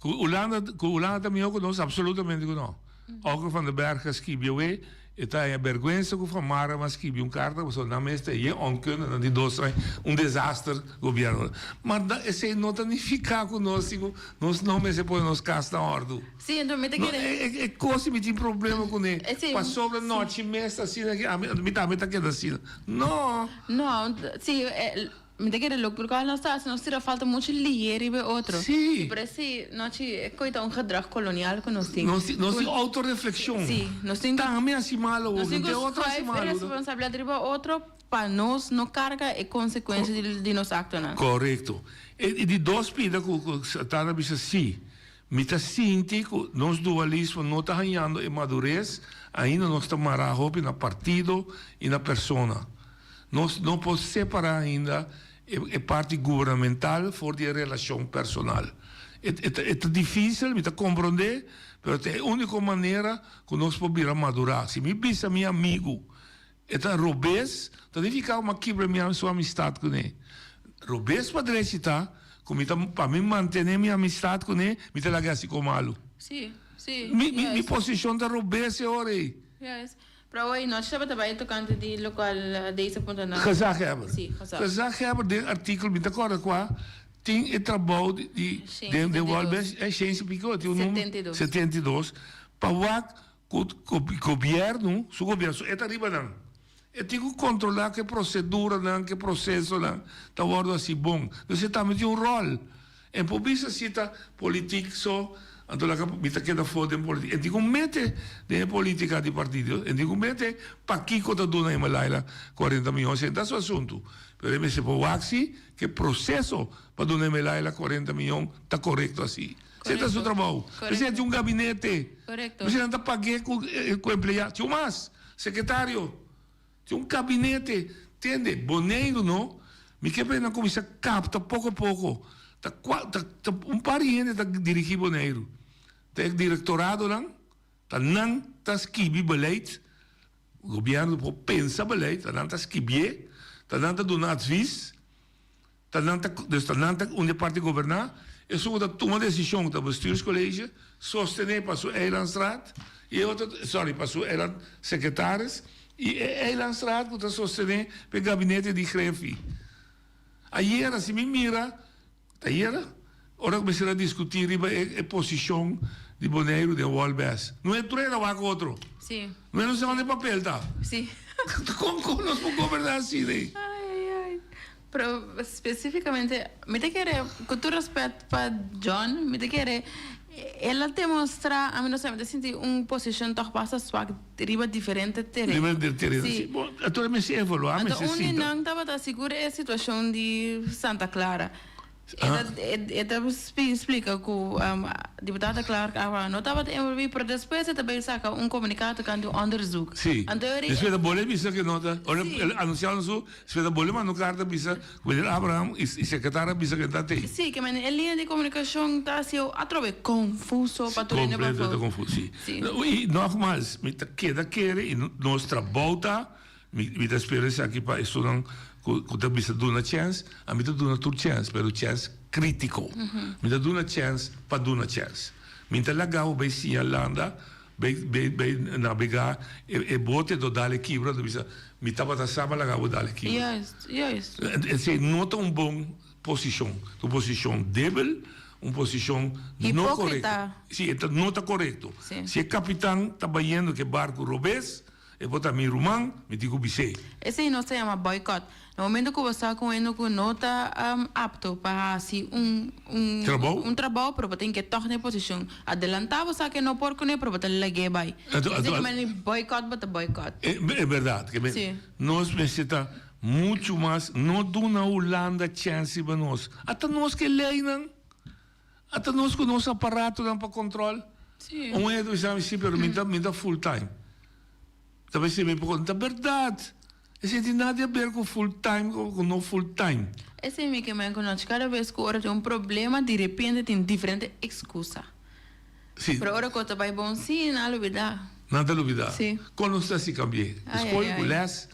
Holanda também ook nós absolutamente não. Ook van de Bergen skibioe. Está a vergüenza que foi Mara, mas que viu carta, mas na mesa é onkunde, die doos zijn desastre governo. Maar dat is não ficar conosco, nós não me se põe nos casas na ordem. Sim, então me tem que é coisa me tem problema com ele. Passou a noite mesa assim, me tá que assim. Não. Não, sim, me tem que look porque nós tira falta muito lier e outro. Sim. Parece nós coita gedrag kolonial que nós temos. Nós autorreflexão. Sim, nós temos também assim malo, não tem outra assim malo. Responsabilidade de outro para nós não carga e consequência de nos actos. Correto. E de dois pida que tá na bisa sim. Me tá sinti que nós dualismo não tá ganhando em madurez, ainda nós estamos marrados na partido e na persona. Nós não podemos separar ainda a parte governamental for de relação personal. É difícil, me compreender, mas é a única maneira que nós podemos madurar. Se me pensa meu amigo, é robês, então deve ficar uma quebra minha sua amistade com ele. Robês para direita, para mim manter minha amistade com ele, me tem que assim como malo. Sim, sim. Minha posição da robês é hora aí. Yes. Para hoje, nós estamos também tocando de local deze ponto na. Gezaghebber. Sim, gezaghebber, de artikel, me acorda qua, tem o trabalho de ciência picot, o número 72, para o governo, o governo, é arriba não. É tem que controlar que procedura não, que processo não, tá ordem assim bom. Você também tem rol. Em publicidade política só Então, lá me tá querendo foda em política. E digo, mete de política de partido. E digo, mete para que conta dona em Malaila 40 milhões. Esse é o assunto. Pero me se pode axi que o processo para dona em Malaila 40 milhões está correto assim. Esse é o seu trabalho. Você é de um gabinete. Correto. Você não está pagando com o empregado. Tinha mais, secretário. Tinha um gabinete. Entende? Boneiro, não? Me quebra na comissão capta pouco a pouco. Tá par de gente está dirigindo Boneiro. Tá directorado não? Tá esquibi beleid. O governo pensa beleid. Tá esquibi. Tá donar advies. Tá onde parte governar. E só da toma decisão do bestuurscollege. Sostener para o Eilandstraat. E para o Eiland secretários. E Eilandstraat que sostener para o gabinete de Grefi. Ayer, se me mira, ora começar a discutir a posição de Boneiro de Walbes. Não é três, não é outro. Sim. Não é no segundo papel, tá? Sim. Como nós podemos governar assim, né? Pero especificamente, me te quer, com todo respeito para John, me te quer, ela demonstra, a mim não sei, me senti posição tão passa sua riba diferente terreno. Riba terreno. Sim. Bom, então me se evoluar, me se sinta. Então, não estava segura a situação de Santa Clara. Ela explica que a deputada Clark não estava envolvida, mas depois também saca comunicado com o onderzoek. Sim. Depois da bolha, bisa que nota, anunciaram isso, depois da bolha, mas no carta bisa, o Abraham e secretária bisa que está aí. Sim, que a linha de comunicação está sendo através confuso para todo mundo. Completamente confuso, sim. E nogmaals, me queda querer e nós trabalha, me espera aqui para estudar que bisa dar uma chance, a mim dar uma chance, mas chance crítico. Me dar uma chance para dar uma chance. Me tá legal bem sim a landa, bem navegar e bote do dale quebra do bisa. Me tá para sábado legal dale quebra. Yes. Esse nota bom posição, uma posição débil, uma posição não correta. Sim, não está correto. Se o capitão está vendo que barco robês, e bota mi rumang, me digo bise. Esse não se chama boicot. No momento que você está com ele que não está apto para assim trabalho, pero tem que tornar posição. Adelantar você que não pode com ele, pero você lhe vai. Esse boicot, bota boicot. É verdade que nós necessitamos muito mais, não dá na Holanda chance para nós. Até nós que leiam, até nós com nosso aparato para controle. Sim. É do exame sim, pero me dá full time. Talvez se me pergunta, verdade. Isso não tem nada a ver com full time ou com não full time. Esse é o que me conhece. Cada vez que hora tem um problema, de repente tem diferente excusa. Sim. Para hora que está bem bom, sim, nada novidade. Nada novidade. Sim. Quando está se cambiar. Escolha, les,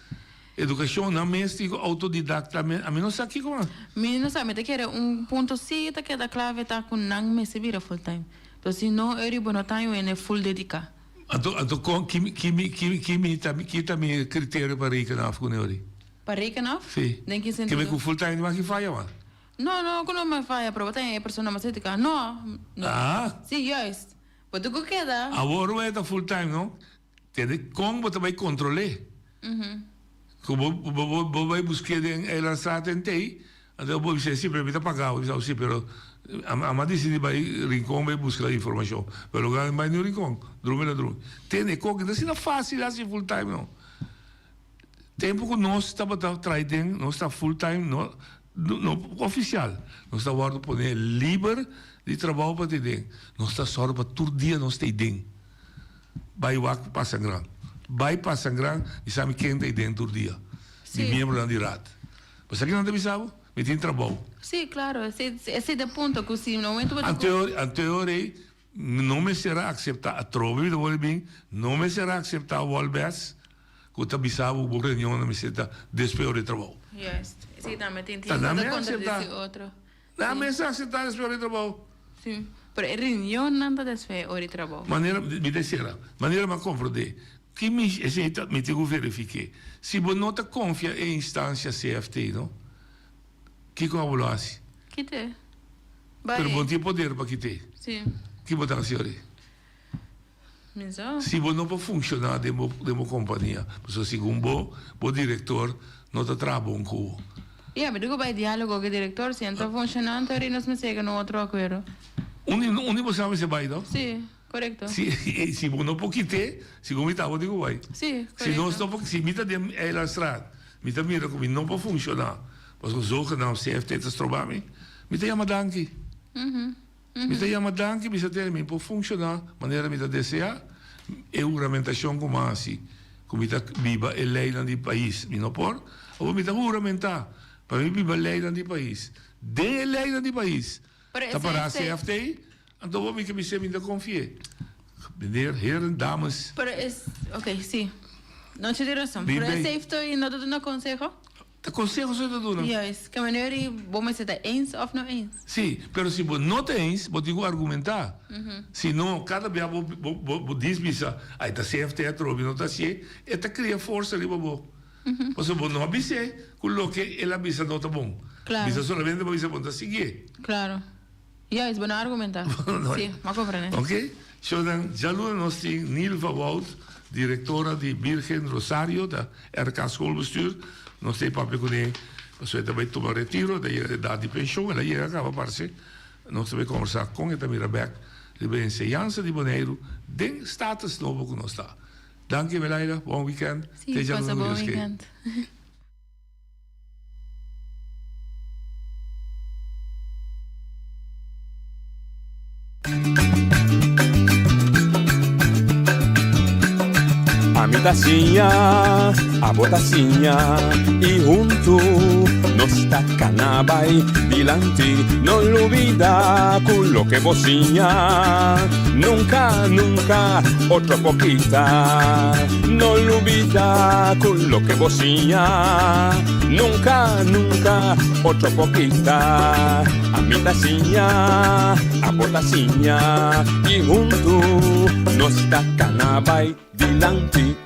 educação, não mesmo, autodidacta, a mim não sei aqui como. A mim não sabe, mas quer ponto sim, que a clave está com não me se vira full time. Então, se não, eu não tenho é full dedicado. Então, que também critério para rekenar com ele? Para rekenar? Sim. Em que sentido? Que me com full time não falha, mano. Não, não me falha, pero tem pessoa mais ética. Não. Ah? Sim, yes. Mas tu que queda? Agora é full time, não? Como você vai controlar? Como você vai buscar em lançar em TI? Então, você dizer, sim, para pagar, sim, pero a decide vai rincón vai buscar a informação, pero lugar vai no rincón, drume. Tem coisa que não é fácil assim full time não. Tempo que nós estava trazendo, nós está full time não oficial, nós está guardando poder livre de trabalho para ter. Nós está só para todo dia nós tem dentro. Vai para sangrar, e sabe quem tem dentro todo dia. De membro da direta. Mas aqui não tem sabe? Me tem trabalho. Sim, claro. Esse é o ponto que se no momento... Anterior, não me será aceitar a trove de Bolivim, não me será aceitar o Walbes, que eu também sabe o reunião não me será despejo de trabalho. Yes. Sim, também tem nada contra desse outro. Não me será aceitar despejo de trabalho. Sim. Pero a reunião não está despejo de trabalho. Maneira, me descerá. Maneira me compreender. Que me tenho que verificar. Se você não confia em instância CFT, não? Que como lo hace? Que te? Pero bom tem poder para que te. Sim. Que botar a senhora? Se você não pode funcionar de uma companhia, porque segundo o diretor não está trabalhando com o. Mas digo vai diálogo com o diretor, se não está funcionando, aí nós me segue no outro acordo. Onde você vai ser pai, não? Sí, correcto. Se não poquite, se como está, eu digo vai. Sí, Se não correcto. estou se mita de ela estrada, mita mira como não pode funcionar. Porque zogenaamd CFT te strobami, mita chama danki. Mita chama danki, bisa ter me pode funcionar, maneira mita deseja, e juramentação como assim, como mita biba e lei do país, me não por, ou mita juramentar, para mim biba lei do país. De lei do país. Tá para a CFT, então vou me que me se me confie. Meneer, heren, dames. Pero es, ok, sí. No te tienes razón. Pero es safe y no te doy un consejo. De consejo zou je dat doen? Ja, is que meneer die bom is het eens of no eens. Sim, pero se você não tem eens, você tem que argumentar. Se não, cada vez você diz bisa, aí tá CFT é trobi, não tá se, é tá cria força ali babo. Você não avise, coloque ela bisa não tá bom. Claro. Bisa solamente para bisa ponta seguir. Claro. Ja, is bueno argumentar. Sí, me comprende. Ok? Zo dan, Jalou nos tem Nilva Wout, directora de Virgen Rosario, da RK Schoolbestuur. Nog steeds papi kune, so ita vai tomar retiro, da idade de pensioen, ela ia acaba parce. Nós também conversar com ita Mirabek, de enseñanza de Bonaire, den status novo que nós está. Danke, Melaida, bom weekend. Sí, pasa bom weekend. A mi tacinha, a botacinha e junto nos tacanabay dilante, no olvida con lo que vocinha. Nunca, nunca, otra poquita, no olvida con lo que vocinha. Nunca, nunca, otra poquita. A mi tacinha, a botacinha y junto nos tacanabay dilante.